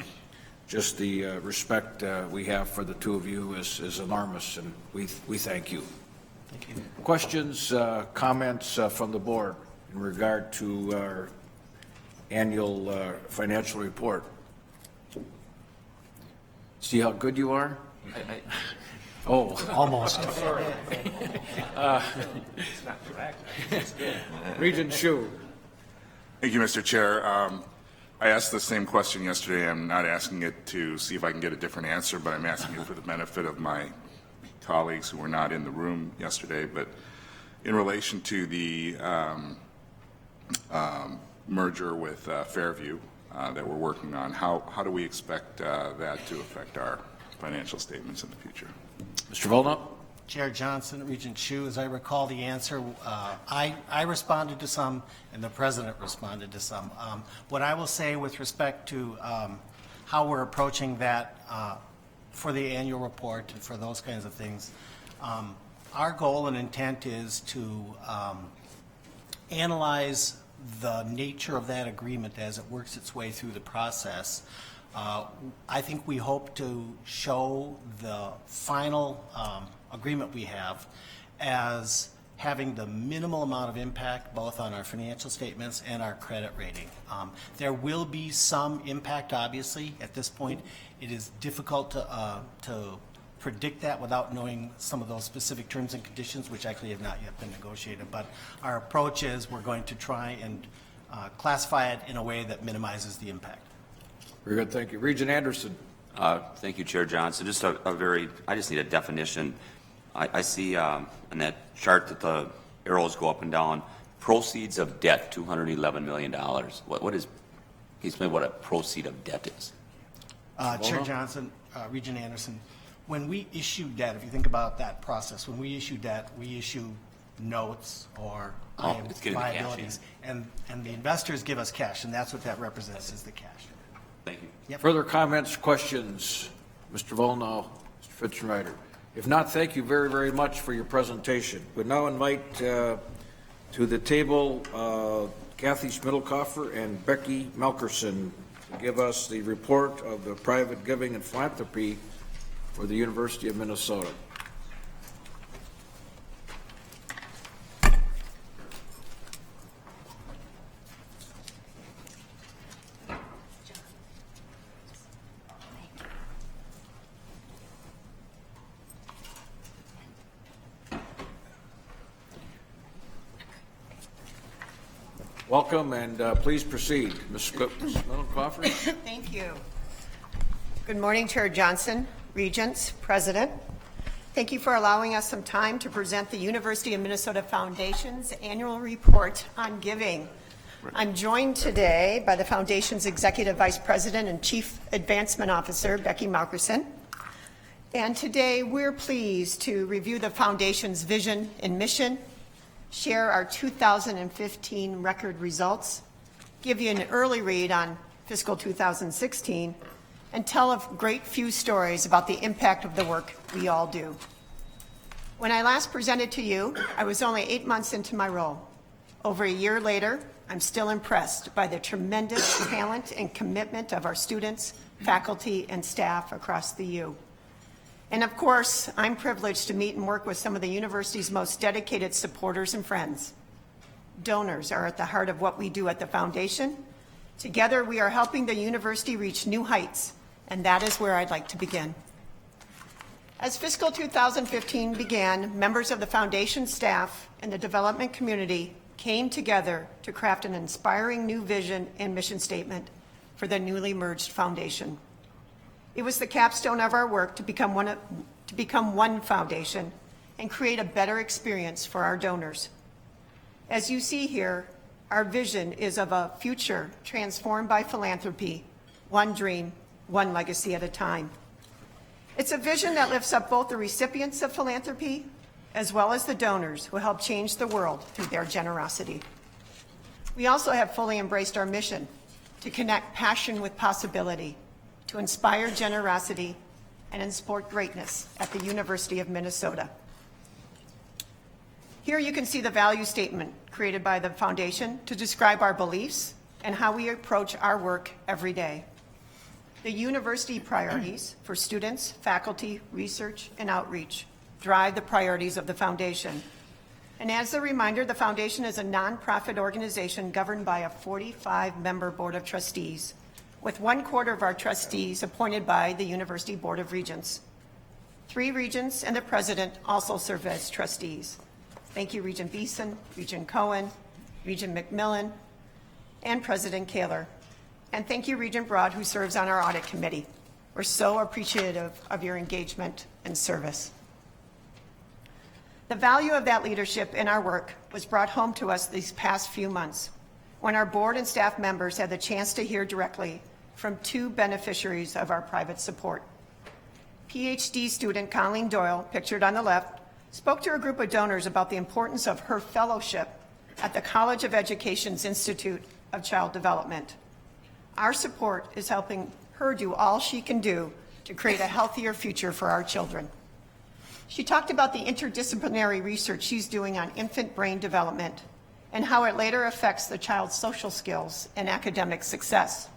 just the respect we have for the 2 of you is enormous, and we thank you. Thank you. Questions, comments from the board in regard to our annual financial report. See how good you are? Oh. Almost. Regent Hsu. Thank you, Mr. Chair. I asked the same question yesterday. I'm not asking it to see if I can get a different answer, but I'm asking it for the benefit of my colleagues who were not in the room yesterday. But in relation to the merger with Fairview that we're working on, how do we expect that to affect our financial statements in the future? Mr. Volna? Chair Johnson, Regent Hsu, as I recall the answer, I responded to some, and the President responded to some. What I will say with respect to how we're approaching that for the annual report and for those kinds of things, our goal and intent is to analyze the nature of that agreement as it works its way through the process. I think we hope to show the final agreement we have as having the minimal amount of impact both on our financial statements and our credit rating. There will be some impact, obviously. At this point, it is difficult to predict that without knowing some of those specific terms and conditions, which actually have not yet been negotiated. But our approach is we're going to try and classify it in a way that minimizes the impact. Very good, thank you. Regent Anderson. Thank you, Chair Johnson. Just I just need a definition. I see on that chart that the arrows go up and down, proceeds of debt, $211 million. What is, can you explain what a proceed of debt is? Chair Johnson, Regent Anderson, when we issue debt, if you think about that process, when we issue debt, we issue notes or liabilities, and the investors give us cash, and that's what that represents, is the cash. Thank you. Yep. Further comments, questions? Mr. Volna, Mr. Fitzschneider. If not, thank you very, very much for your presentation. We now invite to the table Kathy Schmidlkoffer and Becky Melkerson to give us the report of the private giving and philanthropy for the University of Minnesota. Welcome, and please proceed. Ms. Schmidlkoffer. Thank you. Good morning, Chair Johnson, Regents, President. Thank you for allowing us some time to present the University of Minnesota Foundation's annual report on giving. I'm joined today by the Foundation's Executive Vice President and Chief Advancement Officer, Becky Melkerson. And today we're pleased to review the Foundation's vision and mission, share our 2015 record results, give you an early read on fiscal 2016, and tell a great few stories about the impact of the work we all do. When I last presented to you, I was only 8 months into my role. Over a year later, I'm still impressed by the tremendous talent and commitment of our students, faculty, and staff across the U. And of course, I'm privileged to meet and work with some of the university's most dedicated supporters and friends. Donors are at the heart of what we do at the Foundation. Together, we are helping the university reach new heights, and that is where I'd like to begin. As fiscal 2015 began, members of the Foundation staff and the development community came together to craft an inspiring new vision and mission statement for the newly merged Foundation. It was the capstone of our work to become one Foundation and create a better experience for our donors. As you see here, our vision is of a future transformed by philanthropy, one dream, one legacy at a time. It's a vision that lifts up both the recipients of philanthropy as well as the donors who help change the world through their generosity. We also have fully embraced our mission to connect passion with possibility, to inspire generosity and support greatness at the University of Minnesota. Here you can see the value statement created by the Foundation to describe our beliefs and how we approach our work every day. The university priorities for students, faculty, research, and outreach drive the priorities of the Foundation. And as a reminder, the foundation is a nonprofit organization governed by a 45-member board of trustees, with 1/4 of our trustees appointed by the University Board of Regents. 3 regents and the president also serve as trustees. Thank you, Regent Beeson, Regent Cohen, Regent McMillan, and President Kaler. And thank you, Regent Broad, who serves on our audit committee. We're so appreciative of your engagement and service. The value of that leadership in our work was brought home to us these past few months when our board and staff members had the chance to hear directly from 2 beneficiaries of our private support. PhD student Colleen Doyle, pictured on the left, spoke to a group of donors about the importance of her fellowship at the College of Education's Institute of Child Development. Our support is helping her do all she can do to create a healthier future for our children. She talked about the interdisciplinary research she's doing on infant brain development and how it later affects the child's social skills and academic success.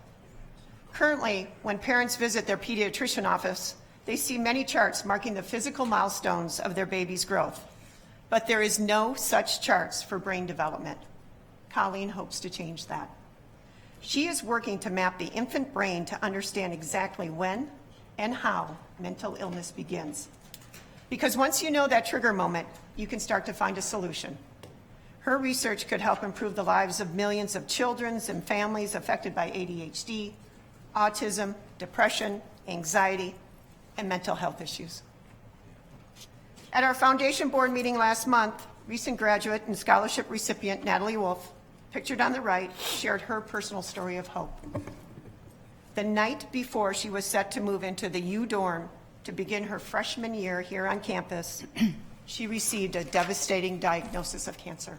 Currently, when parents visit their pediatrician office, they see many charts marking the physical milestones of their baby's growth, but there is no such charts for brain development. Colleen hopes to change that. She is working to map the infant brain to understand exactly when and how mental illness begins. Because once you know that trigger moment, you can start to find a solution. Her research could help improve the lives of millions of children and families affected by ADHD, autism, depression, anxiety, and mental health issues. At our foundation board meeting last month, recent graduate and scholarship recipient Natalie Wolf, pictured on the right, shared her personal story of hope. The night before she was set to move into the U dorm to begin her freshman year here on campus, she received a devastating diagnosis of cancer.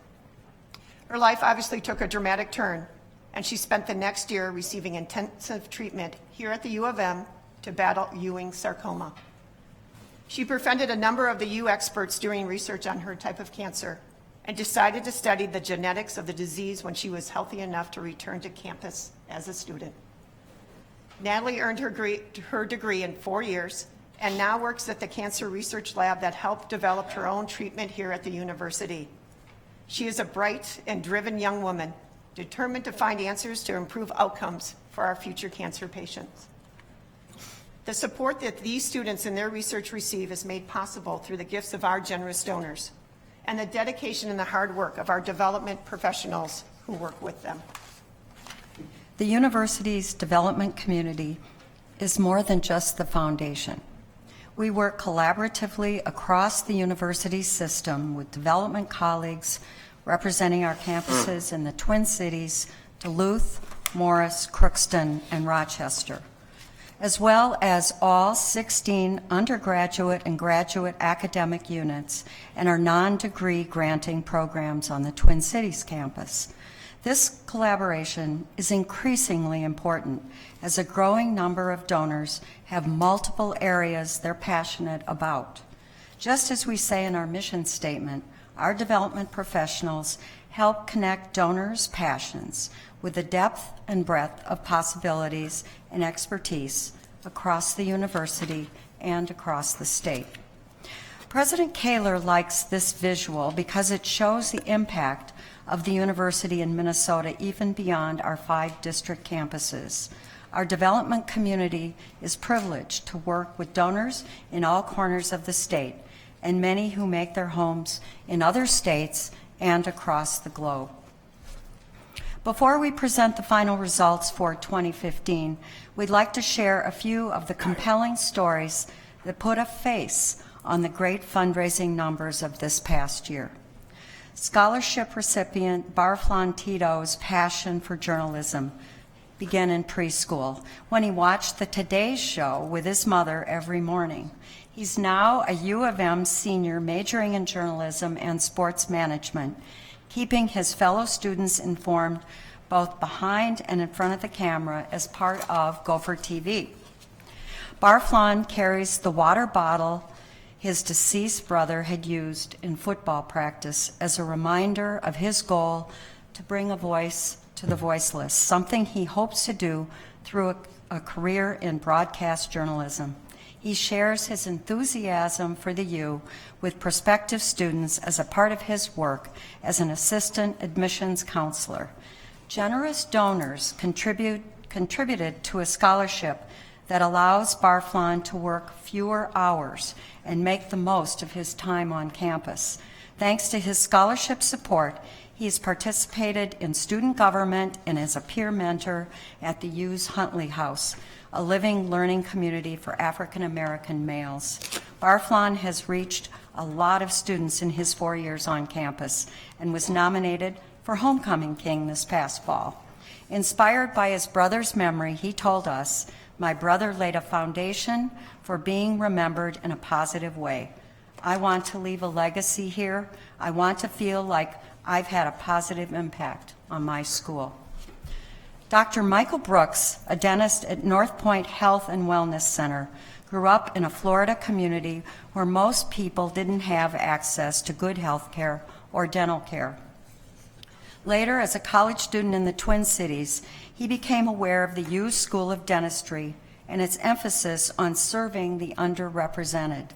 Her life obviously took a dramatic turn, and she spent the next year receiving intensive treatment here at the U of M to battle Ewing sarcoma. She befriended a number of the U experts doing research on her type of cancer and decided to study the genetics of the disease when she was healthy enough to return to campus as a student. Natalie earned her degree in 4 years and now works at the cancer research lab that helped develop her own treatment here at the university. She is a bright and driven young woman, determined to find answers to improve outcomes for our future cancer patients. The support that these students and their research receive is made possible through the gifts of our generous donors and the dedication and the hard work of our development professionals who work with them. The university's development community is more than just the foundation. We work collaboratively across the university system with development colleagues representing our campuses in the Twin Cities, Duluth, Morris, Crookston, and Rochester, as well as all 16 undergraduate and graduate academic units and our non-degree granting programs on the Twin Cities campus. This collaboration is increasingly important as a growing number of donors have multiple areas they're passionate about. Just as we say in our mission statement, our development professionals help connect donors' passions with the depth and breadth of possibilities and expertise across the university and across the state. President Kaler likes this visual because it shows the impact of the university in Minnesota even beyond our 5 district campuses. Our development community is privileged to work with donors in all corners of the state and many who make their homes in other states and across the globe. Before we present the final results for 2015, we'd like to share a few of the compelling stories that put a face on the great fundraising numbers of this past year. Scholarship recipient Barflon Tito's passion for journalism began in preschool when he watched the Today Show with his mother every morning. He's now a U of M senior majoring in journalism and sports management, keeping his fellow students informed both behind and in front of the camera as part of Gopher TV. Barflon carries the water bottle his deceased brother had used in football practice as a reminder of his goal to bring a voice to the voiceless, something he hopes to do through a career in broadcast journalism. He shares his enthusiasm for the U with prospective students as a part of his work as an assistant admissions counselor. Generous donors contributed to a scholarship that allows Barflon to work fewer hours and make the most of his time on campus. Thanks to his scholarship support, he has participated in student government and as a peer mentor at the U's Huntley House, a living learning community for African American males. Barflon has reached a lot of students in his 4 years on campus and was nominated for Homecoming King this past fall. Inspired by his brother's memory, he told us, "My brother laid a foundation for being remembered in a positive way. I want to leave a legacy here. I want to feel like I've had a positive impact on my school." Dr. Michael Brooks, a dentist at North Point Health and Wellness Center, grew up in a Florida community where most people didn't have access to good health care or dental care. Later, as a college student in the Twin Cities, he became aware of the U's School of Dentistry and its emphasis on serving the underrepresented.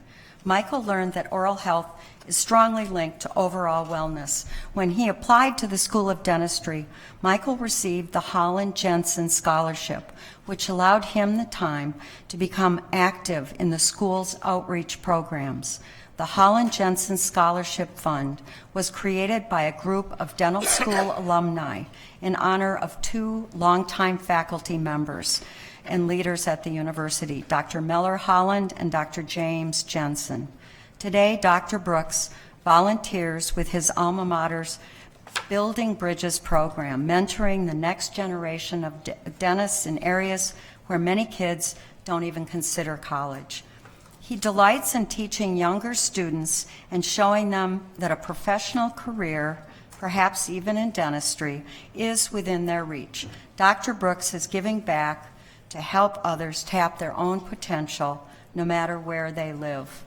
Michael learned that oral health is strongly linked to overall wellness. When he applied to the School of Dentistry, Michael received the Holland Jensen Scholarship, which allowed him the time to become active in the school's outreach programs. The Holland Jensen Scholarship Fund was created by a group of dental school alumni in honor of two longtime faculty members and leaders at the university, Dr. Mellor Holland and Dr. James Jensen. Today, Dr. Brooks volunteers with his alma mater's Building Bridges program, mentoring the next generation of dentists in areas where many kids don't even consider college. He delights in teaching younger students and showing them that a professional career, perhaps even in dentistry, is within their reach. Dr. Brooks is giving back to help others tap their own potential, no matter where they live.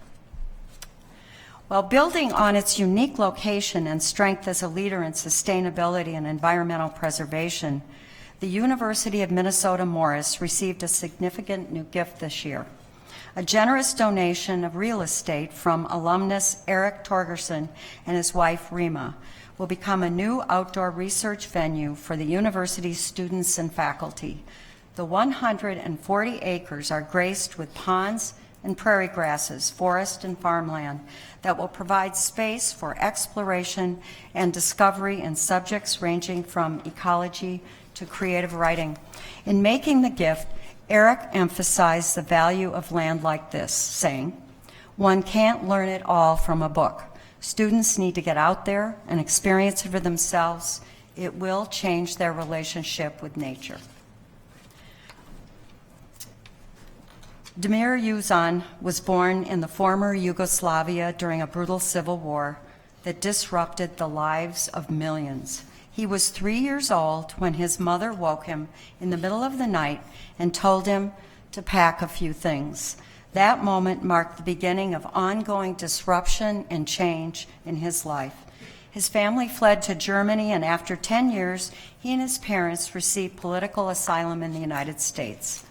While building on its unique location and strength as a leader in sustainability and environmental preservation, the University of Minnesota Morris received a significant new gift this year. A generous donation of real estate from alumnus Eric Torgerson and his wife Rima will become a new outdoor research venue for the university's students and faculty. The 140 acres are graced with ponds and prairie grasses, forest and farmland that will provide space for exploration and discovery in subjects ranging from ecology to creative writing. In making the gift, Eric emphasized the value of land like this, saying, "One can't learn it all from a book. Students need to get out there and experience it for themselves. It will change their relationship with nature." Damir Yuzan was born in the former Yugoslavia during a brutal civil war that disrupted the lives of millions. He was 3 years old when his mother woke him in the middle of the night and told him to pack a few things. That moment marked the beginning of ongoing disruption and change in his life. His family fled to Germany, and after 10 years, he and his parents received political asylum in the United States.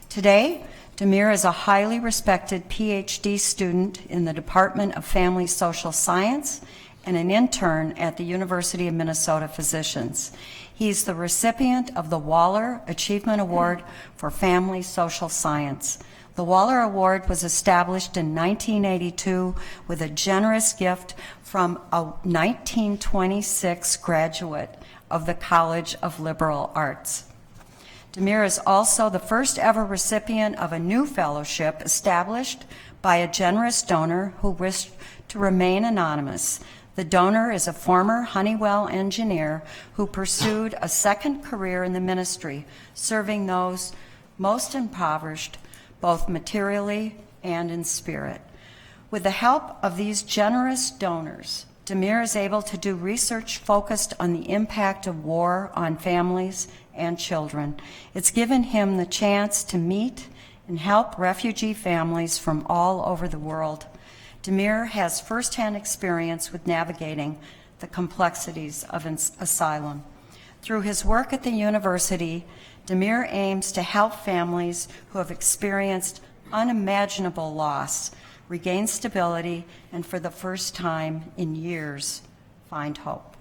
Today, Damir is a highly respected PhD student in the Department of Family Social Science and an intern at the University of Minnesota Physicians. He's the recipient of the Waller Achievement Award for Family Social Science. The Waller Award was established in 1982 with a generous gift from a 1926 graduate of the College of Liberal Arts. Damir is also the first ever recipient of a new fellowship established by a generous donor who wished to remain anonymous. The donor is a former Honeywell engineer who pursued a second career in the ministry, serving those most impoverished, both materially and in spirit. With the help of these generous donors, Damir is able to do research focused on the impact of war on families and children. It's given him the chance to meet and help refugee families from all over the world. Damir has firsthand experience with navigating the complexities of asylum. Through his work at the university, Damir aims to help families who have experienced unimaginable loss, regain stability, and for the first time in years, find hope.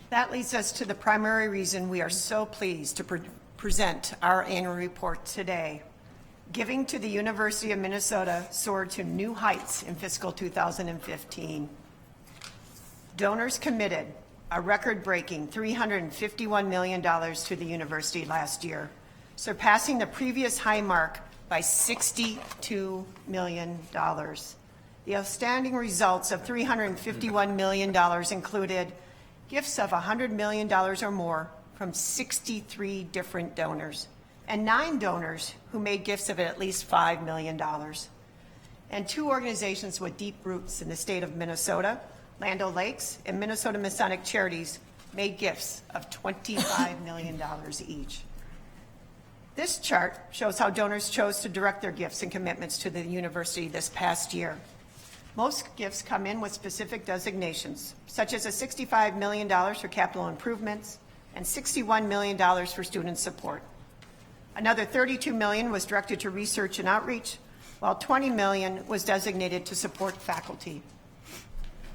That leads us to the primary reason we are so pleased to present our annual report today. Giving to the University of Minnesota soared to new heights in fiscal 2015. Donors committed a record-breaking $351 million to the university last year, surpassing the previous high mark by $62 million. The outstanding results of $351 million included gifts of $100 million or more from 63 different donors, and 9 donors who made gifts of at least $5 million. And 2 organizations with deep roots in the state of Minnesota, Land O'Lakes and Minnesota Masonic Charities, made gifts of $25 million each. This chart shows how donors chose to direct their gifts and commitments to the university this past year. Most gifts come in with specific designations, such as a $65 million for capital improvements and $61 million for student support. Another $32 million was directed to research and outreach, while $20 million was designated to support faculty.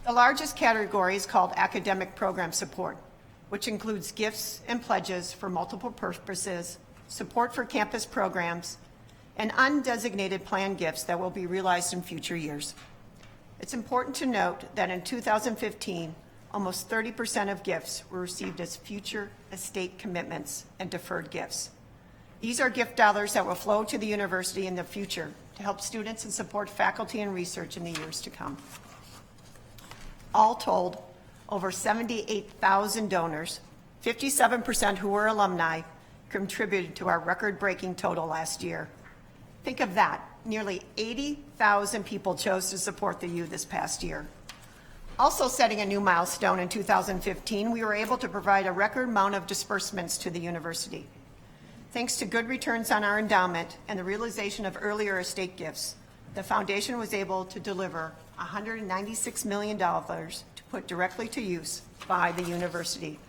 The largest category is called academic program support, which includes gifts and pledges for multiple purposes, support for campus programs, and undesignated planned gifts that will be realized in future years. It's important to note that in 2015, almost 30% of gifts were received as future estate commitments and deferred gifts. These are gift dollars that will flow to the university in the future to help students and support faculty and research in the years to come. All told, over 78,000 donors, 57% who were alumni, contributed to our record-breaking total last year. Think of that. Nearly 80,000 people chose to support the U this past year. Also setting a new milestone in 2015, we were able to provide a record amount of disbursements to the university. Thanks to good returns on our endowment and the realization of earlier estate gifts, the foundation was able to deliver $196 million to put directly to use by the university,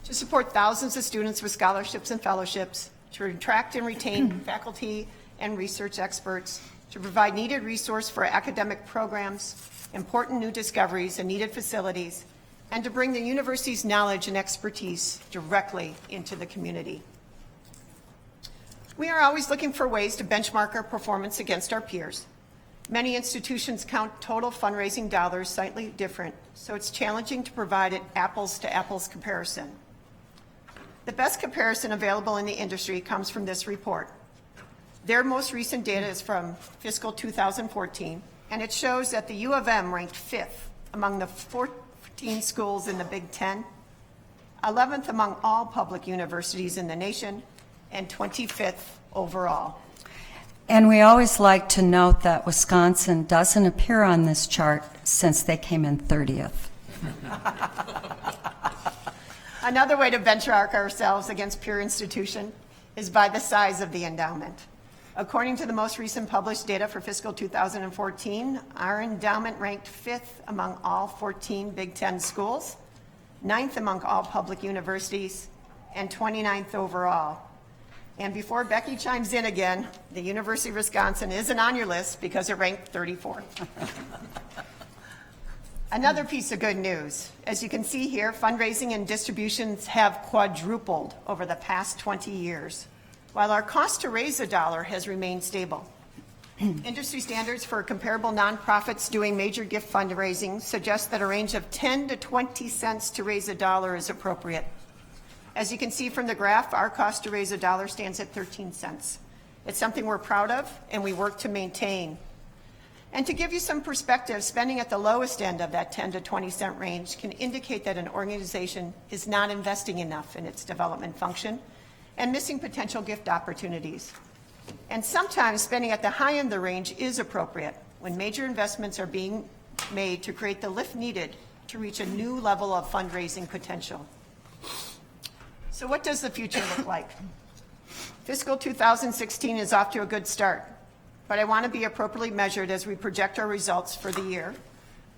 to support thousands of students with scholarships and fellowships, to attract and retain faculty and research experts, to provide needed resource for academic programs, important new discoveries and needed facilities, and to bring the university's knowledge and expertise directly into the community. We are always looking for ways to benchmark our performance against our peers. Many institutions count total fundraising dollars slightly different, so it's challenging to provide an apples-to-apples comparison. The best comparison available in the industry comes from this report. Their most recent data is from fiscal 2014, and it shows that the U of M ranked 5th among the 14 schools in the Big Ten, 11th among all public universities in the nation, and 25th overall. And we always like to note that Wisconsin doesn't appear on this chart since they came in 30th. Another way to benchmark ourselves against peer institution is by the size of the endowment. According to the most recent published data for fiscal 2014, our endowment ranked 5th among all 14 Big Ten schools, 9th among all public universities, and 29th overall. And before Becky chimes in again, the University of Wisconsin isn't on your list because it ranked 34th. Another piece of good news. As you can see here, fundraising and distributions have quadrupled over the past 20 years, while our cost to raise a dollar has remained stable. Industry standards for comparable nonprofits doing major gift fundraising suggest that a range of 10 to 20 cents to raise a dollar is appropriate. As you can see from the graph, our cost to raise a dollar stands at 13 cents. It's something we're proud of and we work to maintain. And to give you some perspective, spending at the lowest end of that 10 to 20 cent range can indicate that an organization is not investing enough in its development function and missing potential gift opportunities. And sometimes spending at the high end of the range is appropriate when major investments are being made to create the lift needed to reach a new level of fundraising potential. So what does the future look like? Fiscal 2016 is off to a good start, but I want to be appropriately measured as we project our results for the year.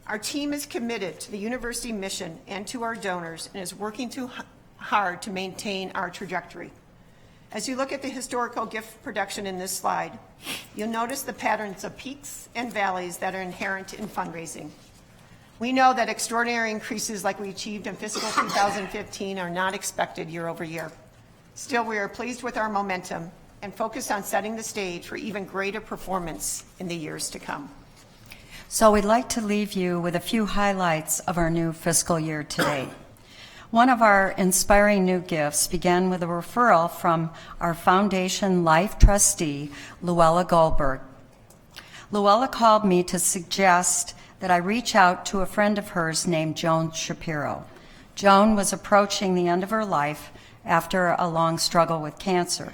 Our team is committed to the university mission and to our donors and is working too hard to maintain our trajectory. As you look at the historical gift production in this slide, you'll notice the patterns of peaks and valleys that are inherent in fundraising. We know that extraordinary increases like we achieved in fiscal 2015 are not expected year over year. Still, we are pleased with our momentum and focused on setting the stage for even greater performance in the years to come. So we'd like to leave you with a few highlights of our new fiscal year today. One of our inspiring new gifts began with a referral from our Foundation Life trustee, Luella Goldberg. Luella called me to suggest that I reach out to a friend of hers named Joan Shapiro. Joan was approaching the end of her life after a long struggle with cancer.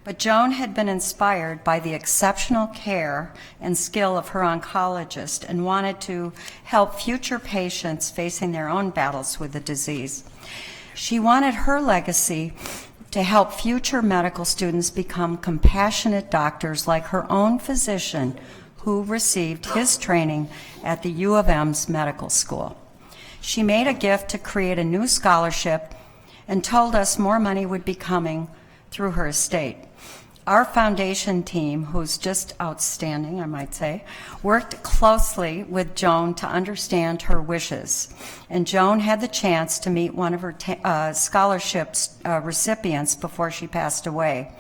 But Joan had been inspired by the exceptional care and skill of her oncologist and wanted to help future patients facing their own battles with the disease. She wanted her legacy to help future medical students become compassionate doctors like her own physician who received his training at the U of M's medical school. She made a gift to create a new scholarship and told us more money would be coming through her estate. Our foundation team, who's just outstanding, I might say, worked closely with Joan to understand her wishes. And Joan had the chance to meet one of her scholarships recipients before she passed away.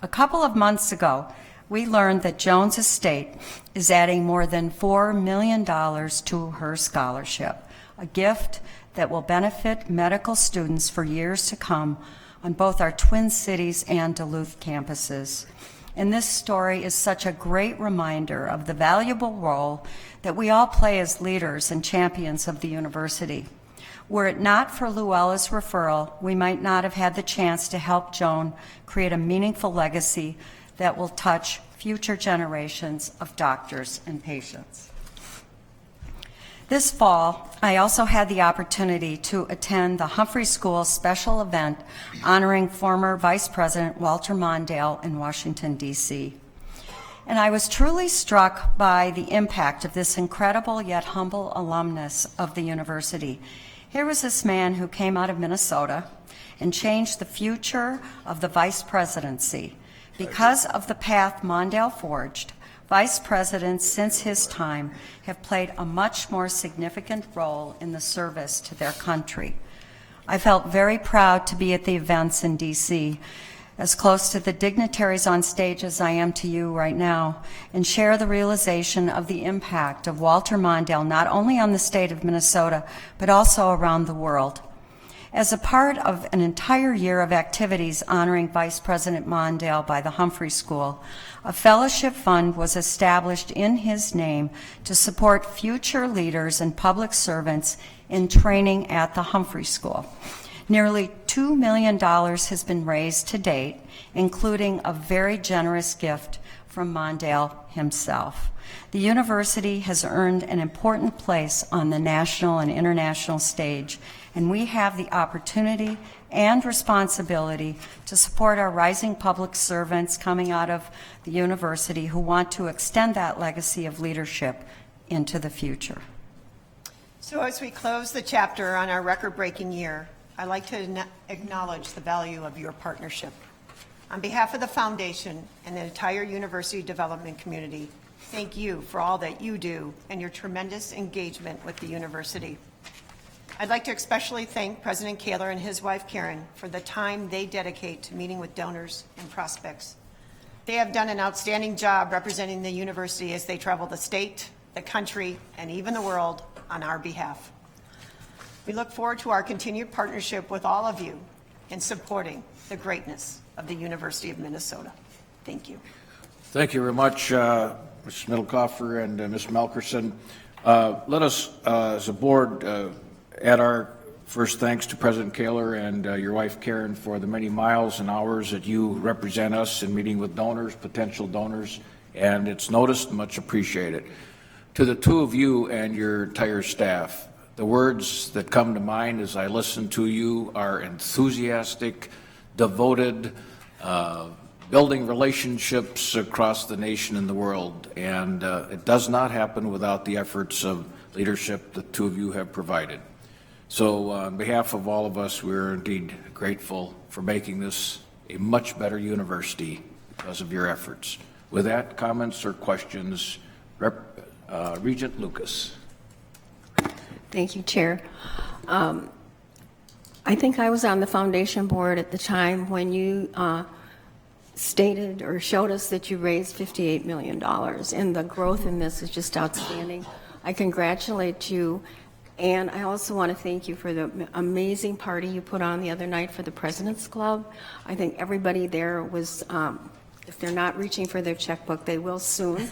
A couple of months ago, we learned that Joan's estate is adding more than $4 million to her scholarship, a gift that will benefit medical students for years to come on both our Twin Cities and Duluth campuses. And this story is such a great reminder of the valuable role that we all play as leaders and champions of the university. Were it not for Luella's referral, we might not have had the chance to help Joan create a meaningful legacy that will touch future generations of doctors and patients. This fall, I also had the opportunity to attend the Humphrey School special event honoring former Vice President Walter Mondale in Washington, D.C. And I was truly struck by the impact of this incredible yet humble alumnus of the university. Here was this man who came out of Minnesota and changed the future of the vice presidency. Because of the path Mondale forged, vice presidents since his time have played a much more significant role in the service to their country. I felt very proud to be at the events in D.C., as close to the dignitaries on stage as I am to you right now, and share the realization of the impact of Walter Mondale not only on the state of Minnesota, but also around the world. As a part of an entire year of activities honoring Vice President Mondale by the Humphrey School, a fellowship fund was established in his name to support future leaders and public servants in training at the Humphrey School. Nearly $2 million has been raised to date, including a very generous gift from Mondale himself. The university has earned an important place on the national and international stage, and we have the opportunity and responsibility to support our rising public servants coming out of the university who want to extend that legacy of leadership into the future. So as we close the chapter on our record-breaking year, I'd like to acknowledge the value of your partnership. On behalf of the Foundation and the entire university development community, thank you for all that you do and your tremendous engagement with the university. I'd like to especially thank President Kaler and his wife Karen for the time they dedicate to meeting with donors and prospects. They have done an outstanding job representing the university as they travel the state, the country, and even the world on our behalf. We look forward to our continued partnership with all of you in supporting the greatness of the University of Minnesota. Thank you. Thank you very much, Ms. Middlecofer and Ms. Melkerson. Let us, as a board, add our first thanks to President Kaler and your wife Karen for the many miles and hours that you represent us in meeting with donors, potential donors, and it's noticed, much appreciated. To the two of you and your entire staff, the words that come to mind as I listen to you are enthusiastic, devoted, building relationships across the nation and the world, and it does not happen without the efforts of leadership the two of you have provided. So on behalf of all of us, we're indeed grateful for making this a much better university because of your efforts. With that, comments or questions? Regent Lucas. Thank you, Chair. I think I was on the foundation board at the time when you stated or showed us that you raised $58 million, and the growth in this is just outstanding. I congratulate you, and I also want to thank you for the amazing party you put on the other night for the President's Club. I think everybody there was, if they're not reaching for their checkbook, they will soon.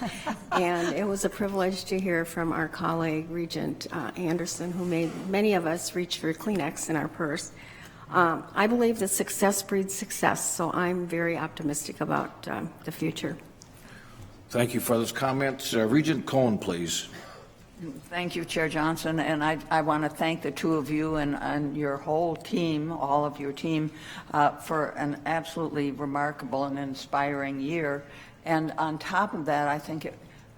And it was a privilege to hear from our colleague, Regent Anderson, who made many of us reach for Kleenex in our purse. I believe that success breeds success, so I'm very optimistic about the future. Thank you for those comments. Regent Cohen, please. Thank you, Chair Johnson, and I want to thank the two of you and your whole team, all of your team, for an absolutely remarkable and inspiring year. And on top of that, I think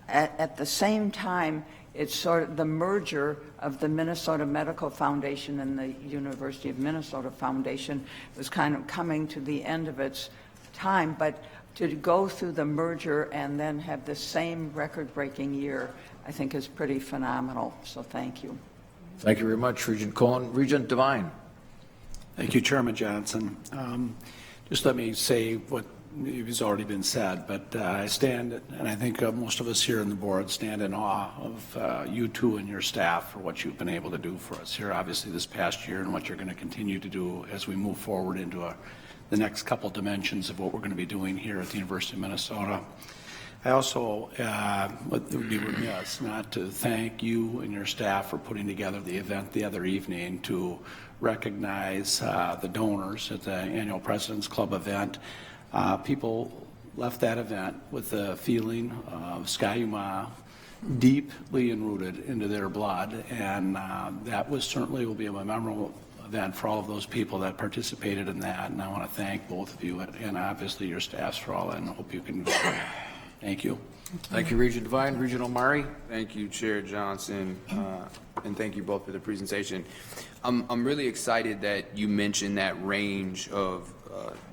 at the same time, it's sort of the merger of the Minnesota Medical Foundation and the University of Minnesota Foundation was kind of coming to the end of its time, but to go through the merger and then have the same record-breaking year, I think is pretty phenomenal. So thank you. Thank you very much, Regent Cohen. Regent Devine. Thank you, Chairman Johnson. Just let me say what has already been said, but I stand, and I think most of us here on the board stand in awe of you two and your staff for what you've been able to do for us here, obviously this past year, and what you're going to continue to do as we move forward into the next couple dimensions of what we're going to be doing here at the University of Minnesota. I also would be remiss not to thank you and your staff for putting together the event the other evening to recognize the donors at the annual President's Club event. People left that event with the feeling of Ski-U-Mah deeply enrooted into their blood, and that was certainly will be a memorable event for all of those people that participated in that, and I want to thank both of you and obviously your staffs for all that, and I hope you can do it. Thank you. Thank you, Regent Devine. Regent Omari. Thank you, Chair Johnson, and thank you both for the presentation. I'm really excited that you mentioned that range of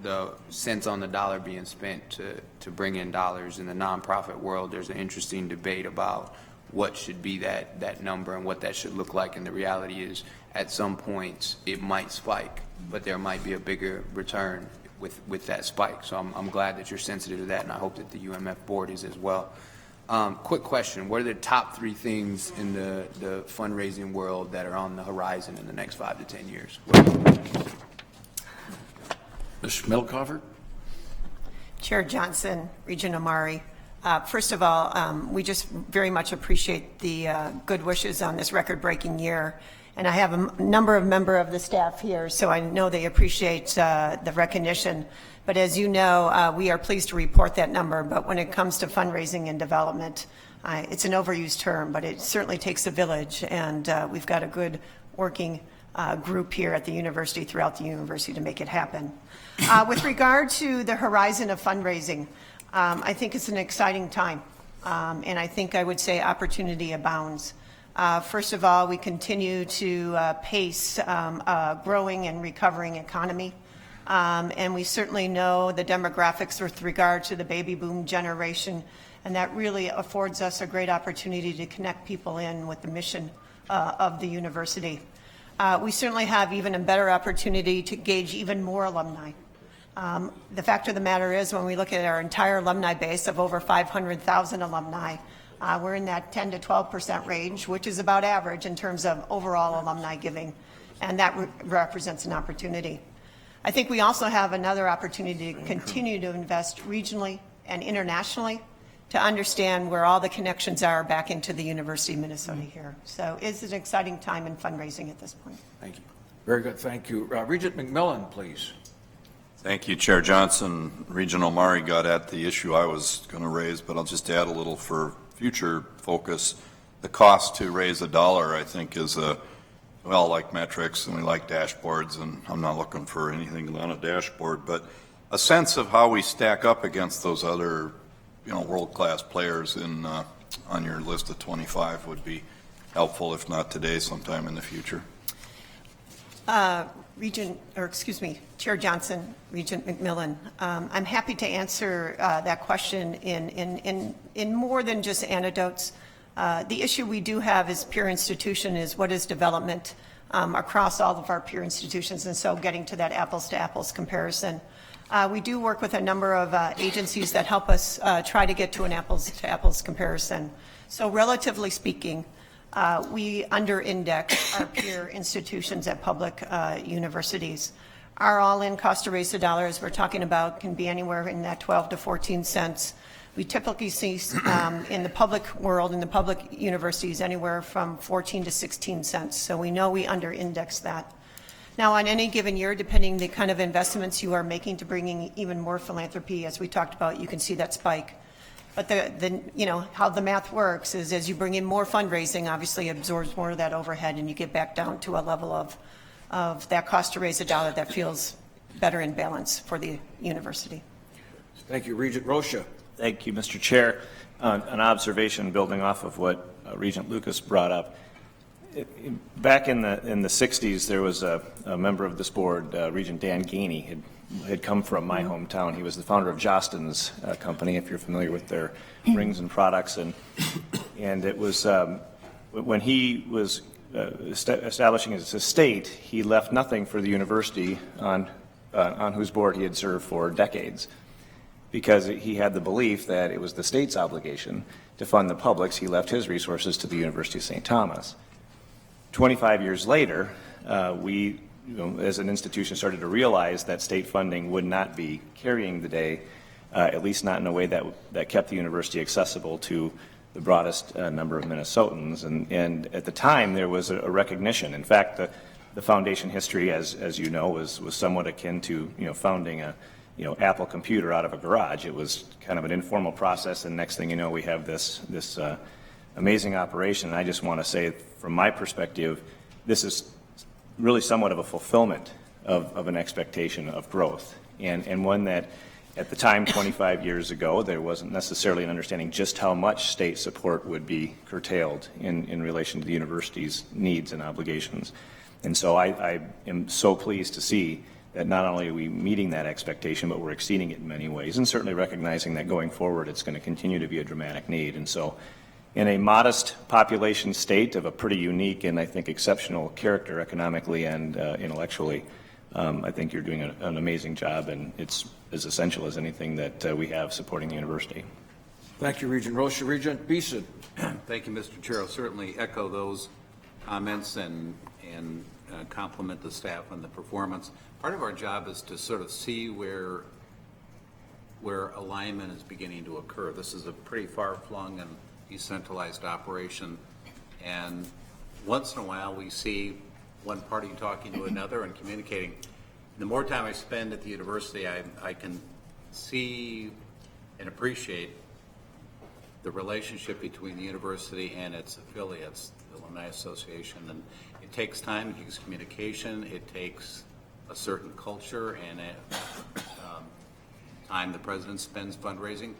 the cents on the dollar being spent to bring in dollars. In the nonprofit world, there's an interesting debate about what should be that number and what that should look like, and the reality is at some points it might spike, but there might be a bigger return with that spike. So I'm glad that you're sensitive to that, and I hope that the UMF board is as well. Quick question, what are the top 3 things in the fundraising world that are on the horizon in the next 5 to 10 years? Ms. Schmilkover. Chair Johnson, Regent Omari. First of all, we just very much appreciate the good wishes on this record-breaking year. And I have a number of members of the staff here, so I know they appreciate the recognition. But as you know, we are pleased to report that number. But when it comes to fundraising and development, it's an overused term, but it certainly takes a village. And we've got a good working group here at the university, throughout the university, to make it happen. With regard to the horizon of fundraising, I think it's an exciting time. And I think I would say opportunity abounds. First of all, we continue to pace a growing and recovering economy. And we certainly know the demographics with regard to the baby boom generation, and that really affords us a great opportunity to connect people in with the mission of the university. We certainly have even a better opportunity to gauge even more alumni. The fact of the matter is, when we look at our entire alumni base of over 500,000 alumni, we're in that 10 to 12% range, which is about average in terms of overall alumni giving, and that represents an opportunity. I think we also have another opportunity to continue to invest regionally and internationally to understand where all the connections are back into the University of Minnesota here. So it's an exciting time in fundraising at this point. Thank you. Very good, thank you. Regent McMillan, please. Thank you, Chair Johnson. Regent Omari got at the issue I was going to raise, but I'll just add a little for future focus. The cost to raise a dollar, I think, is we all like metrics and we like dashboards, and I'm not looking for anything on a dashboard, but a sense of how we stack up against those other, world-class players on your list of 25 would be helpful, if not today, sometime in the future. Chair Johnson, Regent McMillan. I'm happy to answer that question in more than just anecdotes. The issue we do have as peer institution is what is development across all of our peer institutions, and so getting to that apples to apples comparison. We do work with a number of agencies that help us try to get to an apples to apples comparison. So relatively speaking, we under-index our peer institutions at public universities. Our all-in cost to raise a dollar, as we're talking about, can be anywhere in that 12 to 14 cents. We typically see in the public world, in the public universities, anywhere from 14 to 16 cents. So we know we under-index that. Now, on any given year, depending the kind of investments you are making to bringing even more philanthropy, as we talked about, you can see that spike. But how the math works is as you bring in more fundraising, obviously it absorbs more of that overhead, and you get back down to a level of that cost to raise a dollar that feels better in balance for the university. Thank you, Regent Rocha. Thank you, Mr. Chair. An observation building off of what Regent Lucas brought up. Back in the 60s, there was a member of this board, Regent Dan Gainey, had come from my hometown. He was the founder of Jostens company, if you're familiar with their rings and products. And it was when he was establishing his estate, he left nothing for the university on whose board he had served for decades, because he had the belief that it was the state's obligation to fund the publics. He left his resources to the University of St. Thomas. 25 years later, we, as an institution, started to realize that state funding would not be carrying the day, at least not in a way that kept the university accessible to the broadest number of Minnesotans. And at the time, there was a recognition. In fact, the foundation history, as you know, was somewhat akin to founding a Apple computer out of a garage. It was kind of an informal process, and next thing you know, we have this amazing operation. And I just want to say, from my perspective, this is really somewhat of a fulfillment of an expectation of growth, and one that at the time, 25 years ago, there wasn't necessarily an understanding just how much state support would be curtailed in relation to the university's needs and obligations. And so I am so pleased to see that not only are we meeting that expectation, but we're exceeding it in many ways, and certainly recognizing that going forward it's going to continue to be a dramatic need. And so in a modest population state of a pretty unique and I think exceptional character economically and intellectually, I think you're doing an amazing job, and it's as essential as anything that we have supporting the university. Thank you, Regent Rocha. Regent Beeson. Thank you, Mr. Chair. I'll certainly echo those comments and compliment the staff on the performance. Part of our job is to sort of see where alignment is beginning to occur. This is a pretty far-flung and decentralized operation, and once in a while we see one party talking to another and communicating. The more time I spend at the university, I can see and appreciate the relationship between the university and its affiliates, the Alumni Association. And it takes time, it takes communication, it takes a certain culture and time the president spends fundraising.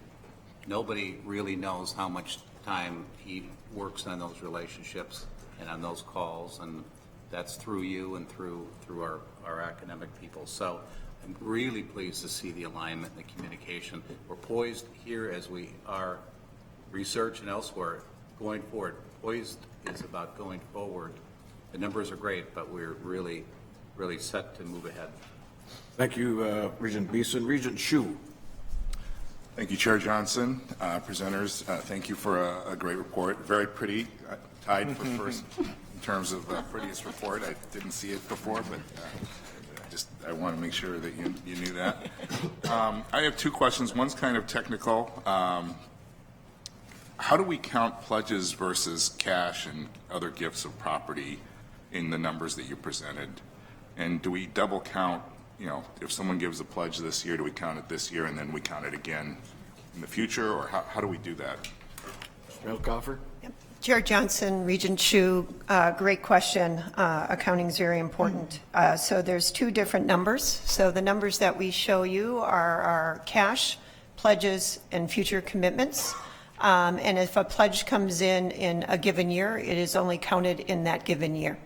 Nobody really knows how much time he works on those relationships and on those calls, and that's through you and through our academic people. So I'm really pleased to see the alignment and the communication. We're poised here as we are research and elsewhere going forward. Poised is about going forward. The numbers are great, but we're really, really set to move ahead. Thank you, Regent Beeson. Regent Hsu. Thank you, Chair Johnson. Presenters, thank you for a great report. Very pretty, tied for first in terms of prettiest report. I didn't see it before, but I want to make sure that you knew that. I have two questions. One's kind of technical. How do we count pledges versus cash and other gifts of property in the numbers that you presented? And do we double count, if someone gives a pledge this year, do we count it this year and then we count it again in the future, or how do we do that? Mr. Elkoffer? Yep. Chair Johnson, Regent Hsu, great question. Accounting is very important. So there's two different numbers. So the numbers that we show you are our cash, pledges, and future commitments. And if a pledge comes in a given year, it is only counted in that given year.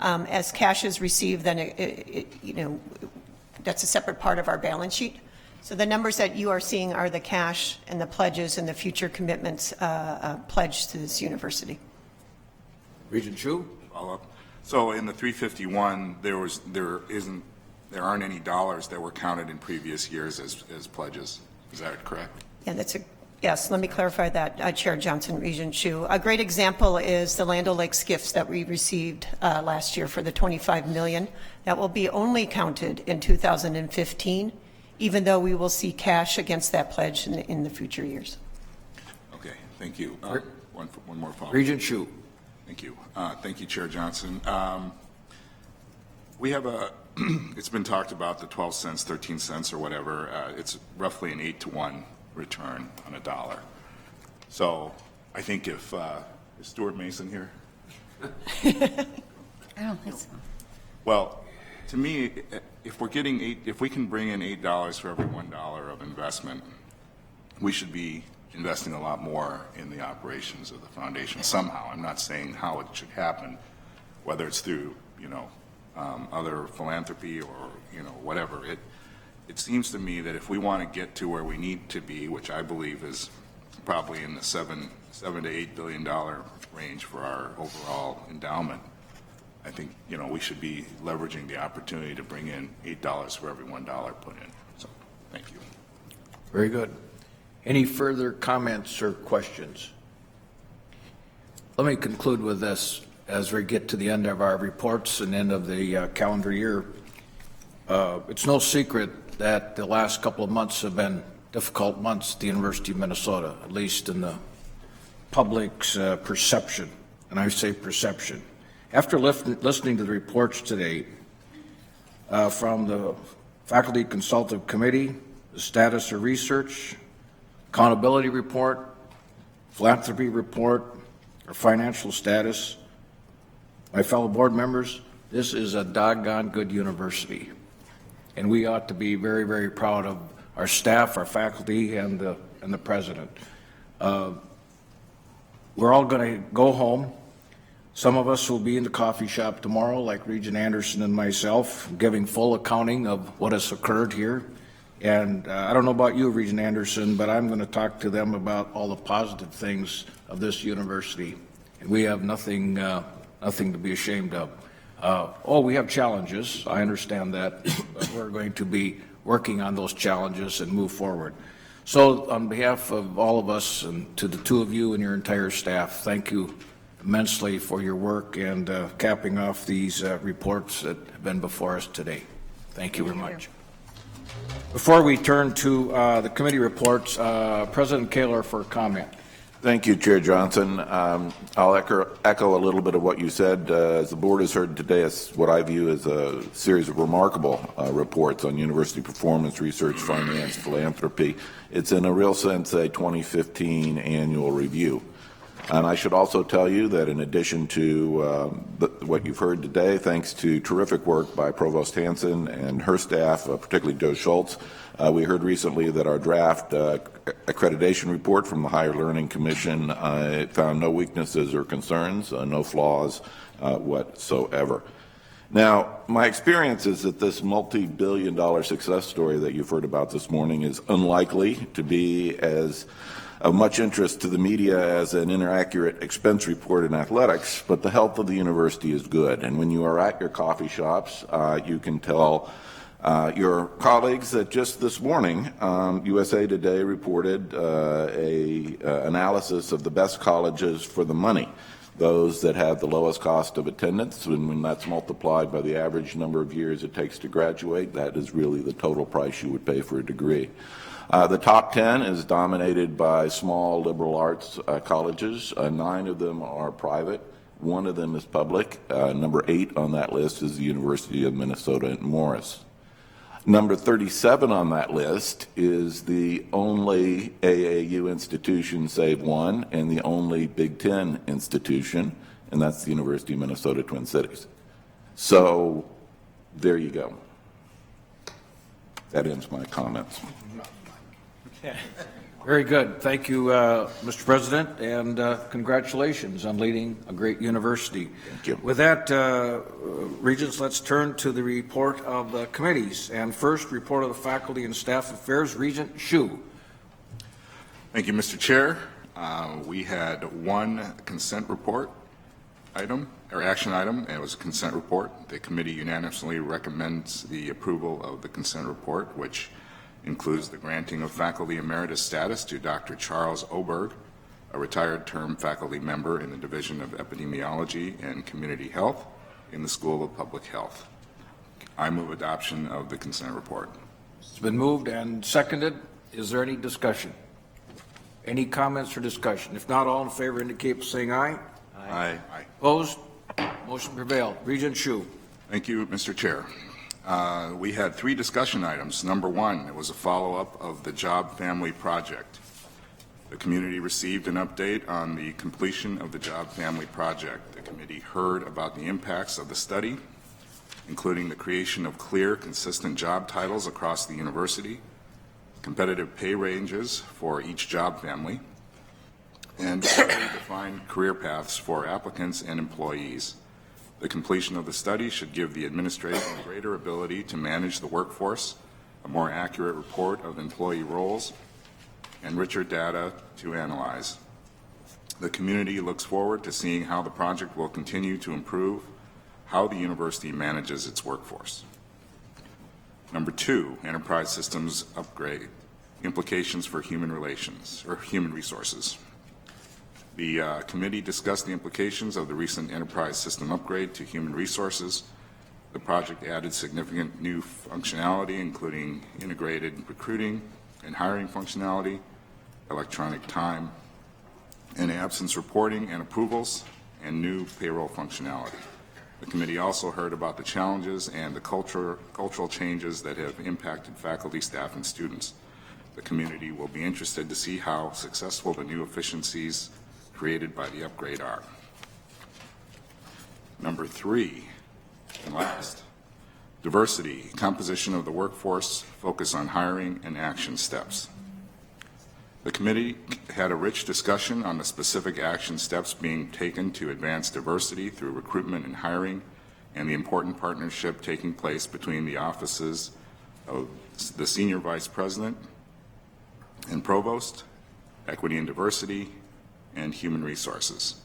As cash is received, then that's a separate part of our balance sheet. So the numbers that you are seeing are the cash and the pledges and the future commitments pledged to this university. Regent Chu? Follow-up. So in the 351, there aren't any dollars that were counted in previous years as pledges. Is that correct? Yeah, yes, let me clarify that, Chair Johnson, Regent Chu. A great example is the Land O'Lakes gifts that we received last year for the $25 million. That will be only counted in 2015, even though we will see cash against that pledge in the future years. Okay, thank you. One more follow-up. Regent Chu. Thank you. Thank you, Chair Johnson. We have it's been talked about the 12 cents, 13 cents or whatever. It's roughly an 8-to-1 return on a dollar. So I think if, is Stuart Mason here? I don't think so. Well, to me, if we can bring in $8 for every $1 of investment, we should be investing a lot more in the operations of the foundation somehow. I'm not saying how it should happen, whether it's through, other philanthropy or, whatever. It seems to me that if we want to get to where we need to be, which I believe is probably in the $7 to $8 billion range for our overall endowment, I think, we should be leveraging the opportunity to bring in $8 for every $1 put in. So, thank you. Very good. Any further comments or questions? Let me conclude with this as we get to the end of our reports and end of the calendar year. It's no secret that the last couple of months have been difficult months at the University of Minnesota, at least in the public's perception, and I say perception. After listening to the reports today from the Faculty Consultative Committee, the status of research, accountability report, philanthropy report, our financial status, my fellow board members, this is a doggone good university. And we ought to be very, very proud of our staff, our faculty, and the president. We're all going to go home. Some of us will be in the coffee shop tomorrow, like Regent Anderson and myself, giving full accounting of what has occurred here. And I don't know about you, Regent Anderson, but I'm going to talk to them about all the positive things of this university. And we have nothing to be ashamed of. We have challenges. I understand that, but we're going to be working on those challenges and move forward. So on behalf of all of us and to the two of you and your entire staff, thank you immensely for your work and capping off these reports that have been before us today. Thank you very much. Before we turn to the committee reports, President Kaler for a comment. Thank you, Chair Johnson. I'll echo a little bit of what you said. As the board has heard today, it's what I view as a series of remarkable reports on university performance, research, finance, philanthropy. It's in a real sense a 2015 annual review. And I should also tell you that in addition to what you've heard today, thanks to terrific work by Provost Hanson and her staff, particularly Joe Schultz, we heard recently that our draft accreditation report from the Higher Learning Commission found no weaknesses or concerns, no flaws whatsoever. Now, my experience is that this multi-billion-dollar success story that you've heard about this morning is unlikely to be as of much interest to the media as an inaccurate expense report in athletics, but the health of the university is good. And when you are at your coffee shops, you can tell your colleagues that just this morning, USA Today reported a analysis of the best colleges for the money, those that have the lowest cost of attendance, and when that's multiplied by the average number of years it takes to graduate, that is really the total price you would pay for a degree. The top 10 is dominated by small liberal arts colleges. 9 of them are private. 1 of them is public. Number 8 on that list is the University of Minnesota at Morris. Number 37 on that list is the only AAU institution save one and the only Big Ten institution, and that's the University of Minnesota Twin Cities. So there you go. That ends my comments. Okay. Very good. Thank you, Mr. President, and congratulations on leading a great university. Thank you. With that, Regents, let's turn to the report of the committees. And first, report of the Faculty and Staff Affairs, Regent Hsu. Thank you, Mr. Chair. We had one consent report item, or action item, and it was a consent report. The committee unanimously recommends the approval of the consent report, which includes the granting of faculty emeritus status to Dr. Charles Oberg, a retired term faculty member in the Division of Epidemiology and Community Health in the School of Public Health. I move adoption of the consent report. It's been moved and seconded. Is there any discussion? Any comments or discussion? If not, all in favor indicate by saying aye. Aye. Opposed? Motion prevailed. Regent Hsu. Thank you, Mr. Chair. We had three discussion items. Number one, it was a follow-up of the Job Family Project. The community received an update on the completion of the Job Family Project. The committee heard about the impacts of the study, including the creation of clear, consistent job titles across the university, competitive pay ranges for each job family, and defined career paths for applicants and employees. The completion of the study should give the administration greater ability to manage the workforce, a more accurate report of employee roles, and richer data to analyze. The community looks forward to seeing how the project will continue to improve how the university manages its workforce. Number two, enterprise systems upgrade, implications for human relations or human resources. The committee discussed the implications of the recent enterprise system upgrade to human resources. The project added significant new functionality, including integrated recruiting and hiring functionality, electronic time and absence reporting and approvals, and new payroll functionality. The committee also heard about the challenges and the cultural changes that have impacted faculty, staff, and students. The community will be interested to see how successful the new efficiencies created by the upgrade are. Number three, and last, diversity, composition of the workforce, focus on hiring and action steps. The committee had a rich discussion on the specific action steps being taken to advance diversity through recruitment and hiring, and the important partnership taking place between the offices of the Senior Vice President and Provost, Equity and Diversity, and Human Resources.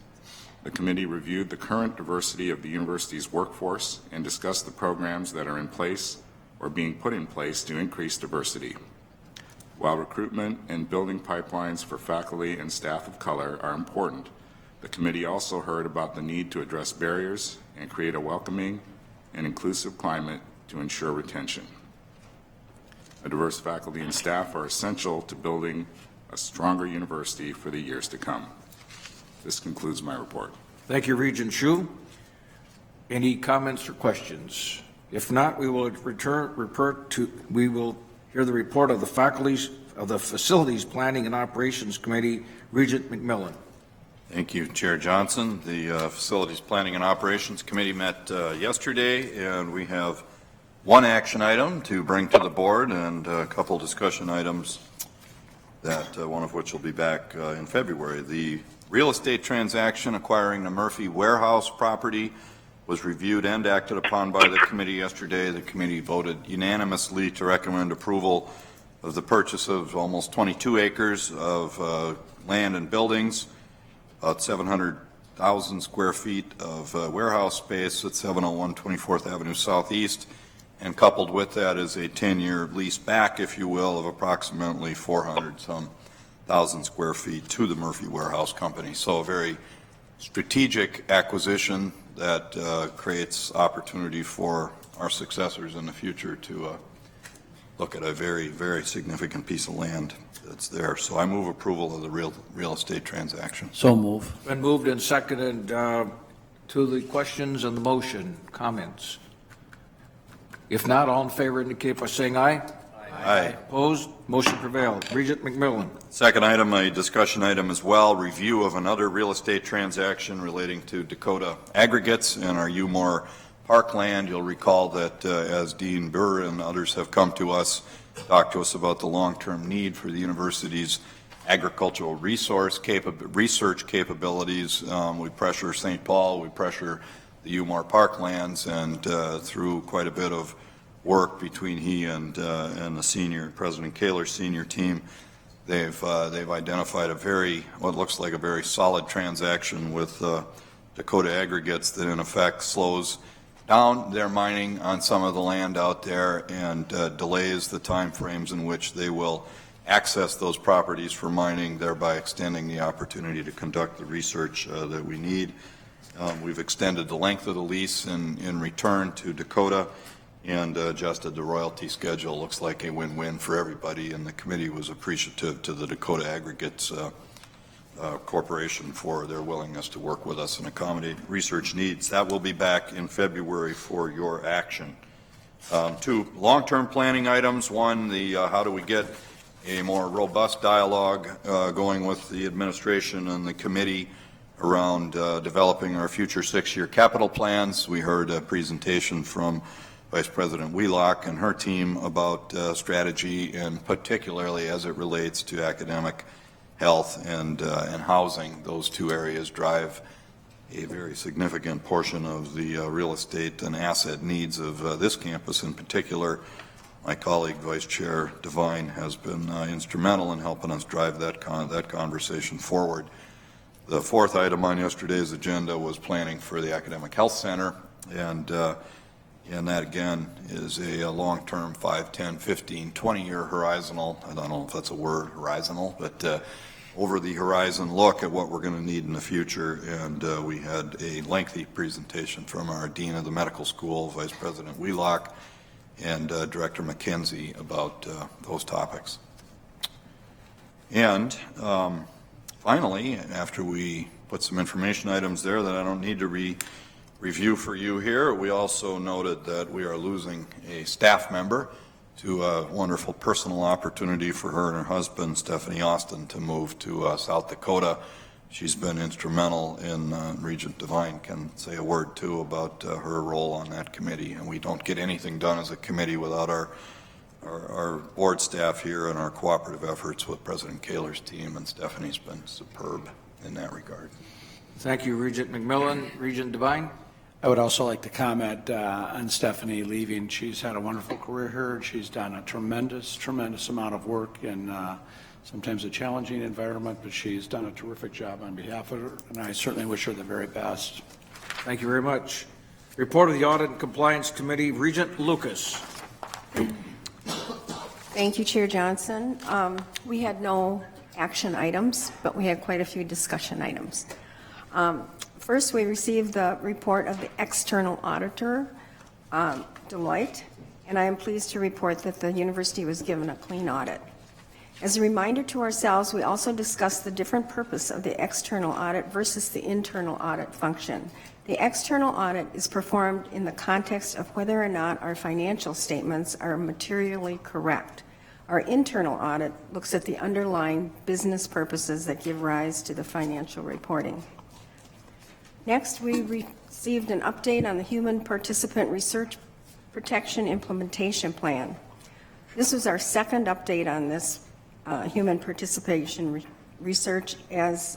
The committee reviewed the current diversity of the university's workforce and discussed the programs that are in place or being put in place to increase diversity. While recruitment and building pipelines for faculty and staff of color are important, the committee also heard about the need to address barriers and create a welcoming and inclusive climate to ensure retention. A diverse faculty and staff are essential to building a stronger university for the years to come. This concludes my report. Thank you, Regent Hsu. Any comments or questions? If not, we will we will hear the report of the faculties of the Facilities Planning and Operations Committee, Regent McMillan. Thank you, Chair Johnson. The Facilities Planning and Operations Committee met yesterday, and we have one action item to bring to the board and a couple discussion items, that one of which will be back in February. The real estate transaction acquiring the Murphy Warehouse property was reviewed and acted upon by the committee yesterday. The committee voted unanimously to recommend approval of the purchase of almost 22 acres of land and buildings, about 700,000 square feet of warehouse space at 701 24th Avenue Southeast, and coupled with that is a 10-year lease back, if you will, of approximately 400-some thousand square feet to the Murphy Warehouse Company. So a very strategic acquisition that creates opportunity for our successors in the future to look at a very, very significant piece of land that's there. So I move approval of the real estate transaction. So move. Been moved and seconded to the questions and the motion. Comments? If not, all in favor indicate by saying aye. Aye. Opposed? Motion prevailed. Regent McMillan. Second item, a discussion item as well, review of another real estate transaction relating to Dakota Aggregates and our Umore Parkland. You'll recall that as Dean Burr and others have come to us, talked to us about the long-term need for the university's agricultural research capabilities. We pressure St. Paul, we pressure the Umar Parklands, and through quite a bit of work between he and the senior, President Kaler's senior team, they've identified what looks like a very solid transaction with Dakota Aggregates that in effect slows down their mining on some of the land out there and delays the time frames in which they will access those properties for mining, thereby extending the opportunity to conduct the research that we need. We've extended the length of the lease in return to Dakota and adjusted the royalty schedule. Looks like a win-win for everybody, and the committee was appreciative to the Dakota Aggregates Corporation for their willingness to work with us and accommodate research needs. That will be back in February for your action. Two long-term planning items. One, how do we get a more robust dialogue going with the administration and the committee around developing our future 6-year capital plans. We heard a presentation from Vice President Wheelock and her team about strategy, and particularly as it relates to academic, health, and housing. Those two areas drive a very significant portion of the real estate and asset needs of this campus in particular. My colleague, Vice Chair Devine, has been instrumental in helping us drive that conversation forward. The fourth item on yesterday's agenda was planning for the Academic Health Center, and that again is a long-term 5, 10, 15, 20-year horizontal, I don't know if that's a word, horizontal, but over the horizon look at what we're going to need in the future. And we had a lengthy presentation from our Dean of the Medical School, Vice President Wheelock, and Director McKenzie about those topics. And finally, after we put some information items there that I don't need to review for you here, we also noted that we are losing a staff member to a wonderful personal opportunity for her and her husband, Stephanie Austin, to move to South Dakota. She's been instrumental in, Regent Devine can say a word too about her role on that committee. And we don't get anything done as a committee without our board staff here and our cooperative efforts with President Kaler's team, and Stephanie's been superb in that regard. Thank you, Regent McMillan. Regent Devine? I would also like to comment on Stephanie leaving. She's had a wonderful career here. She's done a tremendous amount of work in sometimes a challenging environment, but she's done a terrific job on behalf of her, and I certainly wish her the very best. Thank you very much. Report of the Audit and Compliance Committee, Regent Lucas. Thank you, Chair Johnson. We had no action items, but we had quite a few discussion items. First, we received the report of the external auditor, Deloitte, and I am pleased to report that the university was given a clean audit. As a reminder to ourselves, we also discussed the different purpose of the external audit versus the internal audit function. The external audit is performed in the context of whether or not our financial statements are materially correct. Our internal audit looks at the underlying business purposes that give rise to the financial reporting. Next, we received an update on the Human Participant Research Protection Implementation Plan. This was our second update on this human participation research as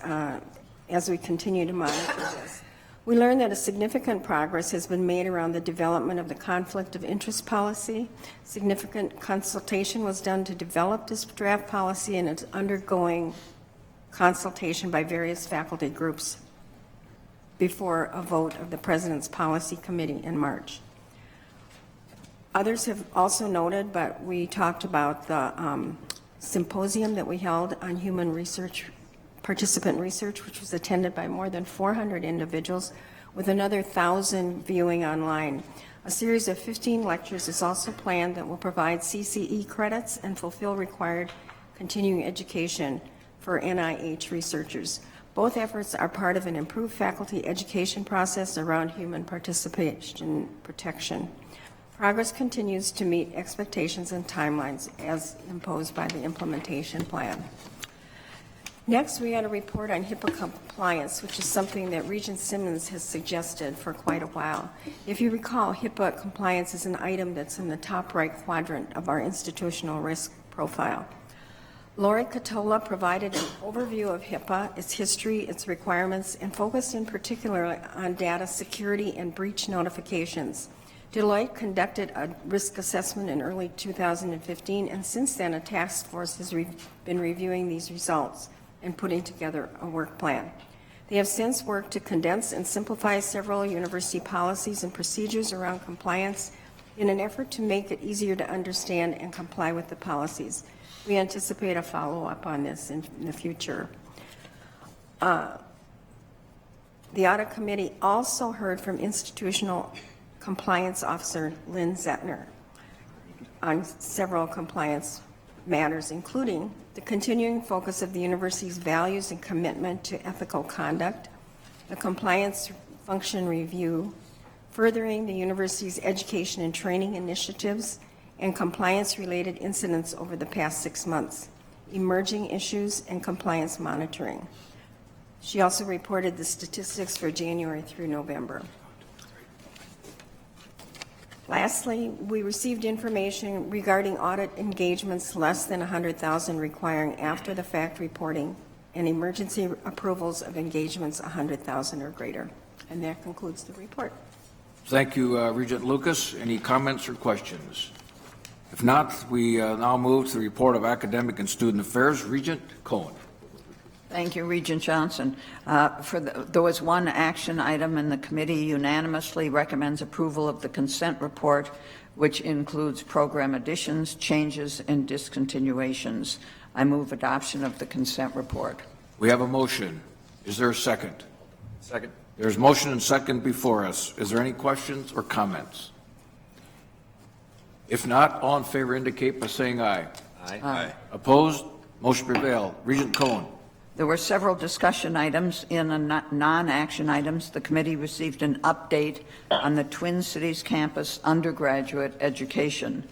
we continue to monitor this. We learned that a significant progress has been made around the development of the conflict of interest policy. Significant consultation was done to develop this draft policy, and it's undergoing consultation by various faculty groups before a vote of the President's Policy Committee in March. Others have also noted, but we talked about the symposium that we held on human participant research, which was attended by more than 400 individuals, with another 1,000 viewing online. A series of 15 lectures is also planned that will provide CCE credits and fulfill required continuing education for NIH researchers. Both efforts are part of an improved faculty education process around human participation protection. Progress continues to meet expectations and timelines as imposed by the implementation plan. Next, we had a report on HIPAA compliance, which is something that Regent Simmons has suggested for quite a while. If you recall, HIPAA compliance is an item that's in the top right quadrant of our institutional risk profile. Lori Catola provided an overview of HIPAA, its history, its requirements, and focused in particular on data security and breach notifications. Deloitte conducted a risk assessment in early 2015, and since then a task force has been reviewing these results and putting together a work plan. They have since worked to condense and simplify several university policies and procedures around compliance in an effort to make it easier to understand and comply with the policies. We anticipate a follow-up on this in the future. The Audit Committee also heard from Institutional Compliance Officer Lynn Zettner on several compliance matters, including the continuing focus of the university's values and commitment to ethical conduct, the compliance function review, furthering the university's education and training initiatives, and compliance-related incidents over the past 6 months, emerging issues, and compliance monitoring. She also reported the statistics for January through November. Lastly, we received information regarding audit engagements less than $100,000 requiring after-the-fact reporting and emergency approvals of engagements $100,000 or greater. And that concludes the report. Thank you, Regent Lucas. Any comments or questions? If not, we now move to the report of Academic and Student Affairs. Regent Cohen. Thank you, Regent Johnson. There was one action item, and the committee unanimously recommends approval of the consent report, which includes program additions, changes, and discontinuations. I move adoption of the consent report. We have a motion. Is there a second? Second. There's motion and second before us. Is there any questions or comments? If not, all in favor indicate by saying aye. Aye. Aye. Opposed? Motion prevailed. Regent Cohen. There were several discussion items in non-action items. The committee received an update on the Twin Cities campus undergraduate education.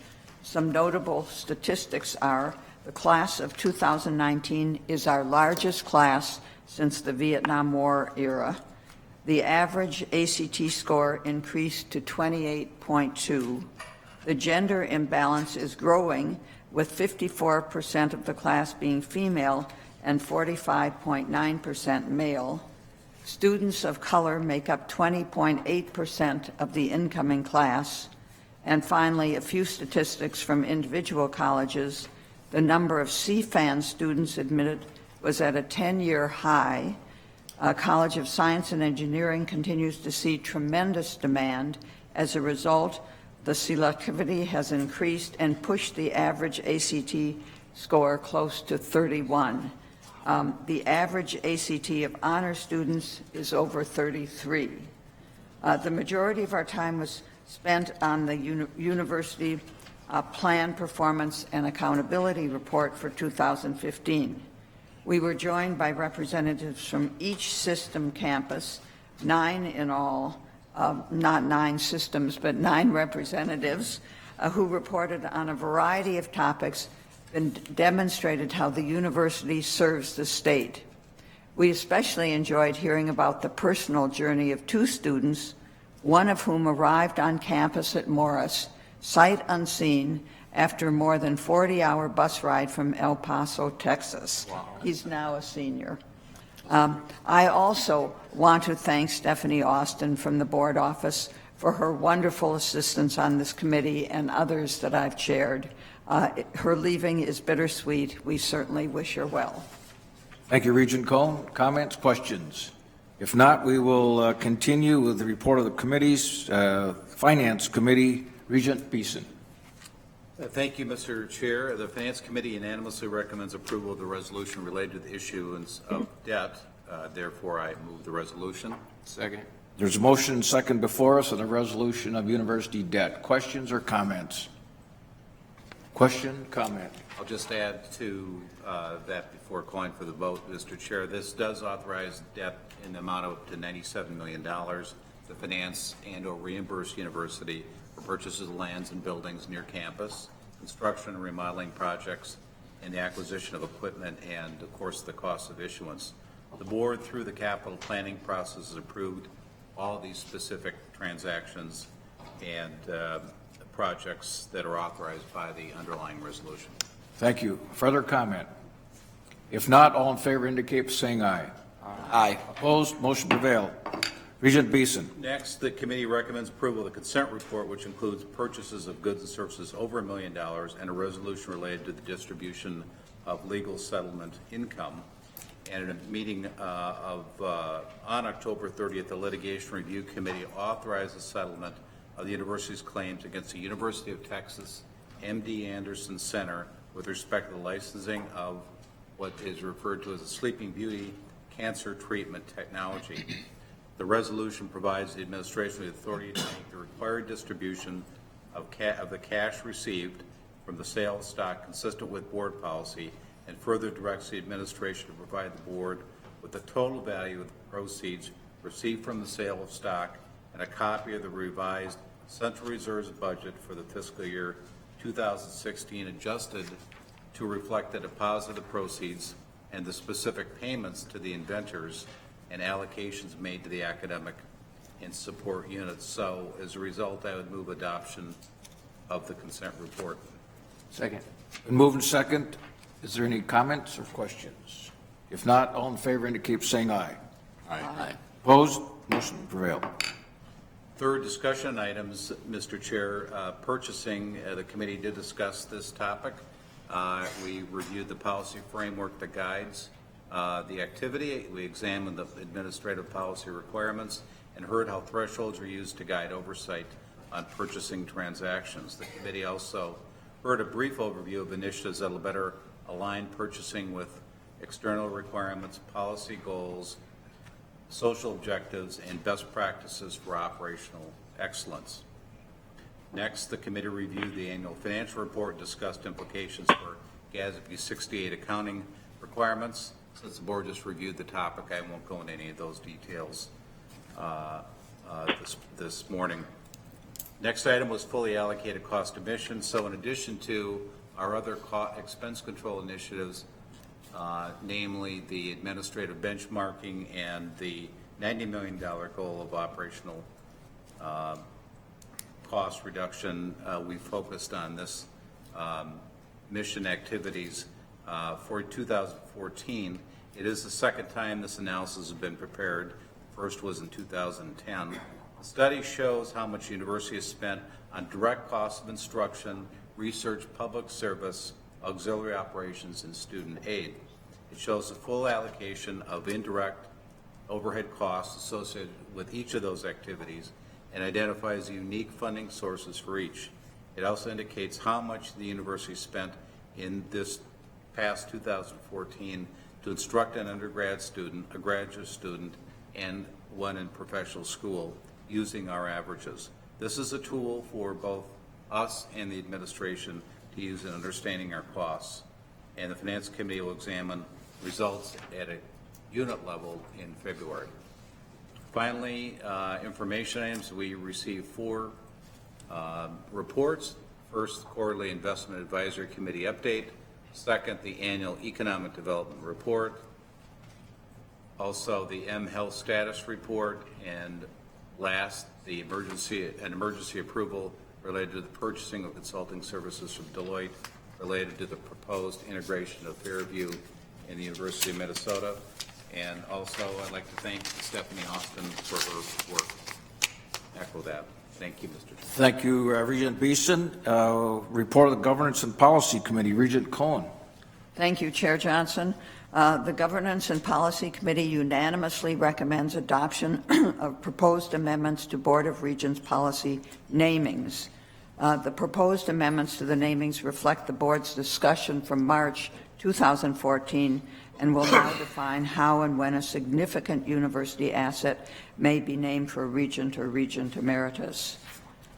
Some notable statistics are the class of 2019 is our largest class since the Vietnam War era. The average ACT score increased to 28.2. The gender imbalance is growing, with 54% of the class being female and 45.9% male. Students of color make up 20.8% of the incoming class. And finally, a few statistics from individual colleges. The number of CFAN students admitted was at a 10-year high. College of Science and Engineering continues to see tremendous demand. As a result, the selectivity has increased and pushed the average ACT score close to 31. The average ACT of honor students is over 33. The majority of our time was spent on the university plan, performance, and accountability report for 2015. We were joined by representatives from each system campus, 9 in all, not 9 systems, but 9 representatives who reported on a variety of topics and demonstrated how the university serves the state. We especially enjoyed hearing about the personal journey of 2 students, one of whom arrived on campus at Morris, sight unseen, after more than 40-hour bus ride from El Paso, Texas. Wow. He's now a senior. I also want to thank Stephanie Austin from the board office for her wonderful assistance on this committee and others that I've chaired. Her leaving is bittersweet. We certainly wish her well. Thank you, Regent Cohen. Comments, questions? If not, we will continue with the report of the committees. Finance Committee, Regent Beeson. Thank you, Mr. Chair. The Finance Committee unanimously recommends approval of the resolution related to the issuance of debt. Therefore, I move the resolution. Second. There's a motion and second before us on the resolution of university debt. Questions or comments? Question, comment. I'll just add to that before calling for the vote, Mr. Chair. This does authorize debt in the amount of up to $97 million to finance and/or reimburse university for purchases of lands and buildings near campus, construction and remodeling projects, and the acquisition of equipment, and of course the cost of issuance. The board, through the capital planning process, has approved all these specific transactions and projects that are authorized by the underlying resolution. Thank you. Further comment? If not, all in favor indicate by saying aye. Aye. Opposed, motion prevailed. Regent Beeson. Next, the committee recommends approval of the consent report, which includes purchases of goods and services over $1 million and a resolution related to the distribution of legal settlement income. And in a meeting on October 30th, the Litigation Review Committee authorized the settlement of the university's claims against the University of Texas MD Anderson Center with respect to the licensing of what is referred to as a Sleeping Beauty cancer treatment technology. The resolution provides the administration with the authority to make the required distribution of the cash received from the sale of stock consistent with board policy, and further directs the administration to provide the board with the total value of the proceeds received from the sale of stock and a copy of the revised Central Reserves budget for the fiscal year 2016 adjusted to reflect the deposit of the proceeds and the specific payments to the inventors and allocations made to the academic and support units. So as a result, I would move adoption of the consent report. Second. Been moved and second. Is there any comments or questions? If not, all in favor indicate by saying aye. Aye. Opposed, motion prevailed. Third discussion items, Mr. Chair, purchasing, the committee did discuss this topic. We reviewed the policy framework that guides the activity. We examined the administrative policy requirements and heard how thresholds are used to guide oversight on purchasing transactions. The committee also heard a brief overview of initiatives that will better align purchasing with external requirements, policy goals, social objectives, and best practices for operational excellence. Next, the committee reviewed the annual financial report and discussed implications for GASB 68 accounting requirements. Since the board just reviewed the topic, I won't go into any of those details this morning. Next item was fully allocated cost of mission. So in addition to our other expense control initiatives, namely the administrative benchmarking and the $90 million goal of operational cost reduction, we focused on this mission activities for 2014. It is the second time this analysis has been prepared. First was in 2010. The study shows how much the university has spent on direct costs of instruction, research, public service, auxiliary operations, and student aid. It shows the full allocation of indirect overhead costs associated with each of those activities and identifies the unique funding sources for each. It also indicates how much the university spent in this past 2014 to instruct an undergrad student, a graduate student, and one in professional school using our averages. This is a tool for both us and the administration to use in understanding our costs. And the Finance Committee will examine results at a unit level in February. Finally, information items. We received 4 reports. First, the Quarterly Investment Advisory Committee update. Second, the Annual Economic Development Report. Also, the M-Health Status Report. And last, the emergency approval related to the purchasing of consulting services from Deloitte related to the proposed integration of Fairview in the University of Minnesota. And also, I'd like to thank Stephanie Austin for her work. Echo that. Thank you, Mr. Chair. Thank you, Regent Beeson. Report of the Governance and Policy Committee, Regent Cohen. Thank you, Chair Johnson. The Governance and Policy Committee unanimously recommends adoption of proposed amendments to Board of Regents policy namings. The proposed amendments to the namings reflect the board's discussion from March 2014 and will now define how and when a significant university asset may be named for a regent or regent emeritus.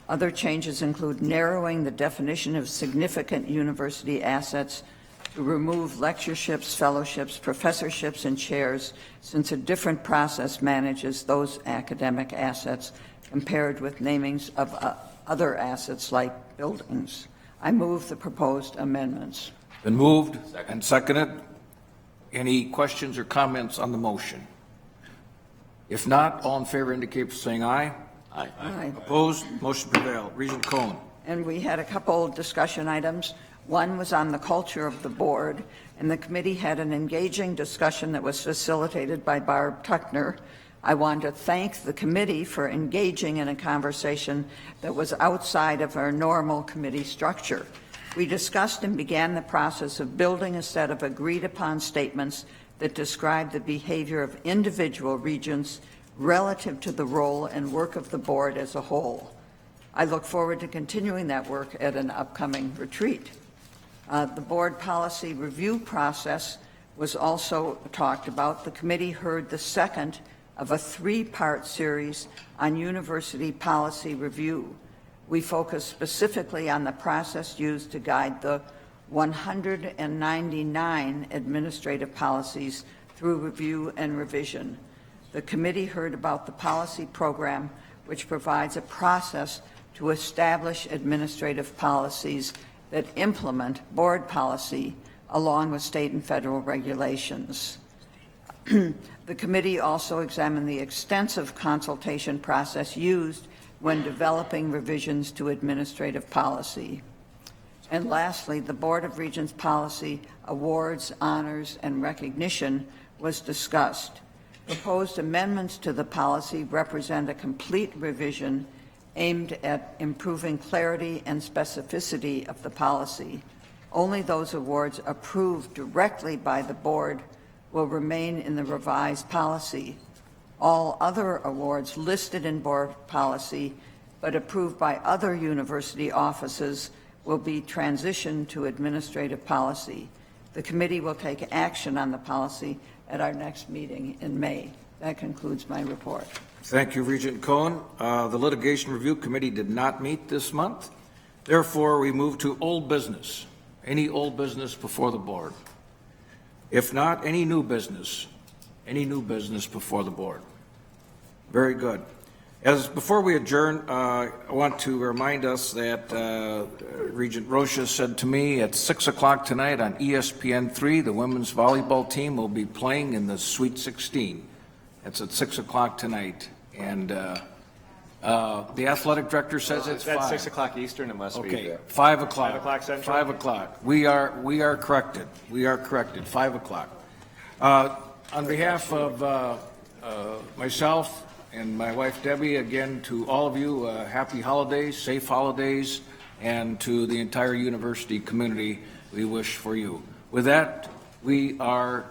Other changes include narrowing the definition of significant university assets to remove lectureships, fellowships, professorships, and chairs, since a different process manages those academic assets compared with namings of other assets like buildings. I move the proposed amendments. Been moved and seconded. Any questions or comments on the motion? If not, all in favor indicate by saying aye. Aye. Opposed? Motion prevailed. Regent Cohen. And we had a couple discussion items. One was on the culture of the board, and the committee had an engaging discussion that was facilitated by Barb Tuckner. I want to thank the committee for engaging in a conversation that was outside of our normal committee structure. We discussed and began the process of building a set of agreed-upon statements that describe the behavior of individual regents relative to the role and work of the board as a whole. I look forward to continuing that work at an upcoming retreat. The board policy review process was also talked about. The committee heard the second of a three-part series on university policy review. We focused specifically on the process used to guide the 199 administrative policies through review and revision. The committee heard about the policy program, which provides a process to establish administrative policies that implement board policy along with state and federal regulations. The committee also examined the extensive consultation process used when developing revisions to administrative policy. And lastly, the Board of Regents policy awards, honors, and recognition was discussed. Proposed amendments to the policy represent a complete revision aimed at improving clarity and specificity of the policy. Only those awards approved directly by the board will remain in the revised policy. All other awards listed in board policy but approved by other university offices will be transitioned to administrative policy. The committee will take action on the policy at our next meeting in May. That concludes my report. Thank you, Regent Cohen. The Litigation Review Committee did not meet this month. Therefore, we move to old business. Any old business before the board? If not, any new business? Any new business before the board? Very good. Before we adjourn, I want to remind us that Regent Rocha said to me at 6 o'clock tonight on ESPN3, the women's volleyball team will be playing in the Sweet 16. That's at 6 o'clock tonight. And the athletic director says it's 5. That's 6 o'clock Eastern, it must be. Okay, 5 o'clock. 5 o'clock Central? 5 o'clock. We are corrected. We are corrected, 5 o'clock. On behalf of myself and my wife Debbie, again, to all of you, happy holidays, safe holidays, and to the entire university community, we wish for you. With that, we are